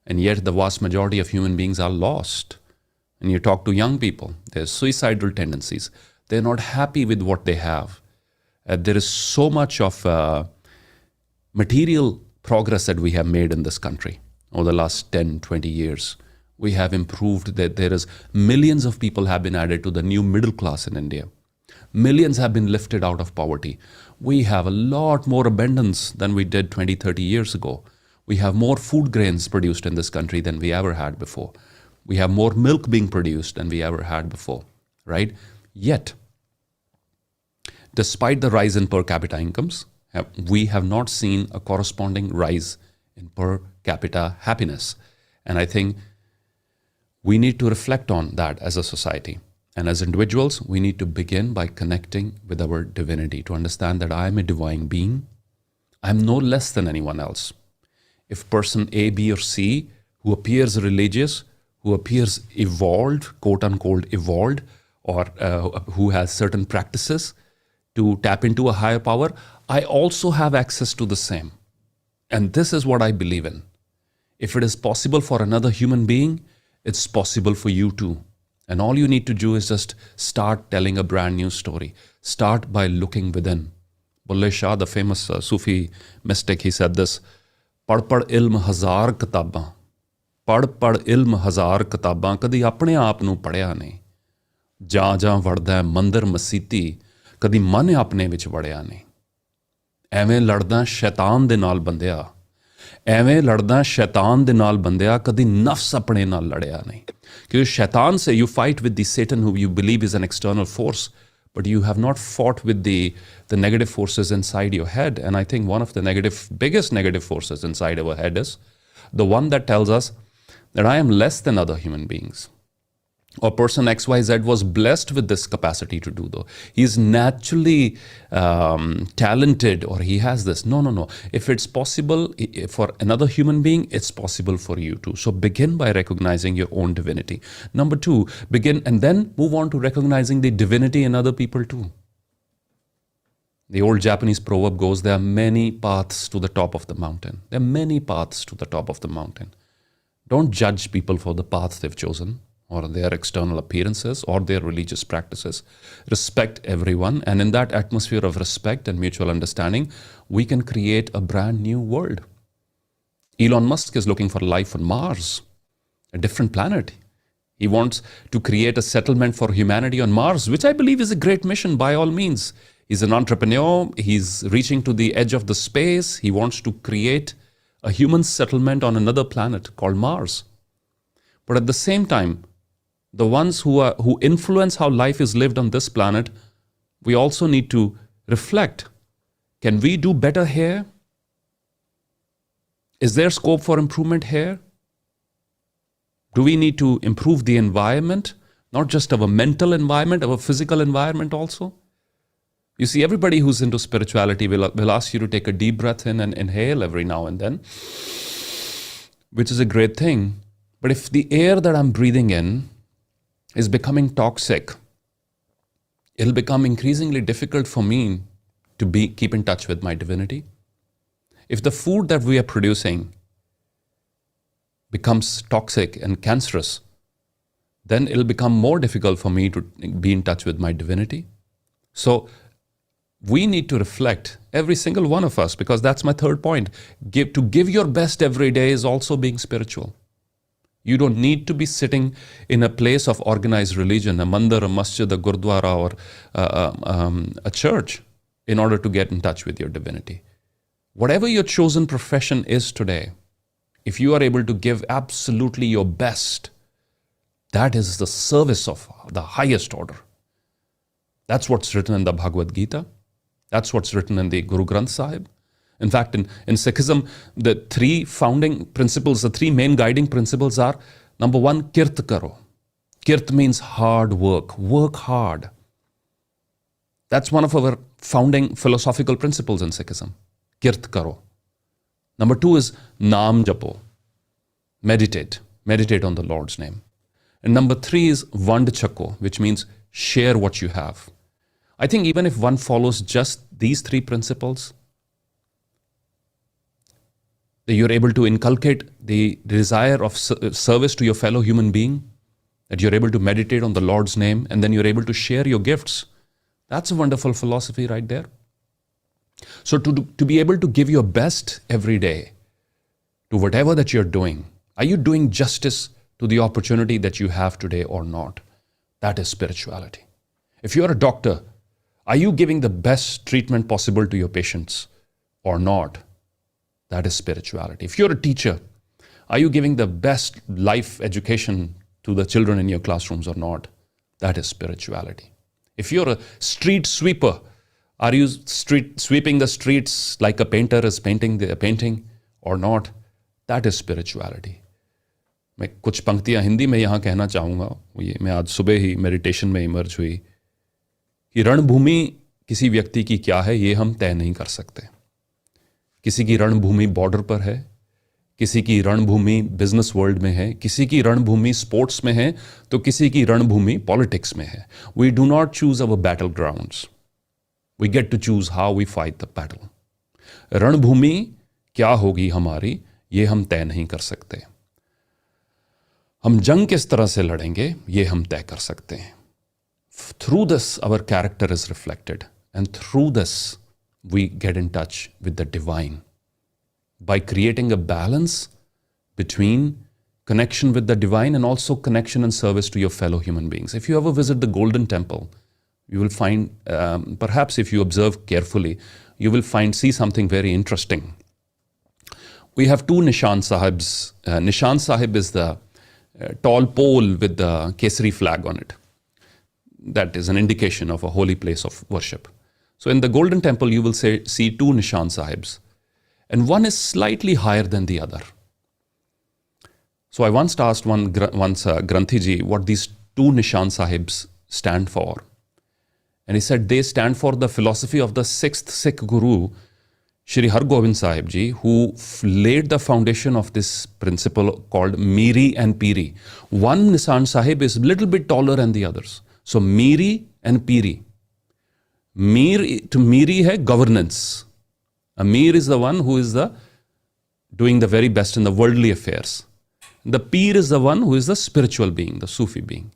And yet the vast majority of human beings are lost. And you talk to young people, there's suicidal tendencies. They're not happy with what they have. There is so much of material progress that we have made in this country over the last 10, 20 years. We have improved that there is millions of people have been added to the new middle class in India. Millions have been lifted out of poverty. We have a lot more abundance than we did 20, 30 years ago. We have more food grains produced in this country than we ever had before. We have more milk being produced than we ever had before, right? Yet, despite the rise in per capita incomes, we have not seen a corresponding rise in per capita happiness. And I think we need to reflect on that as a society. And as individuals, we need to begin by connecting with our divinity to understand that I am a divine being. I am no less than anyone else. If person A, B, or C, who appears religious, who appears evolved, quote unquote evolved, or who has certain practices to tap into a higher power, I also have access to the same. And this is what I believe in. If it is possible for another human being, it's possible for you too. And all you need to do is just start telling a brand new story. Start by looking within. Bulle Shah, the famous Sufi mystic, he said this, पढ़ पढ़ इल्म हज़ार किताबां पढ़ पढ़ इल्म हज़ार किताबां कदी अपने आप नूं पढ़िया नहीं ਜਾਂ ਜਾਂ ਵੜਦਾ ਮੰਦਰ ਮਸੀਤੀ ਕਦੀ ਮਨ ਆਪਣੇ ਵਿੱਚ ਵੜਿਆ ਨਹੀਂ ਐਵੇਂ ਲੜਦਾ ਸ਼ੈਤਾਨ ਦੇ ਨਾਲ ਬੰਦਿਆ ਐਵੇਂ ਲੜਦਾ ਸ਼ੈਤਾਨ ਦੇ ਨਾਲ ਬੰਦਿਆ ਕਦੀ ਨਫਸ ਆਪਣੇ ਨਾਲ ਲੜਿਆ ਨਹੀਂ ਕਿਉਂਕਿ ਸ਼ੈਤਾਨ ਸੇ you fight with the Satan who you believe is an external force, but you have not fought with the negative forces inside your head. And I think one of the biggest negative forces inside our head is the one that tells us that I am less than other human beings. or person XYZ was blessed with this capacity to do though. He's naturally talented, or he has this. No. If it's possible for another human being, it's possible for you too. So begin by recognizing your own divinity. Number two, begin and then move on to recognizing the divinity in other people too. The old Japanese proverb goes, there are many paths to the top of the mountain. There are many paths to the top of the mountain. Don't judge people for the path they've chosen, or their external appearances, or their religious practices. Respect everyone, and in that atmosphere of respect and mutual understanding, we can create a brand new world. Elon Musk is looking for life on Mars, a different planet. He wants to create a settlement for humanity on Mars, which I believe is a great mission by all means. He's an entrepreneur, he's reaching to the edge of the space, he wants to create a human settlement on another planet called Mars. But at the same time, the ones who influence how life is lived on this planet, we also need to reflect. Can we do better here? Is there scope for improvement here? Do we need to improve the environment? Not just our mental environment, our physical environment also? You see, everybody who's into spirituality will ask you to take a deep breath in and inhale every now and then, which is a great thing. But if the air that I'm breathing in is becoming toxic, it'll become increasingly difficult for me to keep in touch with my divinity. If the food that we are producing becomes toxic and cancerous, then it'll become more difficult for me to be in touch with my divinity. So we need to reflect, every single one of us, because that's my third point. To give your best every day is also being spiritual. You don't need to be sitting in a place of organized religion, a mandir, a masjid, a gurdwara, or a church, in order to get in touch with your divinity. Whatever your chosen profession is today, if you are able to give absolutely your best, that is the service of the highest order. That's what's written in the Bhagavad Gita. That's what's written in the Guru Granth Sahib. In fact, in Sikhism, the three founding principles, the three main guiding principles are, number one, kirt karo. Kirt means hard work. Work hard. That's one of our founding philosophical principles in Sikhism. Kirt karo. Number two is naam japo. Meditate. Meditate on the Lord's name. And number three is vand chako, which means share what you have. I think even if one follows just these three principles, that you're able to inculcate the desire of service to your fellow human being, that you're able to meditate on the Lord's name, and then you're able to share your gifts. That's a wonderful philosophy right there. So to be able to give your best every day to whatever that you're doing, are you doing justice to the opportunity that you have today or not? That is spirituality. If you're a doctor, are you giving the best treatment possible to your patients or not? That is spirituality. If you're a teacher, are you giving the best life education to the children in your classrooms or not? That is spirituality. If you're a street sweeper, are you sweeping the streets like a painter is painting the painting or not? That is spirituality. मैं कुछ पंक्तियां हिंदी में यहाँ कहना चाहूँगा. मैं आज सुबह ही मेडिटेशन में इमर्ज हुई कि रणभूमि किसी व्यक्ति की क्या है ये हम तय नहीं कर सकते. किसी की रणभूमि बॉर्डर पर है, किसी की रणभूमि बिजनेस वर्ल्ड में है, किसी की रणभूमि स्पोर्ट्स में है, तो किसी की रणभूमि पॉलिटिक्स में है. We do not choose our battlegrounds. We get to choose how we fight the battle. रणभूमि क्या होगी हमारी ये हम तय नहीं कर सकते. हम जंग किस तरह से लड़ेंगे ये हम तय कर सकते हैं. Through this, our character is reflected, and through this, we get in touch with the divine by creating a balance between connection with the divine and also connection and service to your fellow human beings. If you ever visit the Golden Temple, you will find, perhaps if you observe carefully, you will see something very interesting. We have two Nishan Sahibs. Nishan Sahib is the tall pole with the Kesari flag on it. That is an indication of a holy place of worship. So in the Golden Temple, you will see two Nishan Sahibs, and one is slightly higher than the other. So I once asked Granthi ji what these two Nishan Sahibs stand for. And he said they stand for the philosophy of the sixth Sikh Guru, Shri Har Gobind Sahib Ji, who laid the foundation of this principle called Miri and Piri. One Nishan Sahib is a little bit taller than the others. So Miri and Piri. To Miri hai governance. A Mir is the one who is doing the very best in the worldly affairs. The Pir is the one who is the spiritual being, the Sufi being.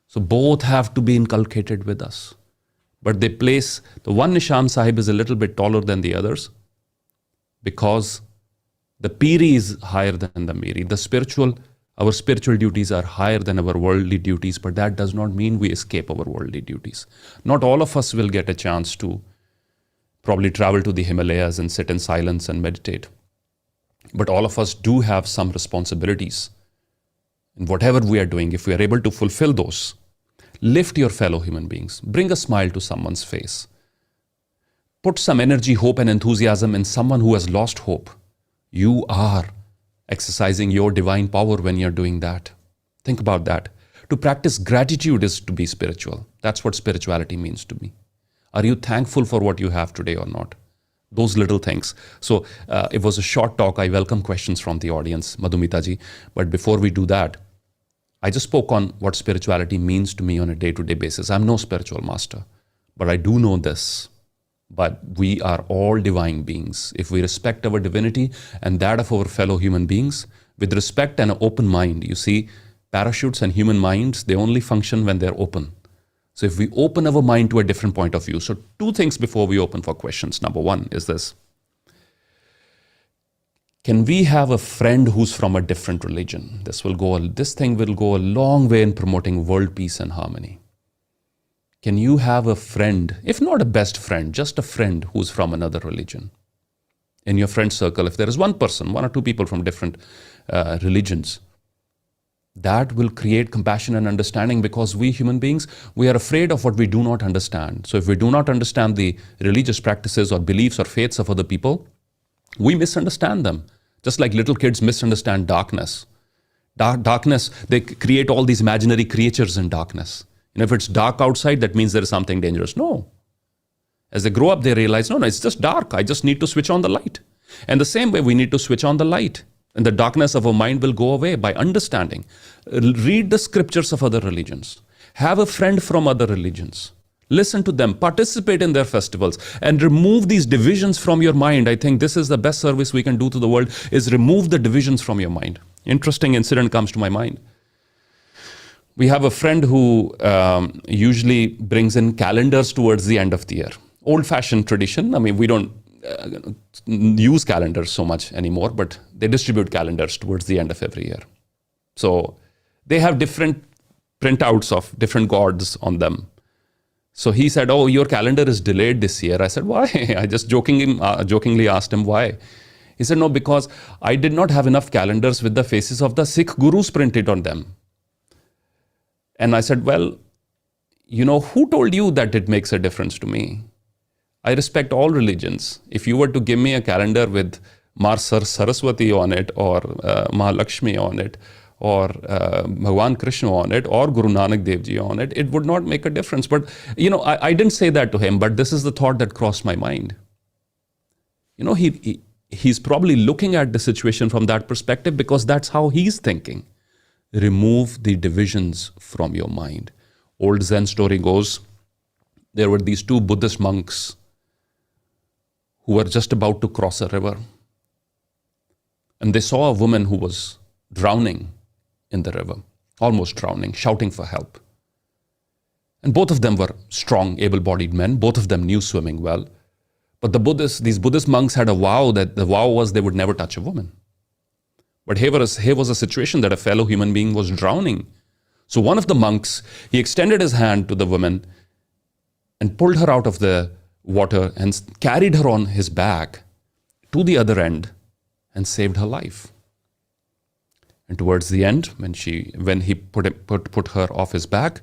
So both have to be inculcated with us. But they place, the one Nishan Sahib is a little bit taller than the others because the Piri is higher than the Miri. Our spiritual duties are higher than our worldly duties, but that does not mean we escape our worldly duties. Not all of us will get a chance to probably travel to the Himalayas and sit in silence and meditate. But all of us do have some responsibilities in whatever we are doing. If we are able to fulfill those, lift your fellow human beings, bring a smile to someone's face, put some energy, hope, and enthusiasm in someone who has lost hope. You are exercising your divine power when you're doing that. Think about that. To practice gratitude is to be spiritual. That's what spirituality means to me. Are you thankful for what you have today or not? Those little things. So it was a short talk. I welcome questions from the audience, Madhumita ji. But before we do that, I just spoke on what spirituality means to me on a day-to-day basis. I'm no spiritual master, but I do know this. But we are all divine beings. If we respect our divinity and that of our fellow human beings, with respect and an open mind, you see, parachutes and human minds, they only function when they're open. So if we open our mind to a different point of view, so two things before we open for questions. Number one is this. Can we have a friend who's from a different religion? This thing will go a long way in promoting world peace and harmony. Can you have a friend, if not a best friend, just a friend who's from another religion? In your friend circle, if there is one person, one or two people from different religions, that will create compassion and understanding, because we human beings, we are afraid of what we do not understand. So if we do not understand the religious practices or beliefs or faiths of other people, we misunderstand them. Just like little kids misunderstand darkness. Darkness, they create all these imaginary creatures in darkness. If it's dark outside, that means there is something dangerous. No. As they grow up, they realize, no, it's just dark. I just need to switch on the light. And the same way, we need to switch on the light. And the darkness of our mind will go away by understanding. Read the scriptures of other religions. Have a friend from other religions. Listen to them, participate in their festivals, and remove these divisions from your mind. I think this is the best service we can do to the world, is remove the divisions from your mind. Interesting incident comes to my mind. We have a friend who usually brings in calendars towards the end of the year. Old-fashioned tradition. I mean, we don't use calendars so much anymore, but they distribute calendars towards the end of every year. So they have different printouts of different gods on them. So he said, oh, your calendar is delayed this year. I said, why? I just jokingly asked him why. He said, no, because I did not have enough calendars with the faces of the Sikh gurus printed on them. And I said, well, who told you that it makes a difference to me? I respect all religions. If you were to give me a calendar with Mar Saraswati on it, or Mahalakshmi on it, or Bhagwan Krishna on it, or Guru Nanak Dev Ji on it, it would not make a difference. But, I didn't say that to him, but this is the thought that crossed my mind. He's probably looking at the situation from that perspective, because that's how he's thinking. Remove the divisions from your mind. Old Zen story goes, there were these two Buddhist monks who were just about to cross a river. And they saw a woman who was drowning in the river, almost drowning, shouting for help. And both of them were strong, able-bodied men. Both of them knew swimming well. But these Buddhist monks had a vow, that the vow was they would never touch a woman. But here was a situation that a fellow human being was drowning. So one of the monks, he extended his hand to the woman and pulled her out of the water and carried her on his back to the other end and saved her life. And towards the end, when he put her off his back,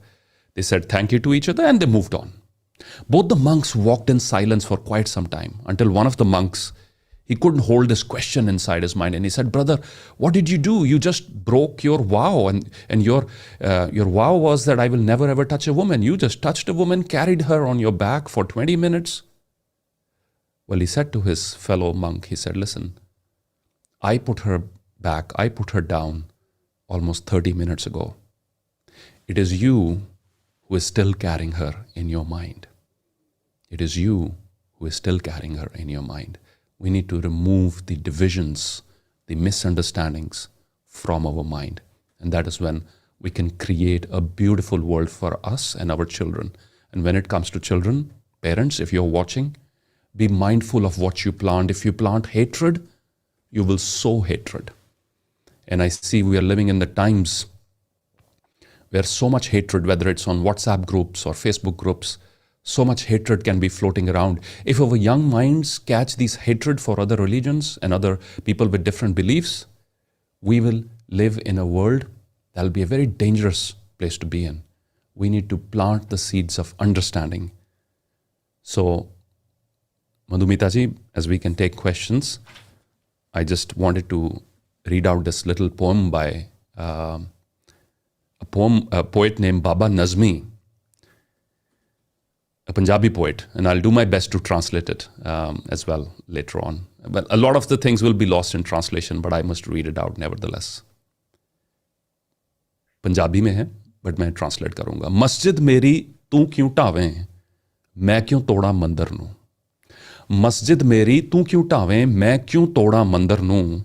they said thank you to each other and they moved on. Both the monks walked in silence for quite some time, until one of the monks, He couldn't hold this question inside his mind. And he said, brother, what did you do? You just broke your vow. And your vow was that I will never ever touch a woman. You just touched a woman, carried her on your back for 20 minutes. Well, he said to his fellow monk, he said, listen, I put her back, I put her down almost 30 minutes ago. It is you who is still carrying her in your mind. It is you who is still carrying her in your mind. We need to remove the divisions, the misunderstandings from our mind. And that is when we can create a beautiful world for us and our children. And when it comes to children, parents, if you're watching, be mindful of what you plant. If you plant hatred, you will sow hatred. And I see we are living in the times where so much hatred, whether it's on WhatsApp groups or Facebook groups, so much hatred can be floating around. If our young minds catch this hatred for other religions and other people with different beliefs, we will live in a world that will be a very dangerous place to be in. We need to plant the seeds of understanding. So, Madhumita ji, as we can take questions, I just wanted to read out this little poem by a poet named Baba Nazmi, a Punjabi poet, and I'll do my best to translate it as well later on. But a lot of the things will be lost in translation, but I must read it out nevertheless. Punjabi में है, but मैं translate करूँगा. मस्जिद मेरी तू क्यों ढावें, मैं क्यों तोड़ा मंदिर नूं. मस्जिद मेरी तू क्यों ढावें, मैं क्यों तोड़ा मंदिर नूं.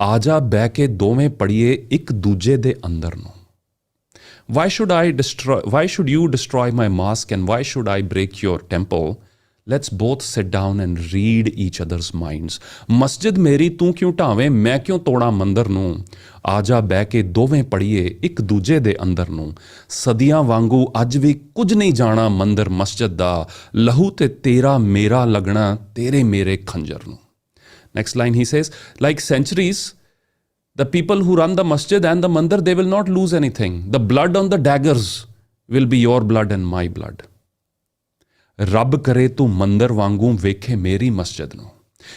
आजा बह के दोवें पड़िए एक दूजे दे अंदर नूं. Why should you destroy my mosque and why should I break your temple? Let's both sit down and read each other's minds. Masjid meri tu kyun ढावें, मैं क्यों तोड़ा मंदिर नूं. आजा बह के दोवें पड़िए एक दूजे दे अंदर नूं. सदियां वांगू अज भी कुछ नहीं जाना मंदिर मस्जिद दा. लहू ते तेरा मेरा लगना तेरे मेरे खंजर नूं. Next line he says, like centuries, the people who run the masjid and the mandir, they will not lose anything. The blood on the daggers will be your blood and my blood. Rab kare tu mandir wangu vekhe meri masjid no.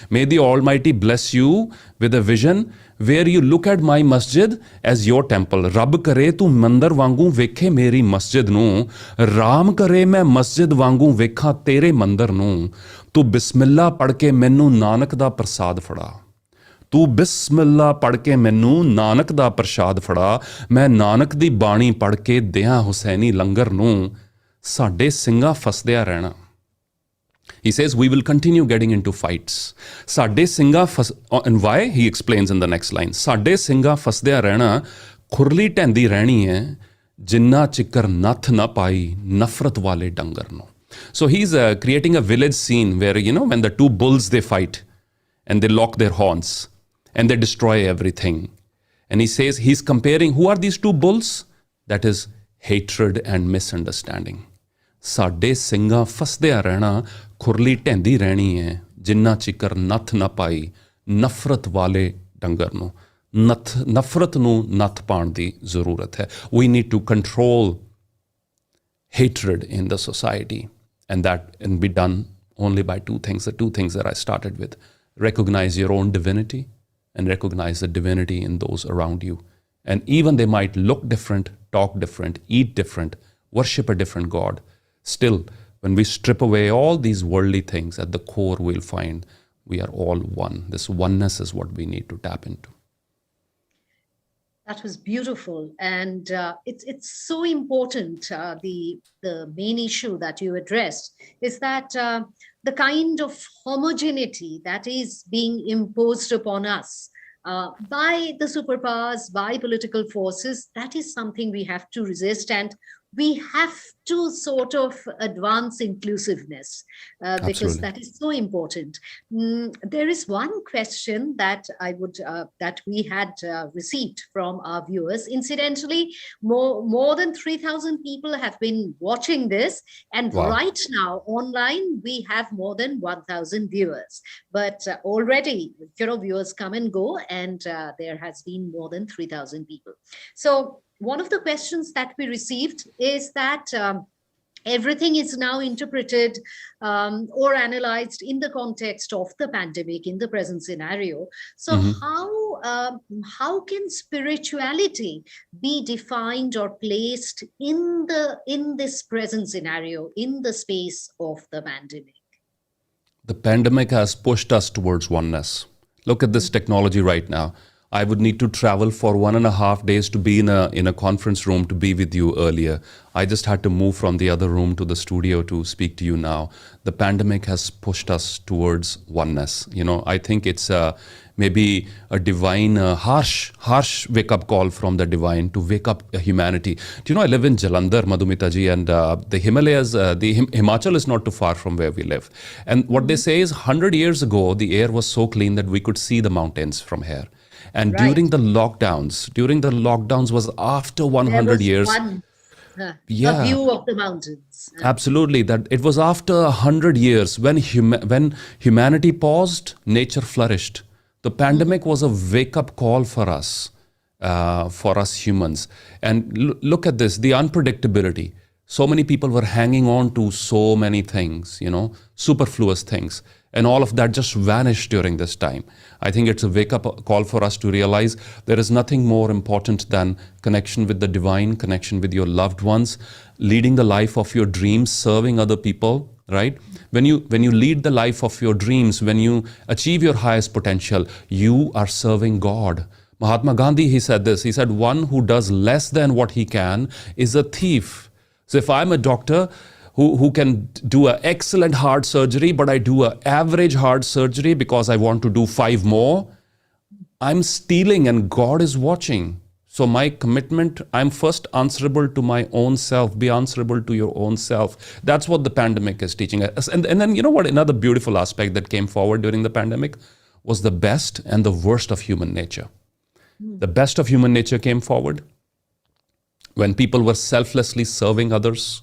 May the Almighty bless you with a vision where you look at my masjid as your temple. Rab kare tu mandir wangu vekhe meri masjid no. Ram kare main masjid wangu vekha tere mandir no. Tu bismillah pad ke mainu nanak da prasad fada. तू बिस्मिल्ला पढ़ के मैनू नानक दा प्रसाद फड़ा. मैं नानक दी बाणी पढ़ के दियां हुसैनी लंगर नूं. साडे सिंगा फसदिया रहना. He says we will continue getting into fights. Saade singa and why? He explains in the next line. Saade singa fasdaya rehna khurli tendi rehni hai jinna chikar nath na pai nafrat wale dangar no. So he's creating a village scene where, you know, when the two bulls, they fight and they lock their horns and they destroy everything. And he says, he's comparing, who are these two bulls? That is hatred and misunderstanding. Saade singa fasdaya rehna khurli tendi rehni hai jinna chikar nath na pai nafrat wale dangar no. Nafrat nu nath paan di zarurat hai. We need to control hatred in the society, and that can be done only by two things, the two things that I started with. Recognize your own divinity and recognize the divinity in those around you. And even they might look different, talk different, eat different, worship a different God. Still, when we strip away all these worldly things, at the core we'll find we are all one. This oneness is what we need to tap into. That was beautiful, and it's so important. The main issue that you addressed is that the kind of homogeneity that is being imposed upon us by the superpowers, by political forces, that is something we have to resist, and we have to sort of advance inclusiveness because that is so important. There is one question that I would that we had received from our viewers. Incidentally, more than 3,000 people have been watching this, and right now online we have more than 1,000 viewers. But already, viewers come and go, and there has been more than 3,000 people. So one of the questions that we received is that everything is now interpreted or analyzed in the context of the pandemic in the present scenario. So how can spirituality be defined or placed in this present scenario, in the space of the pandemic? The pandemic has pushed us towards oneness. Look at this technology right now. I would need to travel for 1.5 days to be in a conference room to be with you earlier. I just had to move from the other room to the studio to speak to you now. The pandemic has pushed us towards oneness. I think it's maybe a divine, harsh wake-up call from the divine to wake up humanity. Do you know, I live in Jalandhar, Madhumitaji, and the Himalayas, Himachal is not too far from where we live. And what they say is 100 years ago, the air was so clean that we could see the mountains from here. And during the lockdowns was after 100 years. A view of the mountains. Absolutely. That it was after 100 years when humanity paused, nature flourished. The pandemic was a wake-up call for us humans. And look at this, the unpredictability. So many people were hanging on to so many things, superfluous things. And all of that just vanished during this time. I think it's a wake-up call for us to realize there is nothing more important than connection with the divine, connection with your loved ones, leading the life of your dreams, serving other people, right? When you lead the life of your dreams, when you achieve your highest potential, you are serving God. Mahatma Gandhi, he said this, he said, one who does less than what he can is a thief. So if I'm a doctor, who can do an excellent heart surgery, but I do an average heart surgery because I want to do 5 more, I'm stealing and God is watching. So my commitment, I'm first answerable to my own self. Be answerable to your own self. That's what the pandemic is teaching us. And then, you know what, another beautiful aspect that came forward during the pandemic was the best and the worst of human nature. The best of human nature came forward when people were selflessly serving others,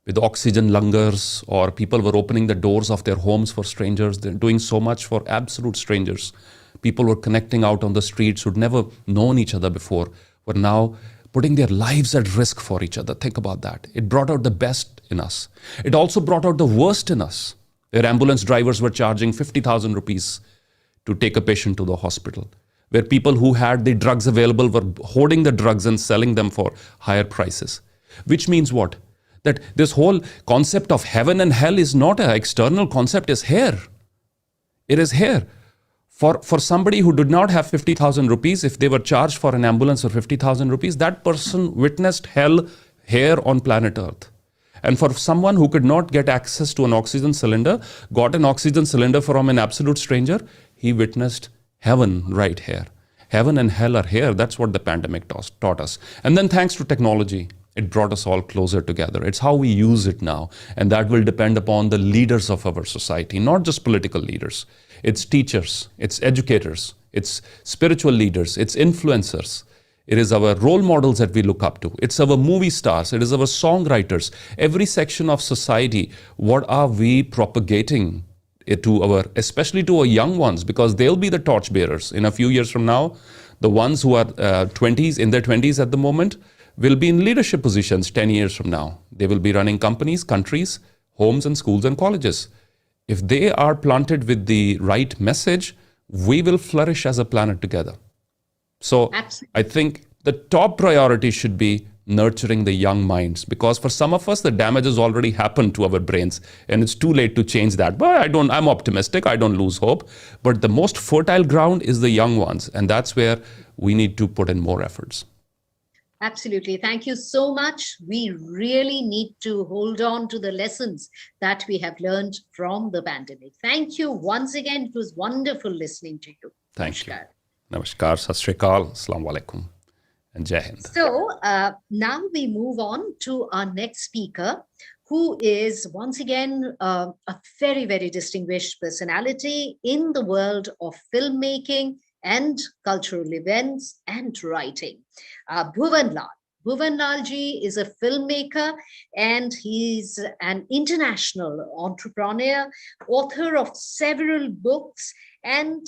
with oxygen lungers, or people were opening the doors of their homes for strangers. They're doing so much for absolute strangers. People were connecting out on the streets who'd never known each other before, were now putting their lives at risk for each other. Think about that. It brought out the best in us. It also brought out the worst in us, where ambulance drivers were charging 50,000 rupees to take a patient to the hospital, where people who had the drugs available were hoarding the drugs and selling them for higher prices. Which means what? That this whole concept of heaven and hell is not an external concept, it's here. It is here. For somebody who did not have 50,000 rupees, if they were charged for an ambulance for 50,000 rupees, that person witnessed hell here on planet Earth. And for someone who could not get access to an oxygen cylinder, got an oxygen cylinder from an absolute stranger, he witnessed heaven right here. Heaven and hell are here. That's what the pandemic taught us. And then thanks to technology, it brought us all closer together. It's how we use it now. And that will depend upon the leaders of our society, not just political leaders. It's teachers, it's educators, it's spiritual leaders, it's influencers. It is our role models that we look up to. It's our movie stars. It is our songwriters. Every section of society, what are we propagating especially to our young ones, because they'll be the torchbearers in a few years from now. The ones who are in their 20s at the moment, will be in leadership positions 10 years from now. They will be running companies, countries, homes and schools and colleges. If they are planted with the right message, we will flourish as a planet together. So I think the top priority should be nurturing the young minds, because for some of us, the damage has already happened to our brains and it's too late to change that. But I'm optimistic. I don't lose hope. But the most fertile ground is the young ones. And that's where we need to put in more efforts. Absolutely. Thank you so much. We really need to hold on to the lessons that we have learned from the pandemic. Thank you once again. It was wonderful listening to you. Thank you. Namaskar, Sat Shri Akal, Assalamu Alaikum, and Jai Hind. So now we move on to our next speaker, who is once again a very, very distinguished personality in the world of filmmaking and cultural events and writing. Bhuvan Lal. Bhuvan Lal ji is a filmmaker and he's an international entrepreneur, author of several books. And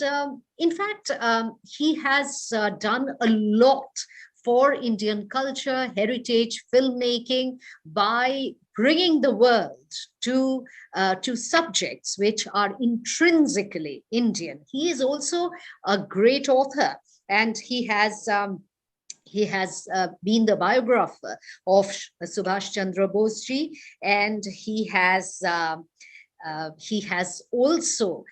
in fact, he has done a lot for Indian culture, heritage, filmmaking by bringing the world to subjects which are intrinsically Indian. He is also a great author, and he has been the biographer of Subhash Chandra Bose ji, and he has also,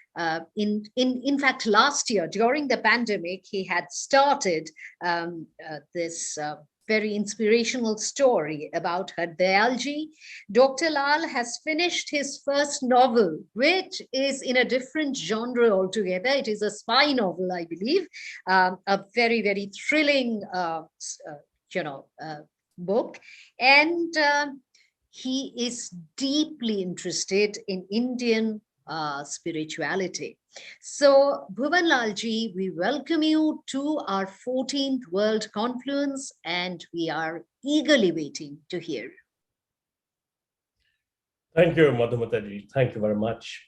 in fact, last year during the pandemic, he had started this very inspirational story about her Dayalji. Dr. Lal has finished his first novel, which is in a different genre altogether. It is a spy novel, I believe, a very, very thrilling, book. And he is deeply interested in Indian spirituality. So, Bhuvan Lalji, we welcome you to our 14th World Confluence, and we are eagerly waiting to hear. Thank you, Madhumataji. Thank you very much.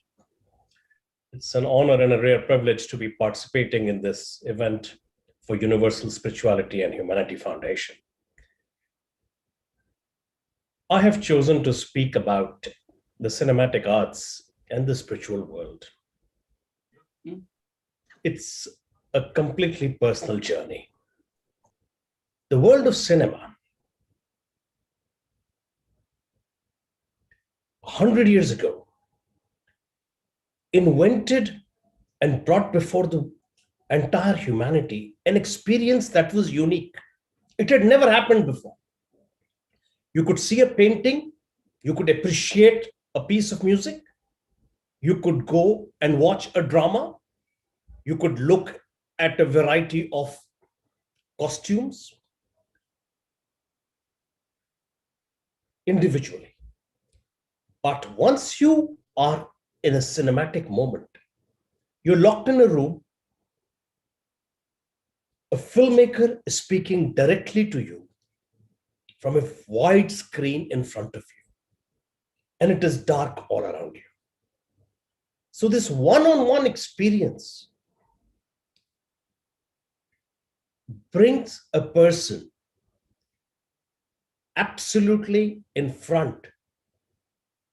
It's an honor and a rare privilege to be participating in this event for Universal Spirituality and Humanity Foundation. I have chosen to speak about the cinematic arts and the spiritual world. It's a completely personal journey. The world of cinema, 100 years ago, invented and brought before the entire humanity an experience that was unique. It had never happened before. You could see a painting, you could appreciate a piece of music, you could go and watch a drama, you could look at a variety of costumes individually. But once you are in a cinematic moment, you're locked in a room, a filmmaker is speaking directly to you from a wide screen in front of you, and it is dark all around you. So this one-on-one experience brings a person absolutely in front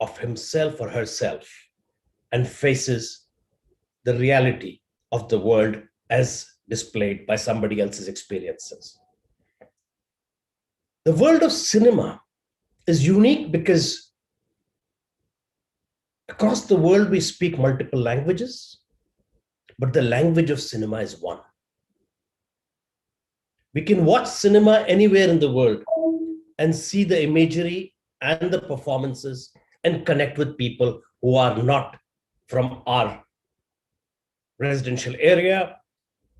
of himself or herself and faces the reality of the world as displayed by somebody else's experiences. The world of cinema is unique because across the world we speak multiple languages, but the language of cinema is one. We can watch cinema anywhere in the world and see the imagery and the performances and connect with people who are not from our residential area,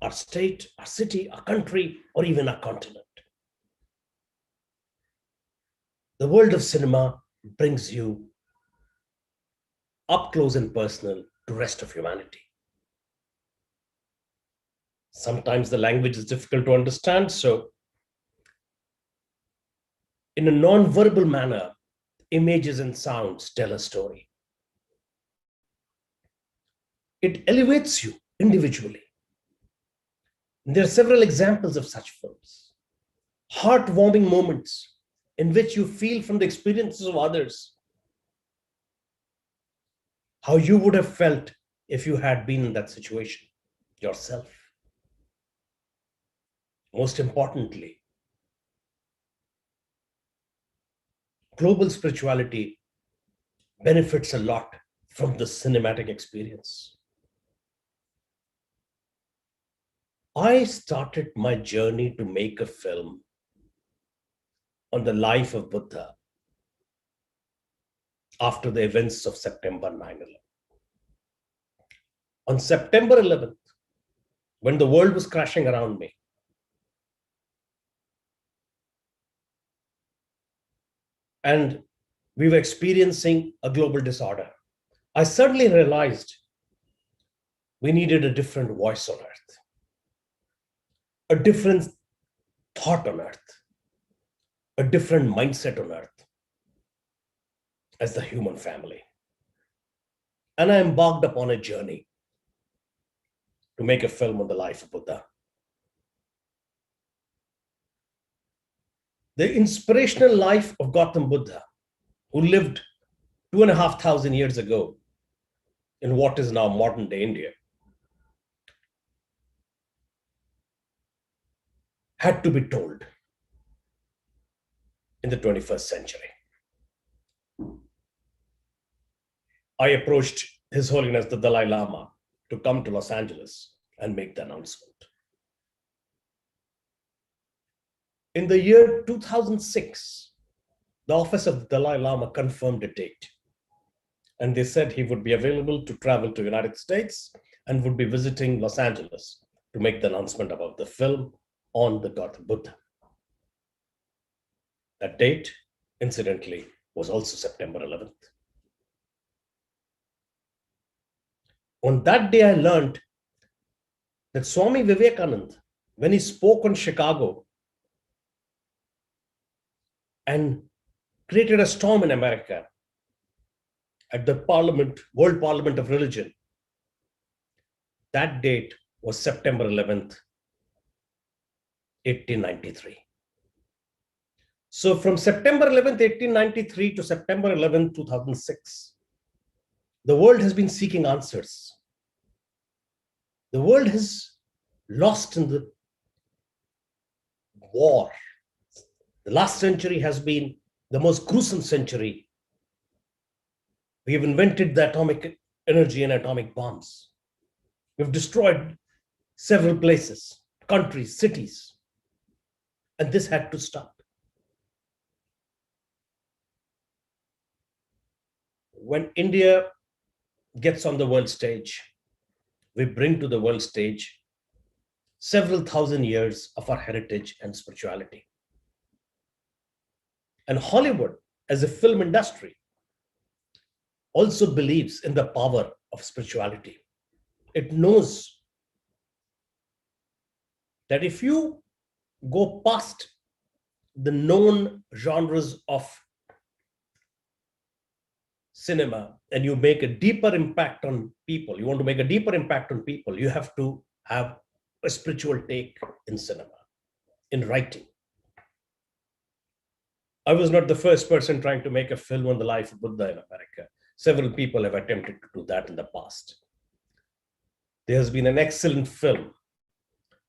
our state, our city, our country, or even our continent. The world of cinema brings you up close and personal to the rest of humanity. Sometimes the language is difficult to understand, so in a non-verbal manner, images and sounds tell a story. It elevates you individually. And there are several examples of such films. Heartwarming moments in which you feel from the experiences of others how you would have felt if you had been in that situation yourself. Most importantly, global spirituality benefits a lot from the cinematic experience. I started my journey to make a film on the life of Buddha after the events of September 9/11. On September 11th, when the world was crashing around me, and we were experiencing a global disorder, I suddenly realized we needed a different voice on earth, a different thought on earth, a different mindset on earth as the human family. And I embarked upon a journey to make a film on the life of Buddha. The inspirational life of Gautam Buddha who lived 2,500 years ago in what is now modern day India, had to be told in the 21st century. I approached His Holiness the Dalai Lama to come to Los Angeles and make the announcement. In the year 2006, the office of the Dalai Lama confirmed a date. And they said he would be available to travel to the United States and would be visiting Los Angeles to make the announcement about the film on the Gautam Buddha. That date, incidentally, was also September 11th. On that day, I learned that Swami Vivekananda, when he spoke on Chicago and created a storm in America at the Parliament, World Parliament of Religion, that date was September 11th, 1893. So from September 11th, 1893 to September 11th, 2006, the world has been seeking answers. The world has lost in the war. The last century has been the most gruesome century. We have invented the atomic energy and atomic bombs. We've destroyed several places, countries, cities, and this had to stop. When India gets on the world stage, we bring to the world stage several thousand years of our heritage and spirituality. And Hollywood, as a film industry, also believes in the power of spirituality. It knows that if you go past the known genres of cinema and you make a deeper impact on people, you want to make a deeper impact on people, you have to have a spiritual take in cinema, in writing. I was not the first person trying to make a film on the life of Buddha in America. Several people have attempted to do that in the past. There has been an excellent film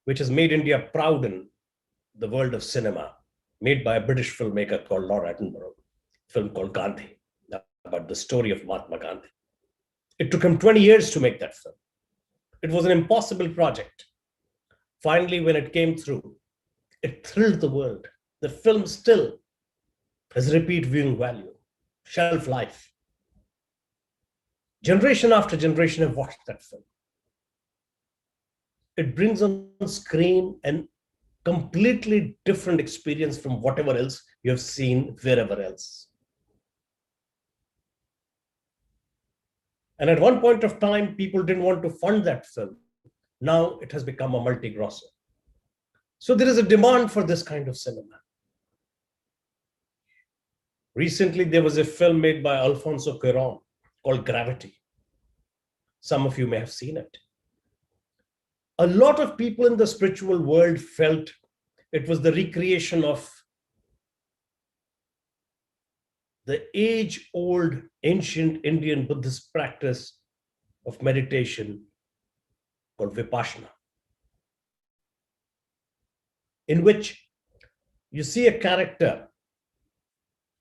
which has made India proud in the world of cinema, made by a British filmmaker called Lord Attenborough, a film called Gandhi, about the story of Mahatma Gandhi. It took him 20 years to make that film. It was an impossible project. Finally, when it came through, it thrilled the world. The film still has repeat viewing value, shelf life. Generation after generation have watched that film. It brings on screen a completely different experience from whatever else you have seen wherever else. And at one point of time, people didn't want to fund that film. Now it has become a multi-grosser. So there is a demand for this kind of cinema. Recently, there was a film made by Alfonso Cuarón called Gravity. Some of you may have seen it. A lot of people in the spiritual world felt it was the recreation of the age-old ancient Indian Buddhist practice of meditation called Vipassana, in which you see a character,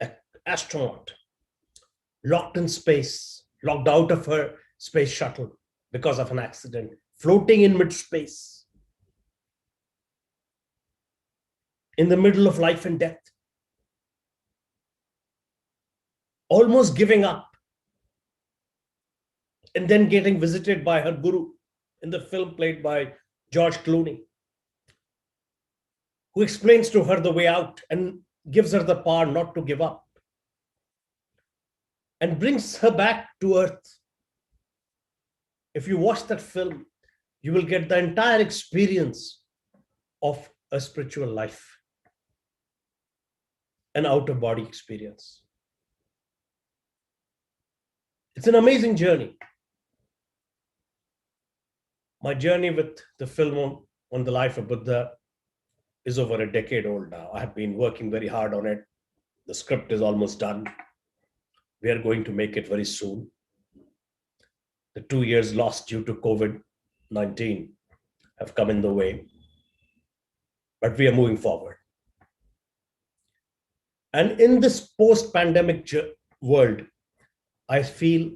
an astronaut, locked in space, locked out of her space shuttle because of an accident, floating in mid-space, in the middle of life and death, almost giving up, and then getting visited by her guru in the film played by George Clooney, who explains to her the way out and gives her the power not to give up and brings her back to earth. If you watch that film, you will get the entire experience of a spiritual life, an out-of-body experience. It's an amazing journey. My journey with the film on the life of Buddha is over a decade old now. I have been working very hard on it. The script is almost done. We are going to make it very soon. The 2 years lost due to COVID-19 have come in the way, but we are moving forward. And in this post-pandemic world, I feel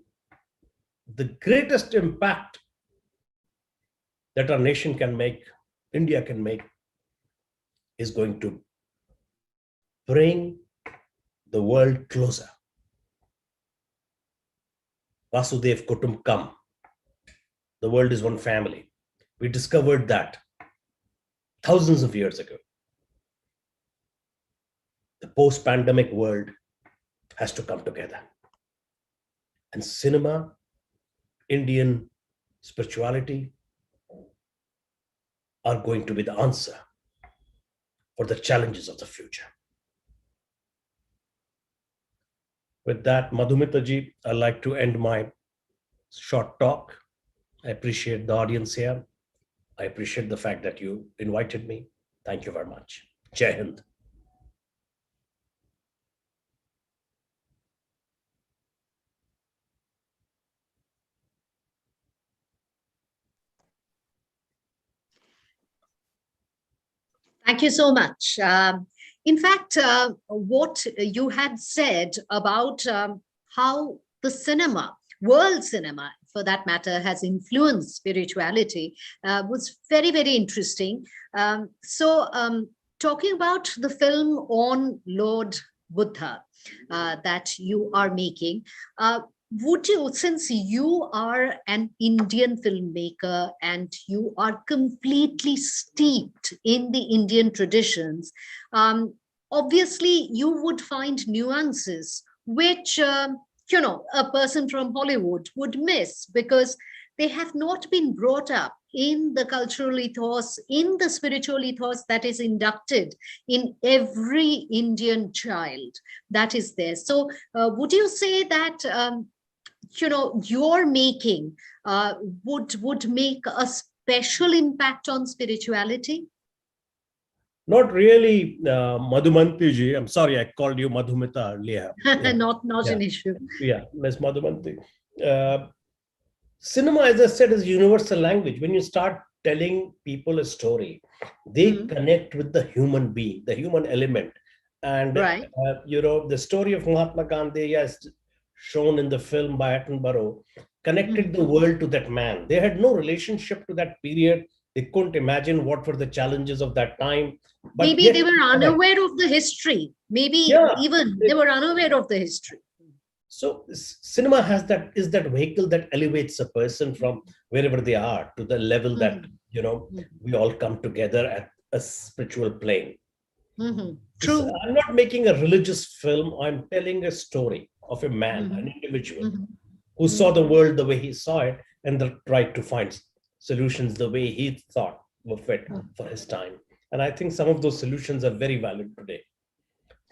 the greatest impact that our nation can make, India can make, is going to bring the world closer. Vasudev Kutumbakam. The world is one family. We discovered that thousands of years ago. The post-pandemic world has to come together. And cinema, Indian spirituality are going to be the answer for the challenges of the future. With that, Madhumita ji, I'd like to end my short talk. I appreciate the audience here. I appreciate the fact that you invited me. Thank you very much. Jai Hind. Thank you so much. In fact, what you had said about how the cinema, world cinema for that matter, has influenced spirituality was very, very interesting. Talking about the film on Lord Buddha that you are making, would you, since you are an Indian filmmaker and you are completely steeped in the Indian traditions, obviously you would find nuances which, a person from Hollywood would miss because they have not been brought up in the cultural ethos, in the spiritual ethos that is inducted in every Indian child that is there. So would you say that your making would make a special impact on spirituality? Not really, Madhumanti ji. I'm sorry, I called you Madhumita earlier. Yeah. Not Yeah. an issue. Yeah, Ms. Madhumanti. Cinema, as I said, is a universal language. When you start telling people a story, they connect with the human being, the human element. And, Right. The story of Mahatma Gandhi, as shown in the film by Attenborough, connected the world to that man. They had no relationship to that period. They couldn't imagine what were the challenges of that time. But Maybe yet, they were unaware of the history. Maybe even they were unaware of the history. So cinema is that vehicle that elevates a person from wherever they are to the level that, we all come together at a spiritual plane. True. I'm not making a religious film. I'm telling a story of a man, an individual who saw the world the way he saw it and tried to find solutions the way he thought were fit for his time. And I think some of those solutions are very valid today.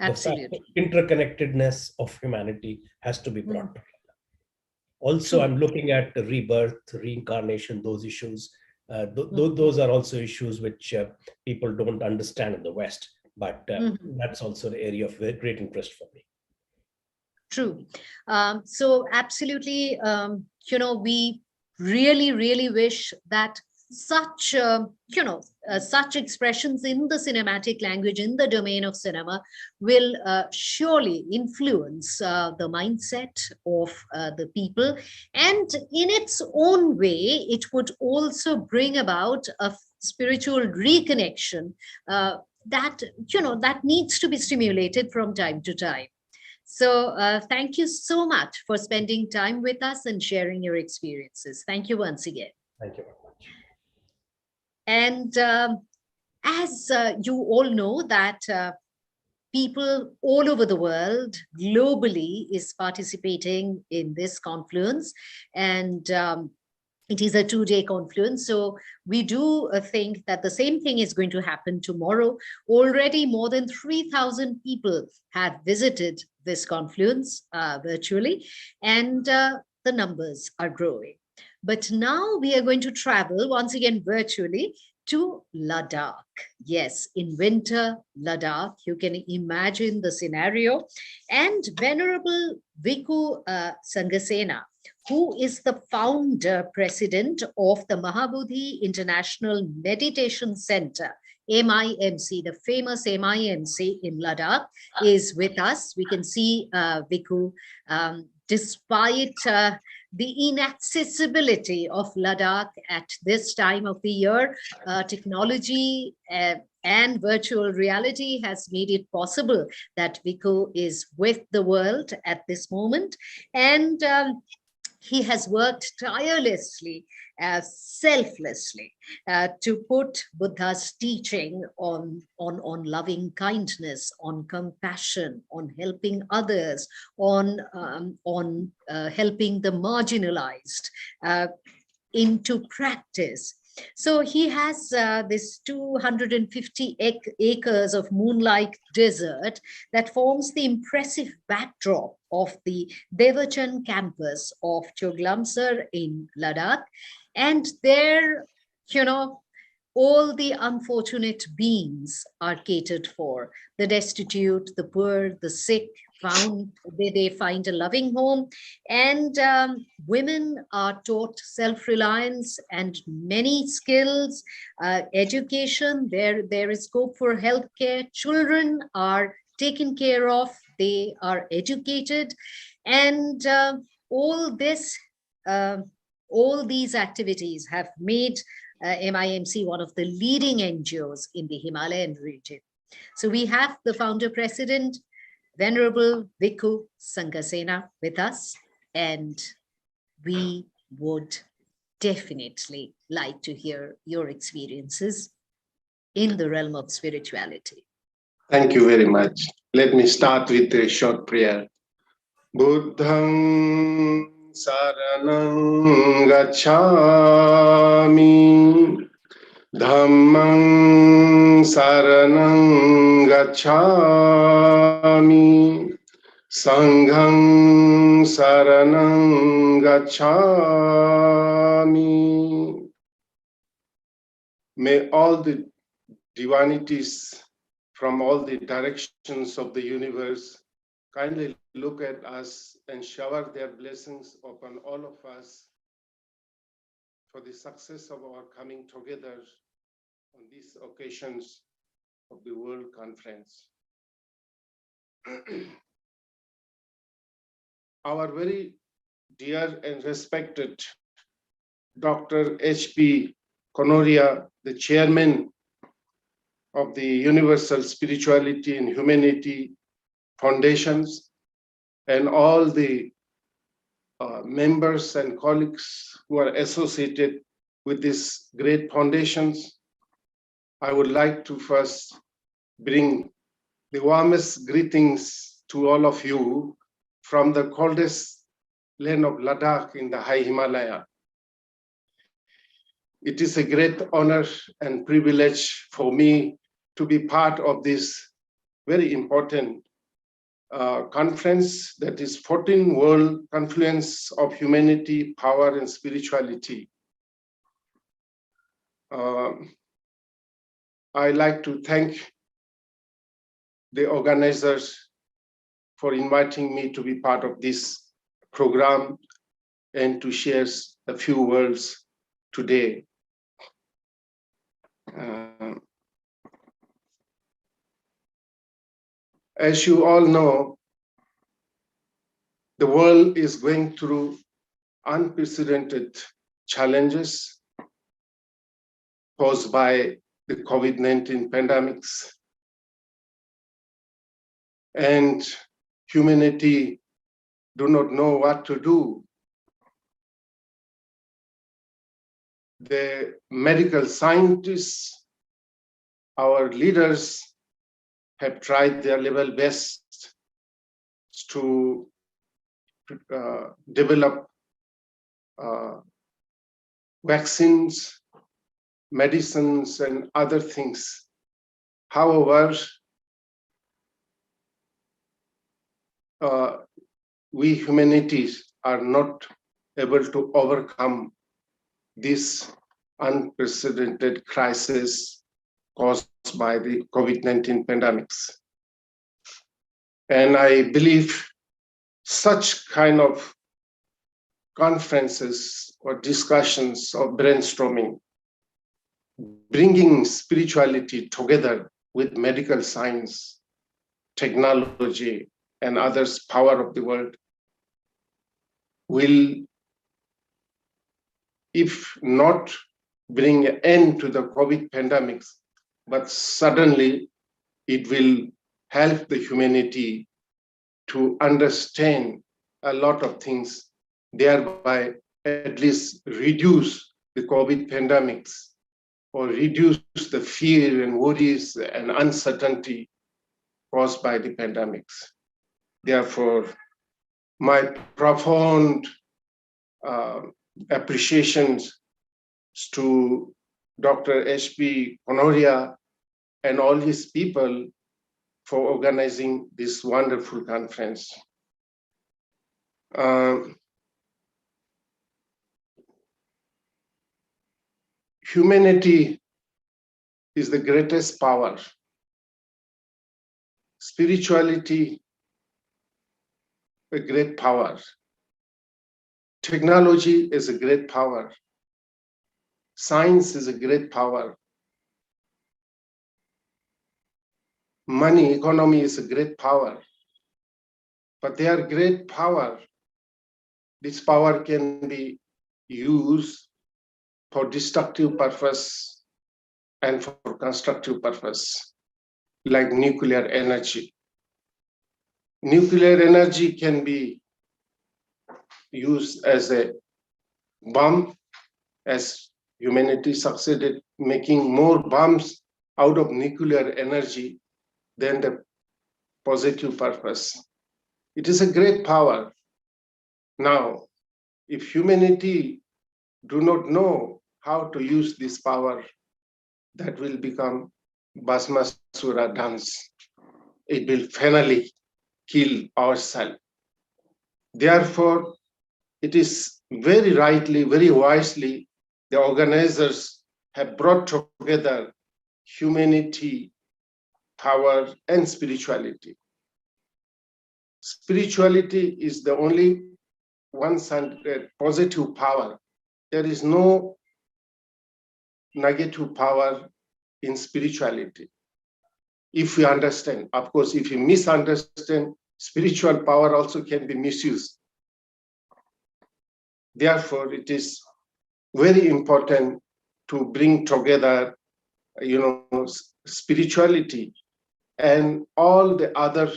Absolutely. The interconnectedness of humanity has to be brought together. Also, I'm looking at the rebirth, reincarnation, those issues. Those are also issues which people don't understand in the West, but that's also an area of great interest for me. True. So absolutely, we really, really wish that such, such expressions in the cinematic language, in the domain of cinema, will surely influence the mindset of the people. And in its own way, it would also bring about a spiritual reconnection that needs to be stimulated from time to time. So thank you so much for spending time with us and sharing your experiences. Thank you once again. Thank you very much. And as you all know that people all over the world globally is participating in this confluence, and it is a 2-day confluence. So we do think that the same thing is going to happen tomorrow. Already more than 3,000 people have visited this confluence virtually, and the numbers are growing. But now we are going to travel once again virtually to Ladakh. Yes, in winter, Ladakh, you can imagine the scenario. And Venerable Sangasena, who is the founder president of the Mahabodhi International Meditation Center, MIMC, the famous MIMC in Ladakh, is with us. We can see Viku, despite the inaccessibility of Ladakh at this time of the year, technology and virtual reality has made it possible that Viku is with the world at this moment. And he has worked tirelessly, selflessly, to put Buddha's teaching on loving kindness, on compassion, on helping others, on helping the marginalized into practice. So he has this 250 acres of moonlight desert that forms the impressive backdrop of the Devachan campus of Choglamsar in Ladakh. And there, all the unfortunate beings are catered for. The destitute, the poor, the sick, they find a loving home. And women are taught self-reliance and many skills, education. There is scope for healthcare. Children are taken care of. They are educated. And all these activities have made MIMC one of the leading NGOs in the Himalayan region. So we have the founder president, Venerable Bhikkhu Sangasena, with us, and we would definitely like to hear your experiences in the realm of spirituality. Thank you very much. Let me start with a short prayer. Buddhang saranang gacchami, Dhammang saranang gacchami, Sanghang saranang gacchami. May all the divinities from all the directions of the universe kindly look at us and shower their blessings upon all of us for the success of our coming together on these occasions of the World Conference. Our very dear and respected Dr. H.P. Kanoria, the chairman of the Universal Spirituality and Humanity Foundations, and all the members and colleagues who are associated with these great foundations, I would like to first bring the warmest greetings to all of you from the coldest land of Ladakh in the high Himalaya. It is a great honor and privilege for me to be part of this very important conference, that is 14th World Confluence of Humanity, Power and Spirituality. I like to thank the organizers for inviting me to be part of this program and to share a few words today. As you all know, the world is going through unprecedented challenges posed by the COVID-19 pandemics, and humanity do not know what to do. The medical scientists, our leaders, have tried their level best to develop vaccines, medicines, and other things. However, we humanities are not able to overcome these unprecedented crisis caused by the COVID-19 pandemics. And I believe such kind of conferences or discussions or brainstorming, bringing spirituality together with medical science, technology, and others, power of the world, will, if not bring an end to the COVID pandemics, but suddenly it will help the humanity to understand a lot of things, thereby at least reduce the COVID pandemics or reduce the fear and worries and uncertainty caused by the pandemics. Therefore, my profound appreciations to Dr. H.P. Kanoria and all his people for organizing this wonderful conference. Humanity is the greatest power. Spirituality, a great power. Technology is a great power. Science is a great power. Money, economy is a great power. But they are great power. This power can be used for destructive purpose and for constructive purpose, like nuclear energy. Nuclear energy can be used as a bomb, as humanity succeeded making more bombs out of nuclear energy than the positive purpose. It is a great power. Now, if humanity do not know how to use this power, that will become Bhasmasura dance. It will finally kill ourselves. Therefore, it is very rightly, very wisely, the organizers have brought together humanity, power, and spirituality. Spirituality is the only one-sided positive power. There is no negative power in spirituality. If we understand, of course, if you misunderstand, spiritual power also can be misused. Therefore, it is very important to bring together, spirituality and all the other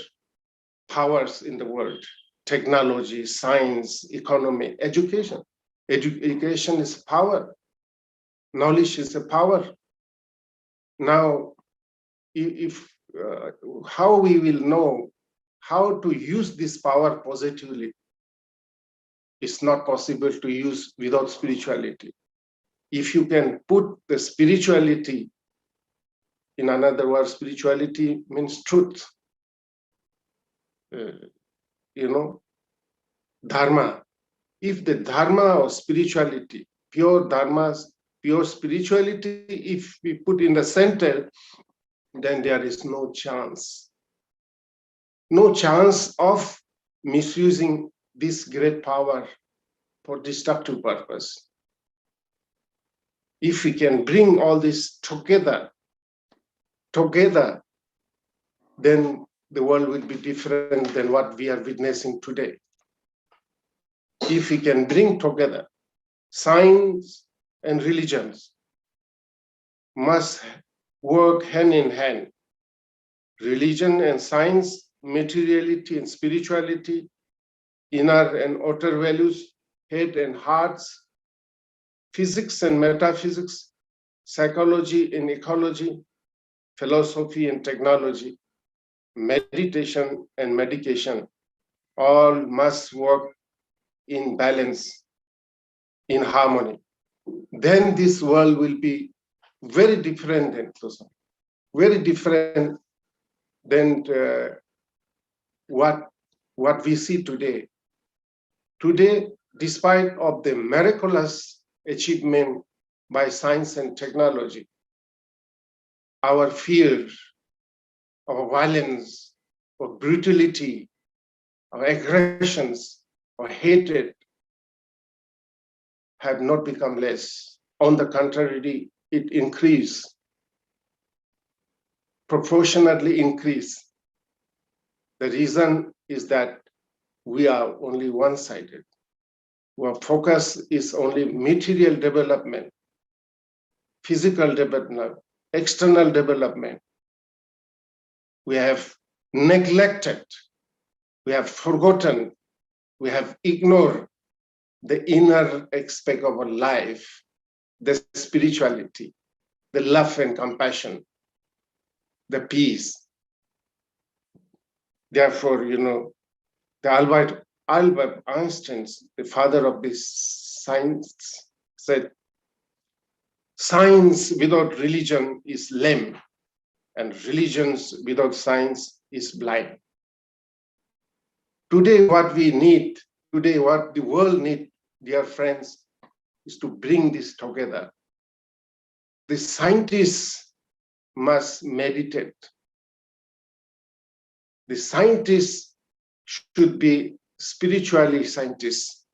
powers in the world, technology, science, economy, education. Education is power. Knowledge is a power. Now, how we will know how to use this power positively? It's not possible to use without spirituality. If you can put the spirituality, in another word, spirituality means truth. Dharma. If the dharma or spirituality, pure dharma, pure spirituality, if we put in the center, then there is no chance. No chance of misusing this great power for destructive purpose. If we can bring all this together, then the world will be different than what we are witnessing today. If we can bring together science and religions, must work hand in hand. Religion and science, materiality and spirituality, inner and outer values, head and hearts, physics and metaphysics, psychology and ecology, philosophy and technology, meditation and medication, all must work in balance, in harmony. Then this world will be very different than very different than what we see today. Today, despite of the miraculous achievement by science and technology. Our fear of violence, of brutality, of aggressions, of hatred have not become less. On the contrary, it increased, proportionately increased. The reason is that we are only one-sided. Our focus is only material development, physical development, external development. We have neglected, we have forgotten, we have ignored the inner aspect of our life, the spirituality, the love and compassion, the peace. Therefore, the Albert Einstein, the father of this science, said, science without religion is lame, and religions without science is blind. Today, what we need, today, what the world needs, dear friends, is to bring this together. The scientists must meditate. The scientists should be spiritually scientists,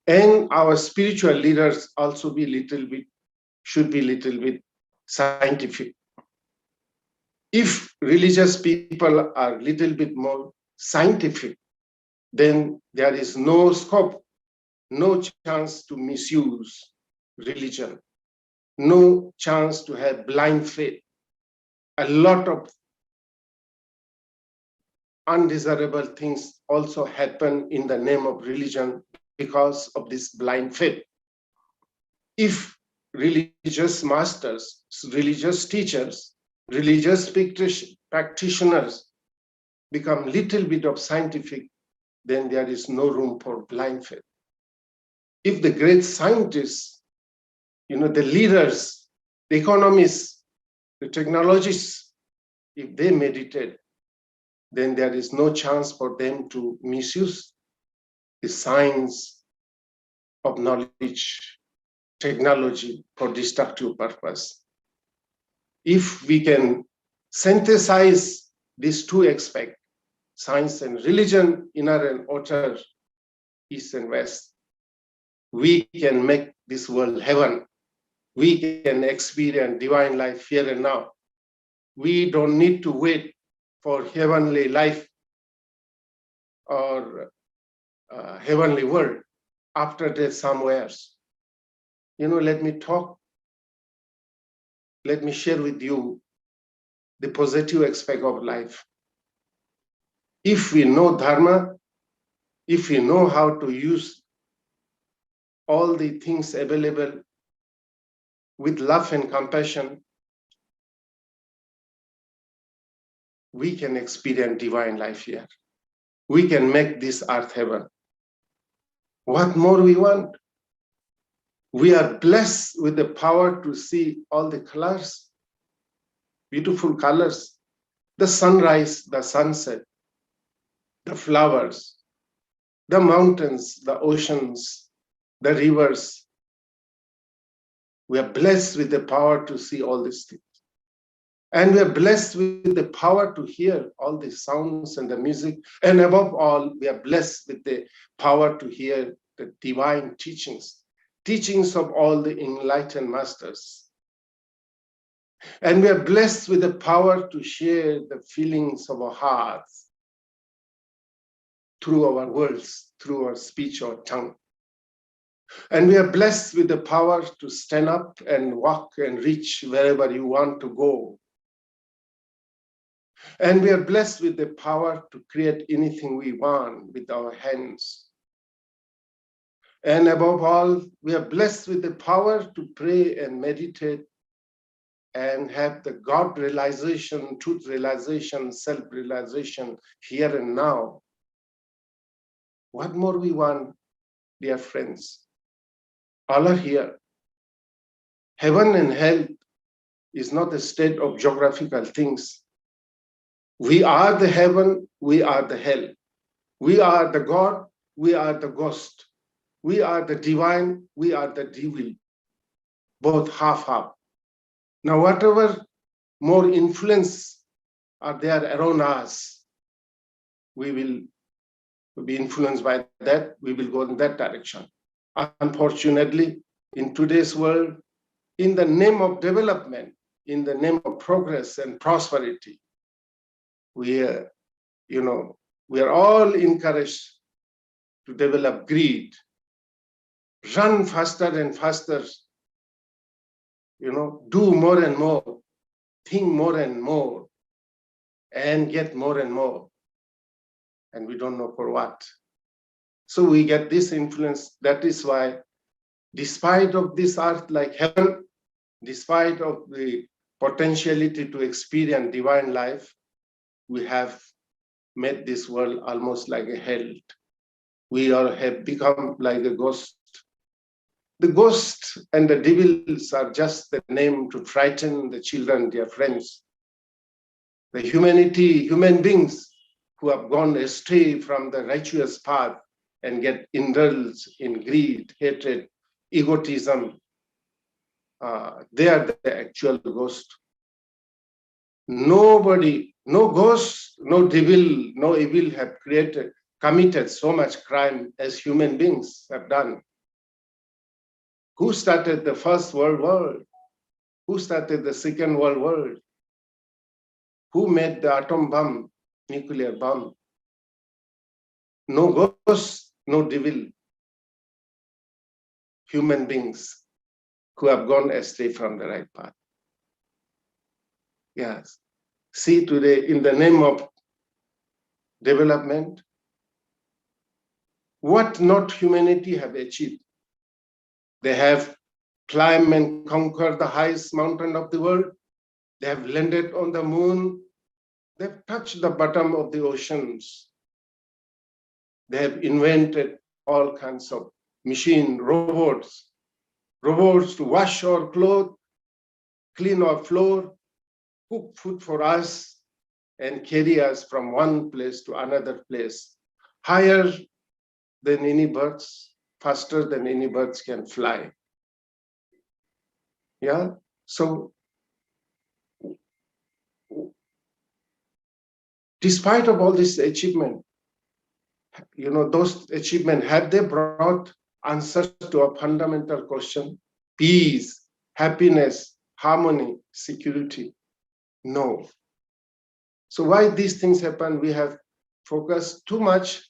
and our spiritual leaders also should be little bit scientific. If religious people are little bit more scientific, then there is no scope, no chance to misuse religion, no chance to have blind faith. A lot of undesirable things also happen in the name of religion because of this blind faith. If religious masters, religious teachers, religious practitioners become little bit of scientific, then there is no room for blind faith. If the great scientists, the leaders, the economists, the technologists, if they meditate, then there is no chance for them to misuse the science of knowledge, technology for destructive purpose. If we can synthesize these two aspects, science and religion, inner and outer, east and west, we can make this world heaven. We can experience divine life here and now. We don't need to wait for heavenly life or heavenly world after death somewhere. Let me share with you the positive aspect of life. If we know Dharma, if we know how to use all the things available with love and compassion, we can experience divine life here. We can make this earth heaven. What more we want? We are blessed with the power to see all the colors, beautiful colors, the sunrise, the sunset, the flowers, the mountains, the oceans, the rivers. We are blessed with the power to see all these things. And we are blessed with the power to hear all the sounds and the music. And above all, we are blessed with the power to hear the divine teachings of all the enlightened masters. And we are blessed with the power to share the feelings of our hearts through our words, through our speech or tongue. And we are blessed with the power to stand up and walk and reach wherever you want to go. And we are blessed with the power to create anything we want with our hands. And above all, we are blessed with the power to pray and meditate and have the God realization, truth realization, self-realization here and now. What more we want, dear friends? All are here. Heaven and hell is not a state of geographical things. We are the heaven, we are the hell. We are the God, we are the ghost. We are the divine, we are the devil, both half-half. Now, whatever more influence are there around us, we will be influenced by that, we will go in that direction. Unfortunately, in today's world, in the name of development, in the name of progress and prosperity, we are all encouraged to develop greed, run faster and faster, do more and more, think more and more, and get more and more. And we don't know for what. So we get this influence. That is why, despite of this earth like heaven, despite of the potentiality to experience divine life, we have made this world almost like a hell. We have become like a ghost. The ghost and the devils are just the name to frighten the children, dear friends. The human beings who have gone astray from the righteous path and get indulged in greed, hatred, egotism, they are the actual ghost. Nobody, no ghost, no devil, no evil have committed so much crime as human beings have done. Who started the First World War? Who started the Second World War? Who made the atom bomb, nuclear bomb? No ghost, no devil. Human beings who have gone astray from the right path. Yes. See today, in the name of development, what not humanity have achieved. They have climbed and conquered the highest mountain of the world. They have landed on the moon. They've touched the bottom of the oceans. They have invented all kinds of machine, robots to wash our clothes, clean our floor, cook food for us, and carry us from one place to another place, higher than any birds, faster than any birds can fly. Yeah, so despite of all this achievement, those achievements, have they brought answers to a fundamental question? Peace, happiness, harmony, security? No. So why these things happen? We have focused too much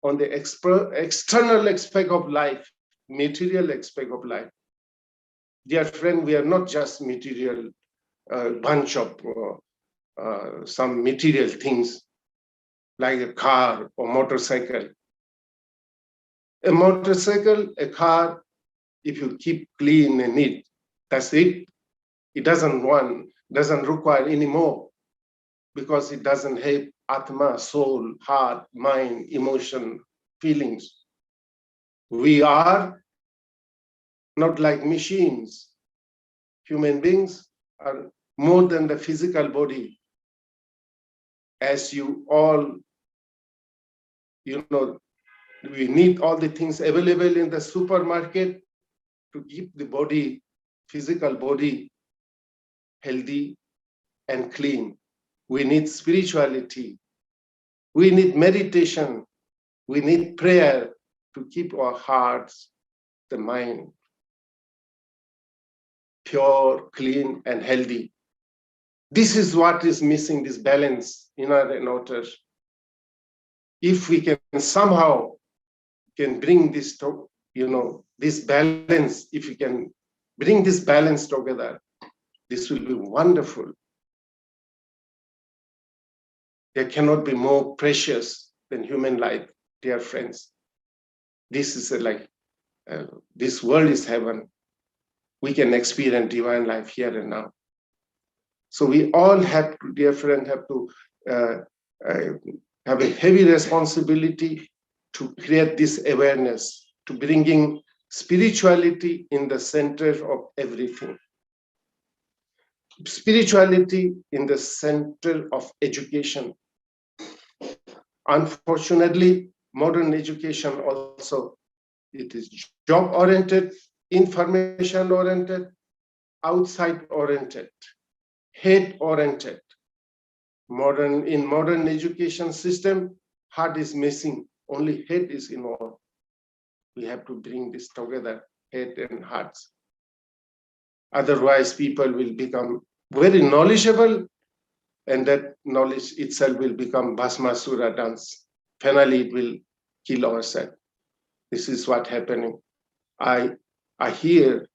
on the external aspect of life, material aspect of life. Dear friend, we are not just material, bunch of some material things like a car or motorcycle. A motorcycle, a car, if you keep clean and neat, that's it. It doesn't require any more, because it doesn't have atma, soul, heart, mind, emotion, feelings. We are not like machines. Human beings are more than the physical body. As you all, we need all the things available in the supermarket to keep the body, physical body, healthy and clean. We need spirituality. We need meditation. We need prayer to keep our hearts, the mind, pure, clean, and healthy. This is what is missing, this balance, inner and outer. If we can somehow bring this to, this balance, if we can bring this balance together, this will be wonderful. There cannot be more precious than human life, dear friends. This is this world is heaven. We can experience divine life here and now. So we all have to, dear friend, have to have a heavy responsibility to create this awareness, to bringing spirituality in the center of everything. Spirituality in the center of education. Unfortunately, modern education also It is job-oriented, information-oriented, outside-oriented, head-oriented. In modern education system, heart is missing, only head is involved. We have to bring this together, head and hearts. Otherwise, people will become very knowledgeable, and that knowledge itself will become Bhasmasura dance. Finally, it will kill ourselves. This is what happening. I hear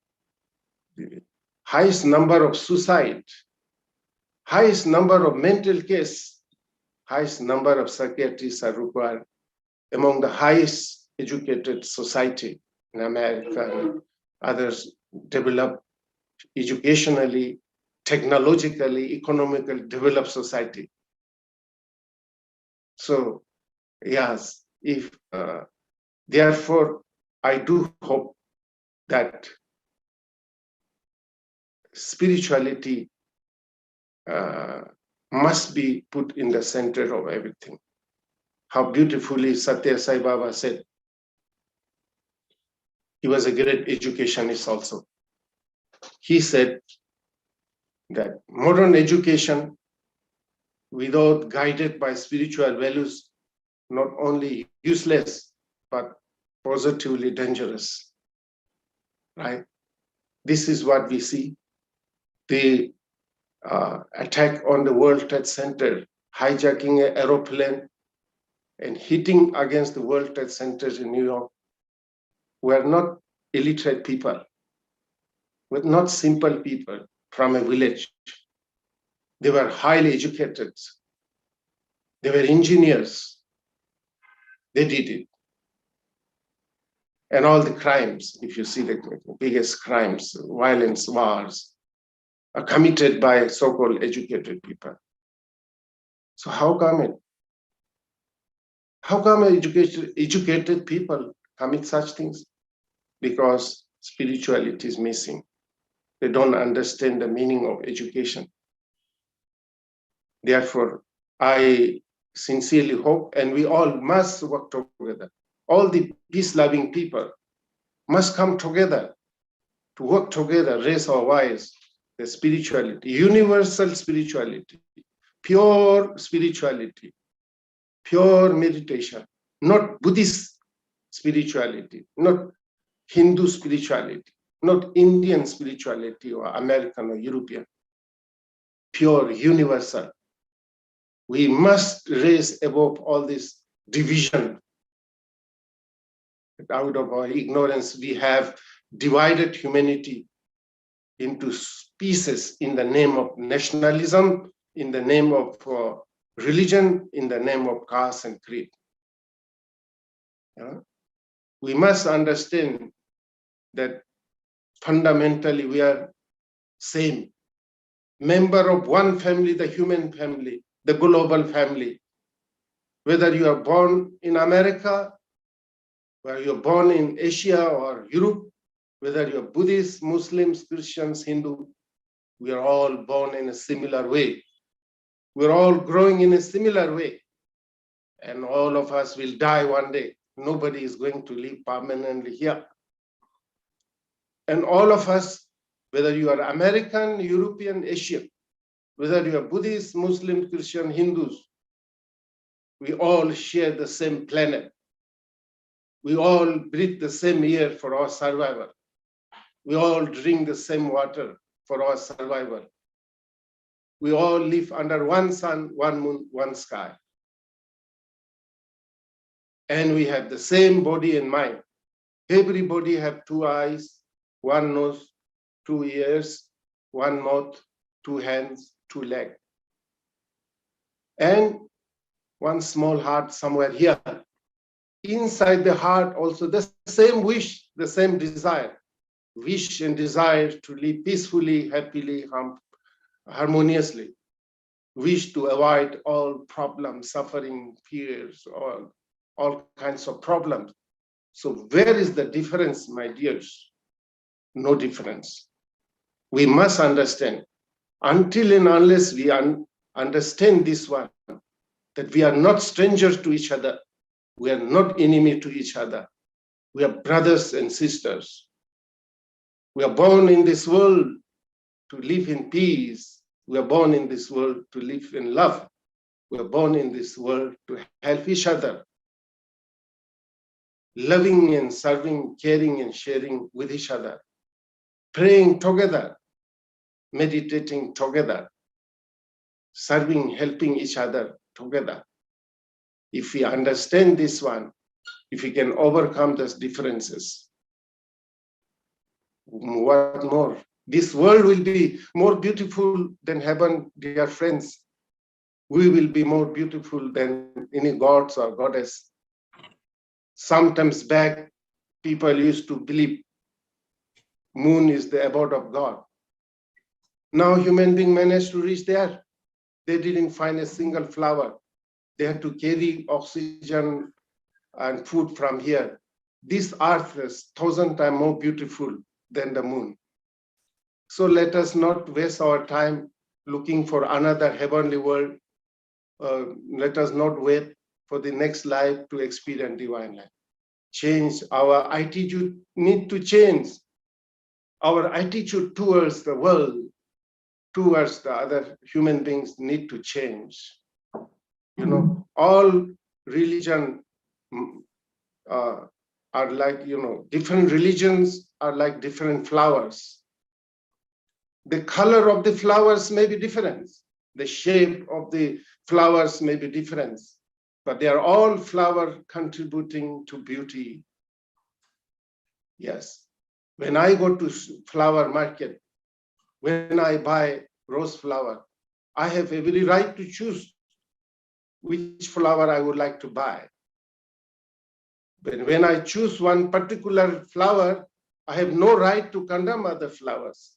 the highest number of suicide, highest number of mental case, highest number of psychiatrists are required among the highest educated society in America and others developed educationally, technologically, economically developed society. So, yes, therefore, I do hope that spirituality must be put in the center of everything. How beautifully Satya Sai Baba said. He was a great educationist also. He said that modern education, without guided by spiritual values, not only useless, but positively dangerous, right? This is what we see. The attack on the World Trade Center, hijacking an aeroplane and hitting against the World Trade Center in New York, were not illiterate people, were not simple people from a village. They were highly educated. They were engineers. They did it. And all the crimes, if you see the biggest crimes, violence, wars, are committed by so-called educated people. So how come educated people commit such things? Because spirituality is missing. They don't understand the meaning of education. Therefore, I sincerely hope, and we all must work together. All the peace-loving people must come together to work together, raise our voice, the spirituality, universal spirituality, pure spirituality, pure meditation, not Buddhist spirituality, not Hindu spirituality, not Indian spirituality or American or European, pure universal. We must raise above all this division. Out of our ignorance, we have divided humanity into pieces in the name of nationalism, in the name of religion, in the name of caste and creed. We must understand that fundamentally we are same, member of one family, the human family, the global family. Whether you are born in America, whether you're born in Asia or Europe, whether you're Buddhist, Muslims, Christians, Hindu, we are all born in a similar way. We're all growing in a similar way. And all of us will die one day. Nobody is going to live permanently here. And all of us, whether you are American, European, Asian, whether you are Buddhist, Muslim, Christian, Hindus, we all share the same planet. We all breathe the same air for our survival. We all drink the same water for our survival. We all live under one sun, one moon, one sky. And we have the same body and mind. Everybody have two eyes, one nose, 2 ears, one mouth, 2 hands, 2 legs. And one small heart somewhere here. Inside the heart also the same wish, the same desire. Wish and desire to live peacefully, happily, harmoniously. Wish to avoid all problems, suffering, fears, all kinds of problems. So where is the difference, my dears? No difference. We must understand, until and unless we understand this one, that we are not strangers to each other, we are not enemy to each other. We are brothers and sisters. We are born in this world to live in peace. We are born in this world to live in love. We are born in this world to help each other. Loving and serving, caring and sharing with each other. Praying together, meditating together, serving, helping each other together. If we understand this one, if we can overcome those differences, what more? This world will be more beautiful than heaven, dear friends. We will be more beautiful than any gods or goddess. Sometimes back, people used to believe moon is the abode of God. Now human being managed to reach there. They didn't find a single flower. They had to carry oxygen and food from here. This earth is 1,000 times more beautiful than the moon. So let us not waste our time looking for another heavenly world. Let us not wait for the next life to experience divine life. Change our attitude, need to change. Our attitude towards the world, towards the other human beings need to change. You know, all religion are like, different religions are like different flowers. The color of the flowers may be different. The shape of the flowers may be different, but they are all flower contributing to beauty. Yes. When I go to flower market, when I buy rose flower, I have every right to choose which flower I would like to buy. But when I choose one particular flower, I have no right to condemn other flowers.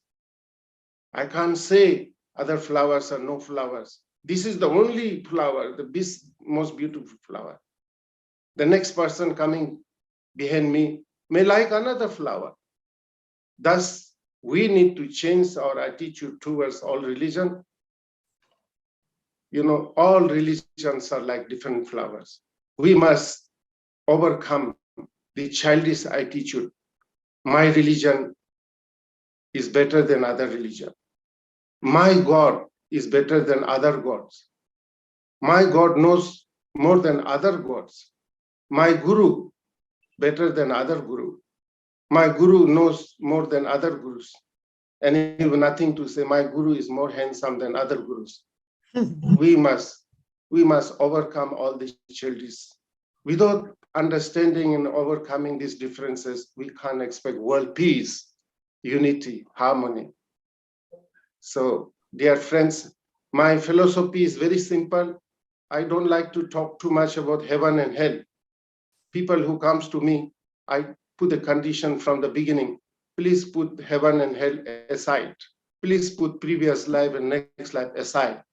I can't say other flowers are no flowers. This is the only flower, the most beautiful flower. The next person coming behind me may like another flower. Thus, we need to change our attitude towards all religion. You know, all religions are like different flowers. We must overcome the childish attitude. My religion is better than other religion. My God is better than other gods. My God knows more than other gods. My guru better than other guru. My guru knows more than other gurus. And you have nothing to say, my guru is more handsome than other gurus. We must overcome all these childish. Without understanding and overcoming these differences, we can't expect world peace, unity, harmony. So, dear friends, my philosophy is very simple. I don't like to talk too much about heaven and hell. People who comes to me, I put the condition from the beginning. Please put heaven and hell aside. Please put previous life and next life aside.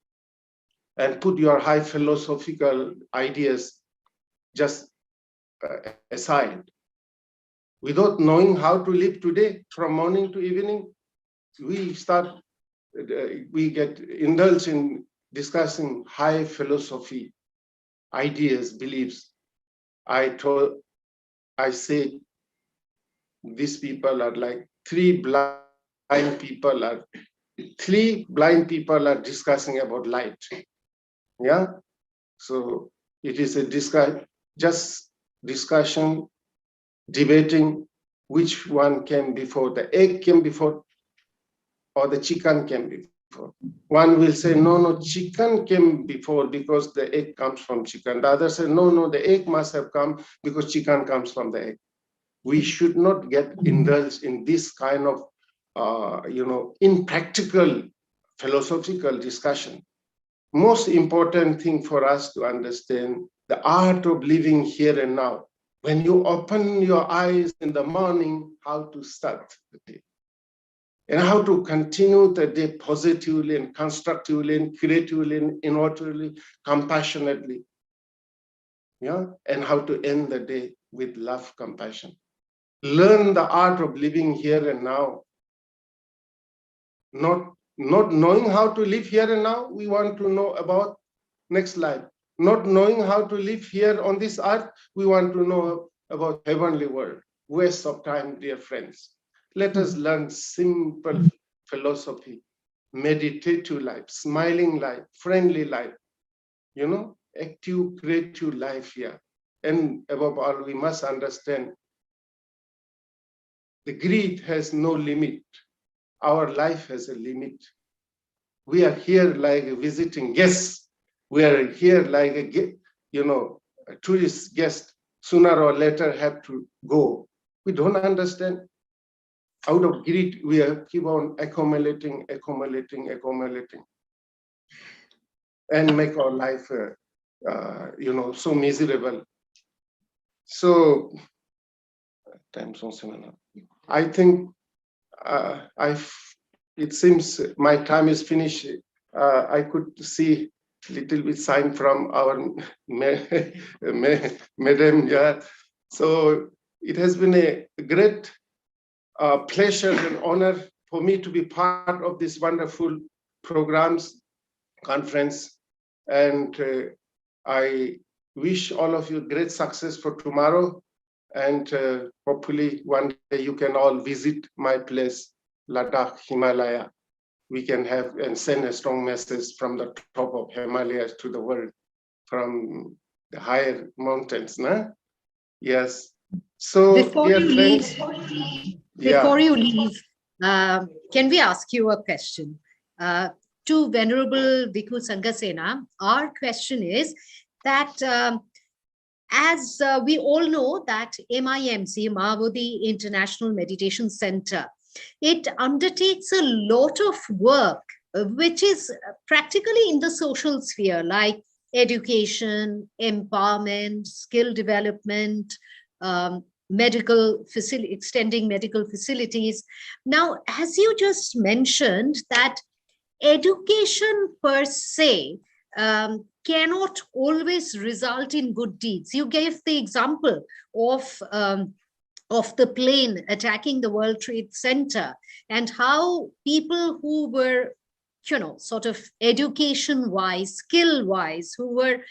And put your high philosophical ideas just aside. Without knowing how to live today, from morning to evening, we get indulged in discussing high philosophy, ideas, beliefs. I say these people are like three blind people are discussing about light. Yeah. So it is a discussion, debating which one came before. The egg came before or the chicken came before. One will say, no, chicken came before because the egg comes from chicken. The other say, no, the egg must have come because chicken comes from the egg. We should not get indulged in this kind of, impractical philosophical discussion. Most important thing for us to understand the art of living here and now. When you open your eyes in the morning, how to start the day and how to continue the day positively and constructively and creatively and innovatively, compassionately. Yeah, and how to end the day with love, compassion. Learn the art of living here and now. Not knowing how to live here and now, we want to know about next life. Not knowing how to live here on this earth, we want to know about heavenly world. waste of time, dear friends. Let us learn simple philosophy, meditative life, smiling life, friendly life, active, creative life here. And above all, we must understand the greed has no limit. Our life has a limit. We are here like visiting guests. We are here like a tourist guest. Sooner or later have to go. We don't understand. Out of greed, we keep on accumulating, and make our life, so miserable. So, I think it seems my time is finished. I could see little bit sign from our madam. Yeah. So it has been a great pleasure and honor for me to be part of this wonderful programs, conference. And I wish all of you great success for tomorrow. And hopefully one day you can all visit my place, Ladakh, Himalaya. We can have and send a strong message from the top of Himalayas to the world, from the higher mountains. Nah? Yes. So, Before dear you friends, Before you leave, can we ask you a question? To Venerable Bhikkhu Sangasena, our question is that as we all know that MIMC, Mahavodi International Meditation Center, it undertakes a lot of work, which is practically in the social sphere, like education, empowerment, skill development, extending medical facilities. Now, as you just mentioned, that education per se cannot always result in good deeds. You gave the example of the plane attacking the World Trade Center and how people who were sort of education-wise, skill-wise, who were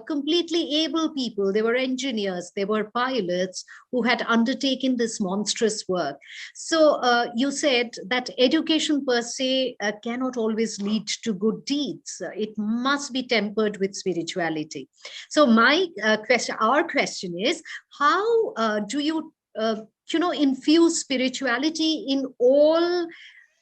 completely able people. They were engineers, they were pilots who had undertaken this monstrous work. So you said that education per se cannot always lead to good deeds. It must be tempered with spirituality. So our question is, how do you, infuse spirituality in all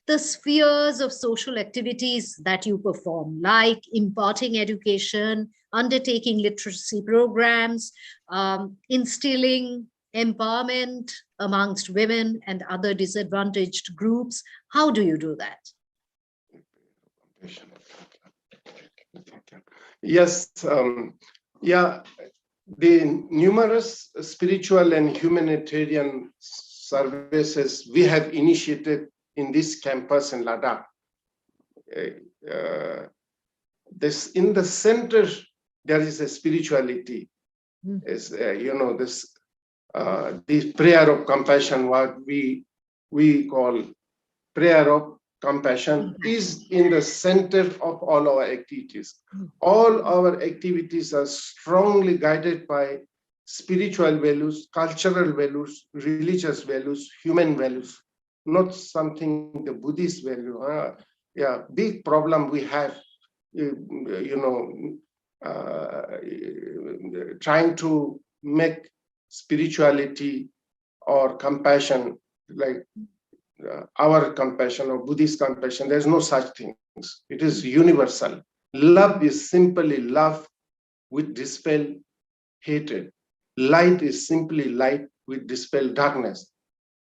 the spheres of social activities that you perform, like imparting education, undertaking literacy programs, instilling empowerment amongst women and other disadvantaged groups? How do you do that? Yes, the numerous spiritual and humanitarian services we have initiated in this campus in Ladakh. This in the center there is a spirituality. Is this prayer of compassion, what we call prayer of compassion, is in the center of all our activities. All our activities are strongly guided by spiritual values, cultural values, religious values, human values, not something the Buddhist value. Big problem we have, trying to make spirituality or compassion like our compassion or Buddhist compassion. There's no such things. It is universal. Love is simply love with dispel hatred. Light is simply light with dispel darkness.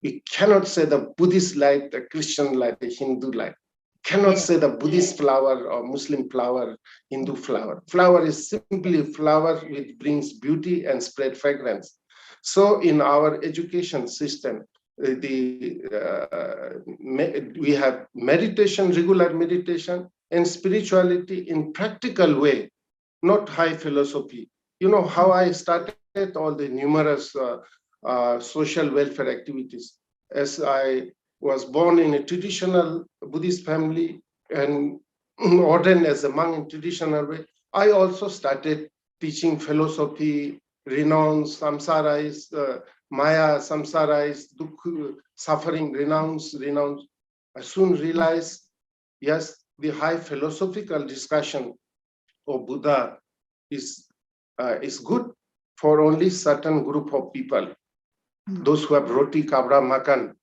We cannot say the Buddhist light, the Christian light, the Hindu light. Cannot say the Buddhist flower or Muslim flower, Hindu flower. Flower is simply flower which brings beauty and spread fragrance. So in our education system, we have meditation, regular meditation, and spirituality in practical way, not high philosophy. You know how I started all the numerous social welfare activities. As I was born in a traditional Buddhist family and ordained as a monk in traditional way, I also started teaching philosophy, renounce, samsara is Maya, samsara is dukh, suffering, renounce. I soon realized, yes, the high philosophical discussion of Buddha is good for only certain group of people, those who have roti, kabra, makan,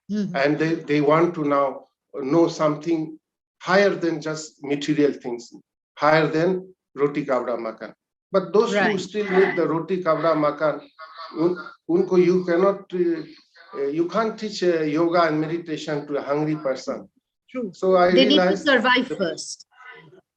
and they want to now know something higher than just material things, higher than roti, kabra, makan. But those who still need the roti, kabra, makan, unko you cannot, you can't teach yoga and meditation to a hungry person. True. So I They need to realized, survive first.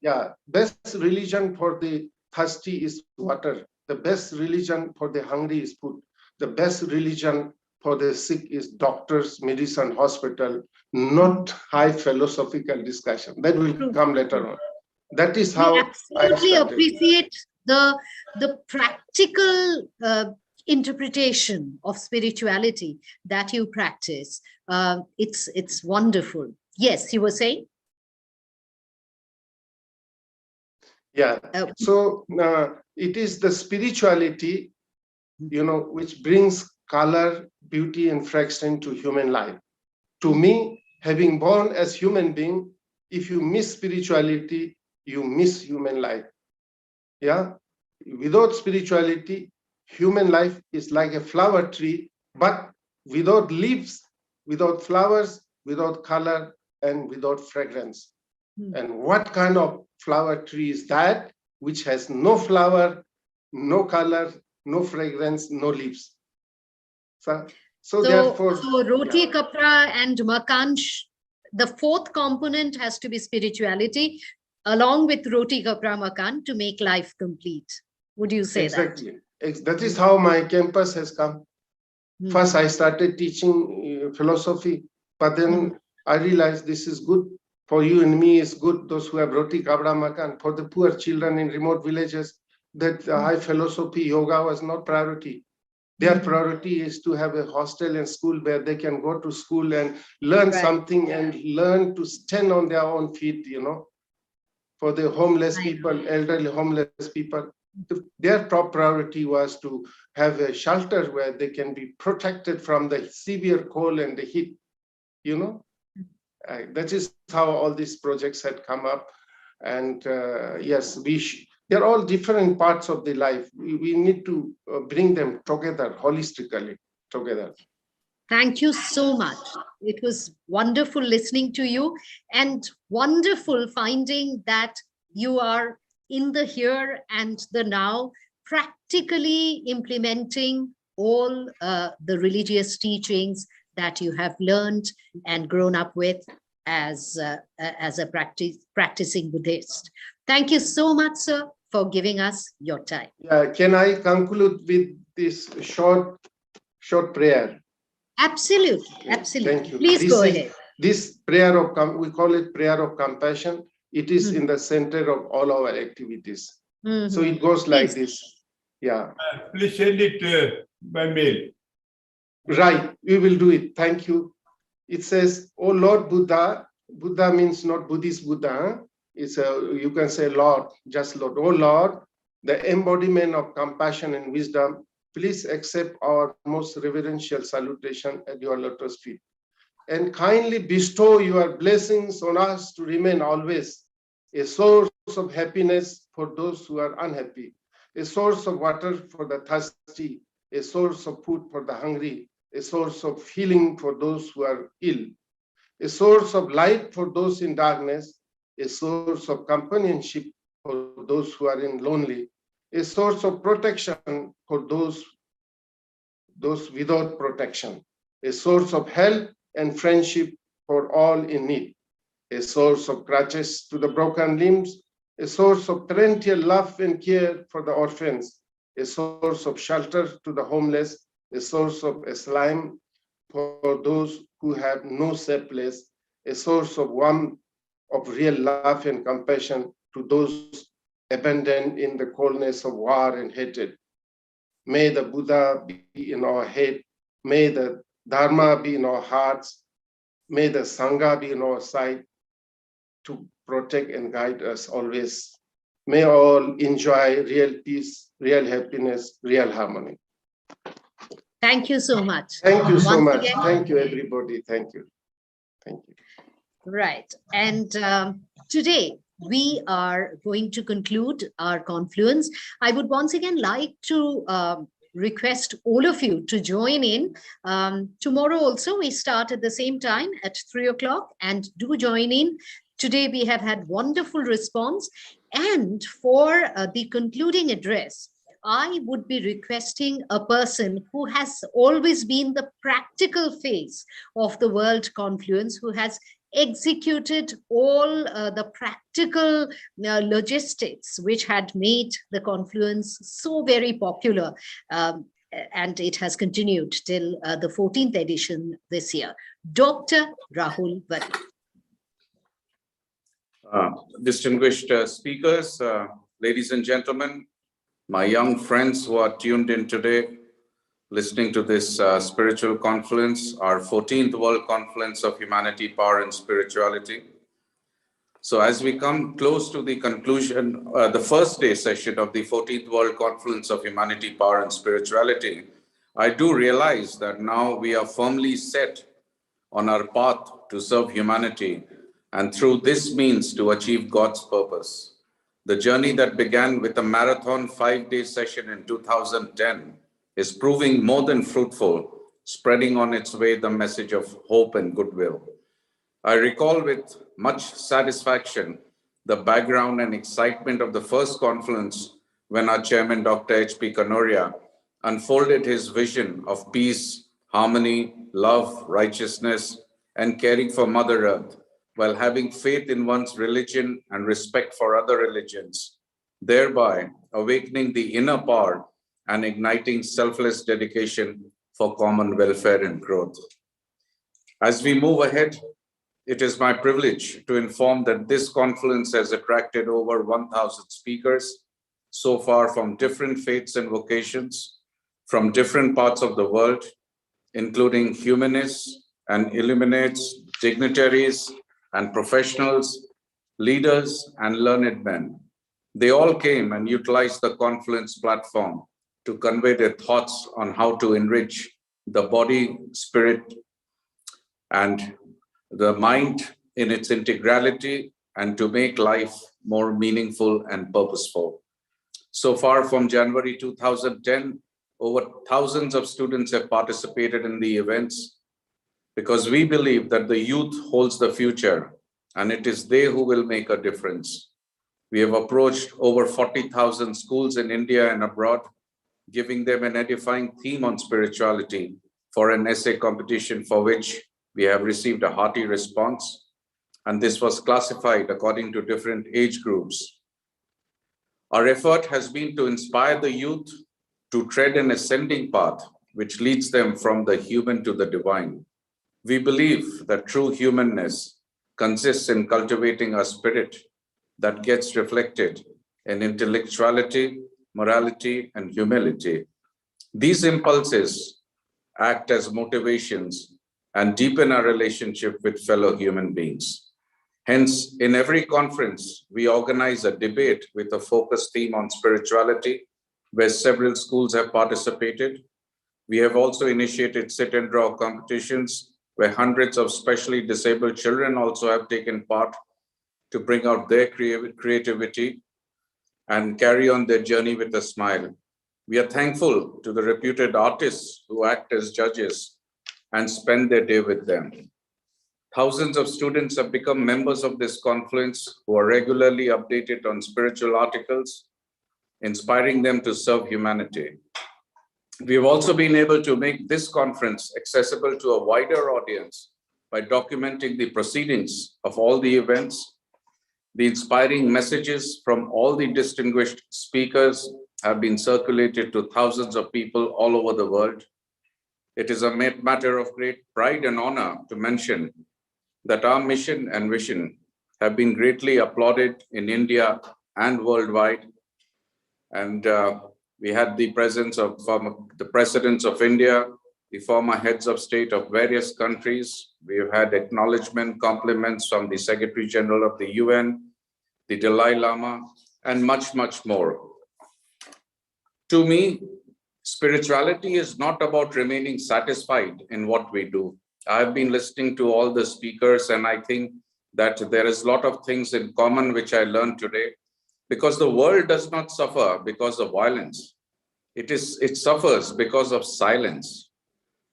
yeah, best religion for the thirsty is water. The best religion for the hungry is food. The best religion for the sick is doctors, medicine, hospital, not high philosophical discussion. That will come later on. That is how We I absolutely started. appreciate the practical interpretation of spirituality that you practice. It's wonderful. Yes, you were saying? Yeah. So it is the spirituality, which brings color, beauty, and fragrance to human life. To me, having born as human being, if you miss spirituality, you miss human life. Yeah. Without spirituality, human life is like a flower tree, but without leaves, without flowers, without color, and without fragrance. And what kind of flower tree is that which has no flower, no color, no fragrance, no leaves? So therefore, roti, kapra, and makan, the fourth component has to be spirituality, along with roti, kapra, makan, to make life complete. Would you say exactly. That is how my campus has come. First, I started teaching philosophy, but then I realized this is good for you and me. Is good. Those who have roti, kabra, makan. For the poor children in remote villages, that high philosophy, yoga was not priority. Their priority is to have a hostel and school where they can go to school and learn something and learn to stand on their own feet, For the homeless people, elderly homeless people, their top priority was to have a shelter where they can be protected from the severe cold and the heat, That is how all these projects had come up. And yes, they're all different parts of the life. We need to bring them together, holistically together. Thank you so much. It was wonderful listening to you and wonderful finding that you are in the here and the now, practically implementing all the religious teachings that you have learned and grown up with as a practicing Buddhist. Thank you so much, sir, for giving us your time. Yeah, can I conclude with this short prayer? Absolutely, absolutely. Thank you. Please go ahead. This prayer we call it prayer of compassion. It is in the center of all our activities. So it goes like this. Yeah. Please send it by mail. Right, we will do it. Thank you. It says, "Oh Lord Buddha," Buddha means not Buddhist Buddha. It's you can say Lord, just Lord. "Oh Lord, the embodiment of compassion and wisdom, please accept our most reverential salutation at your lotus feet, and kindly bestow your blessings on us to remain always a source of happiness for those who are unhappy, a source of water for the thirsty, a source of food for the hungry, a source of healing for those who are ill, a source of light for those in darkness, a source of companionship for those who are in lonely, a source of protection for those without protection, a source of help and friendship for all in need, a source of crutches to the broken limbs, a source of parental love and care for the orphans, a source of shelter to the homeless, a source of asylum for those who have no safe place, a source of warmth of real love and compassion to those abandoned in the coldness of war and hatred. May the Buddha be in our head. May the Dharma be in our hearts. May the Sangha be in our side to protect and guide us always. May all enjoy real peace, real happiness, real harmony. Thank you so much. Thank you so Once much. again, Thank you, everybody. Thank you. Thank you. right. And today we are going to conclude our confluence. I would once again like to request all of you to join in. Tomorrow also we start at the same time at 3 o'clock, and do join in. Today we have had wonderful response. And for the concluding address, I would be requesting a person who has always been the practical face of the World Confluence, who has executed all the practical logistics which had made the confluence so very popular, and it has continued till the 14th edition this year. Dr. Rahul Vadi. Distinguished speakers, ladies and gentlemen, my young friends who are tuned in today, listening to this spiritual confluence, our 14th World Confluence of Humanity, Power and Spirituality. So as we come close to the conclusion, the first day session of the 14th World Confluence of Humanity, Power and Spirituality, I do realize that now we are firmly set on our path to serve humanity, and through this means to achieve God's purpose. The journey that began with a marathon 5-day session in 2010 is proving more than fruitful, spreading on its way the message of hope and goodwill. I recall with much satisfaction the background and excitement of the first confluence when our chairman, Dr. H.P. Kanoria, unfolded his vision of peace, harmony, love, righteousness, and caring for Mother Earth, while having faith in one's religion and respect for other religions, thereby awakening the inner power and igniting selfless dedication for common welfare and growth. As we move ahead, it is my privilege to inform that this confluence has attracted over 1,000 speakers so far from different faiths and vocations, from different parts of the world, including humanists and illuminates, dignitaries and professionals, leaders and learned men. They all came and utilized the confluence platform to convey their thoughts on how to enrich the body, spirit, and the mind in its integrality, and to make life more meaningful and purposeful. So far from January 2010, over thousands of students have participated in the events, because we believe that the youth holds the future and it is they who will make a difference. We have approached over 40,000 schools in India and abroad, giving them an edifying theme on spirituality for an essay competition for which we have received a hearty response. And this was classified according to different age groups. Our effort has been to inspire the youth to tread an ascending path which leads them from the human to the divine. We believe that true humanness consists in cultivating a spirit that gets reflected in intellectuality, morality, and humility. These impulses act as motivations and deepen our relationship with fellow human beings. Hence, in every conference, we organize a debate with a focused theme on spirituality, where several schools have participated. We have also initiated sit and draw competitions, where hundreds of specially disabled children also have taken part to bring out their creativity and carry on their journey with a smile. We are thankful to the reputed artists who act as judges and spend their day with them. Thousands of students have become members of this confluence who are regularly updated on spiritual articles, inspiring them to serve humanity. We have also been able to make this conference accessible to a wider audience by documenting the proceedings of all the events. The inspiring messages from all the distinguished speakers have been circulated to thousands of people all over the world. It is a matter of great pride and honor to mention that our mission and vision have been greatly applauded in India and worldwide. And we had the presence of the presidents of India, the former heads of state of various countries. We have had acknowledgement, compliments from the Secretary General of the UN, the Dalai Lama, and much, much more. To me, Spirituality is not about remaining satisfied in what we do. I've been listening to all the speakers, and I think that there is a lot of things in common which I learned today, because the world does not suffer because of violence. It suffers because of silence.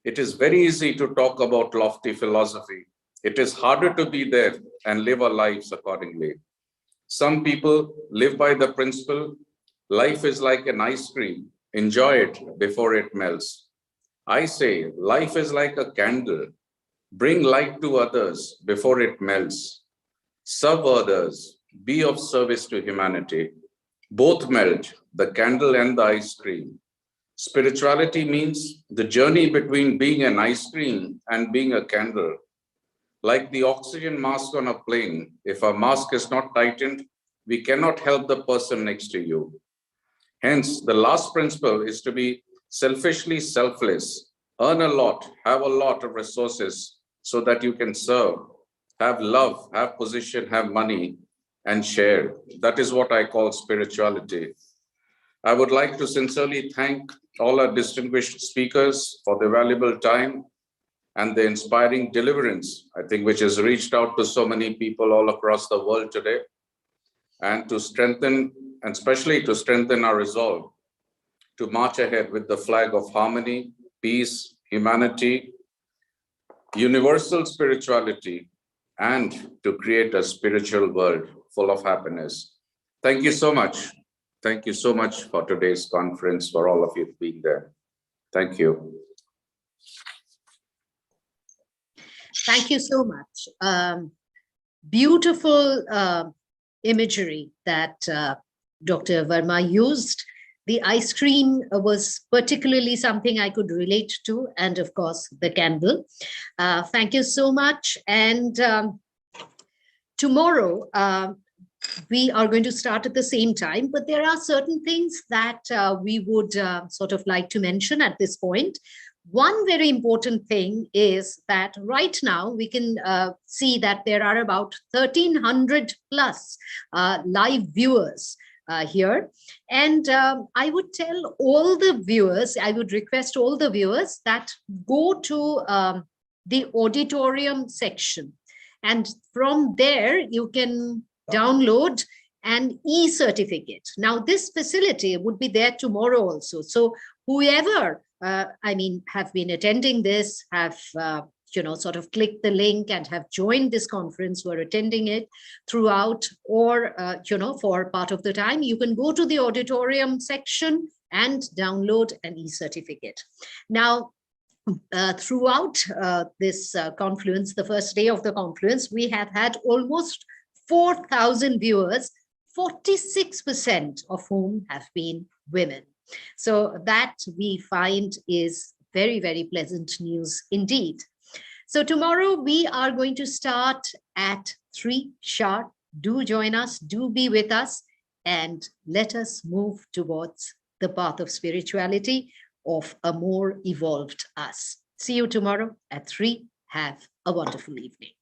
It is very easy to talk about lofty philosophy. It is harder to be there and live our lives accordingly. Some people live by the principle, life is like an ice cream, enjoy it before it melts. I say, life is like a candle, bring light to others before it melts. Serve others, be of service to humanity. Both melt, the candle and the ice cream. Spirituality means the journey between being an ice cream and being a candle. Like the oxygen mask on a plane, if a mask is not tightened, we cannot help the person next to you. Hence, the last principle is to be selfishly selfless, earn a lot, have a lot of resources so that you can serve, have love, have position, have money, and share. That is what I call spirituality. I would like to sincerely thank all our distinguished speakers for their valuable time and the inspiring deliverance, I think, which has reached out to so many people all across the world today, and to strengthen, and especially to strengthen our resolve to march ahead with the flag of harmony, peace, humanity, universal spirituality, and to create a spiritual world full of happiness. Thank you so much. Thank you so much for today's conference, for all of you being there. Thank you. Thank you so much. Beautiful imagery that Dr. Verma used. The ice cream was particularly something I could relate to, and of course, the candle. Thank you so much. And tomorrow, we are going to start at the same time, but there are certain things that we would sort of like to mention at this point. One very important thing is that right now we can see that there are about 1,300 plus live viewers here. And I would tell all the viewers, I would request all the viewers that go to the auditorium section. And from there, you can download an e-certificate. Now, this facility would be there tomorrow also. So whoever have been attending this, have, sort of clicked the link and have joined this conference, who are attending it throughout, or, for part of the time, you can go to the auditorium section and download an e-certificate. Now, throughout this confluence, the first day of the confluence, we have had almost 4,000 viewers, 46% of whom have been women. So that we find is very, very pleasant news indeed. So tomorrow we are going to start at 3 sharp. Do join us, do be with us, and let us move towards the path of spirituality, of a more evolved us. See you tomorrow at 3. Have a wonderful evening.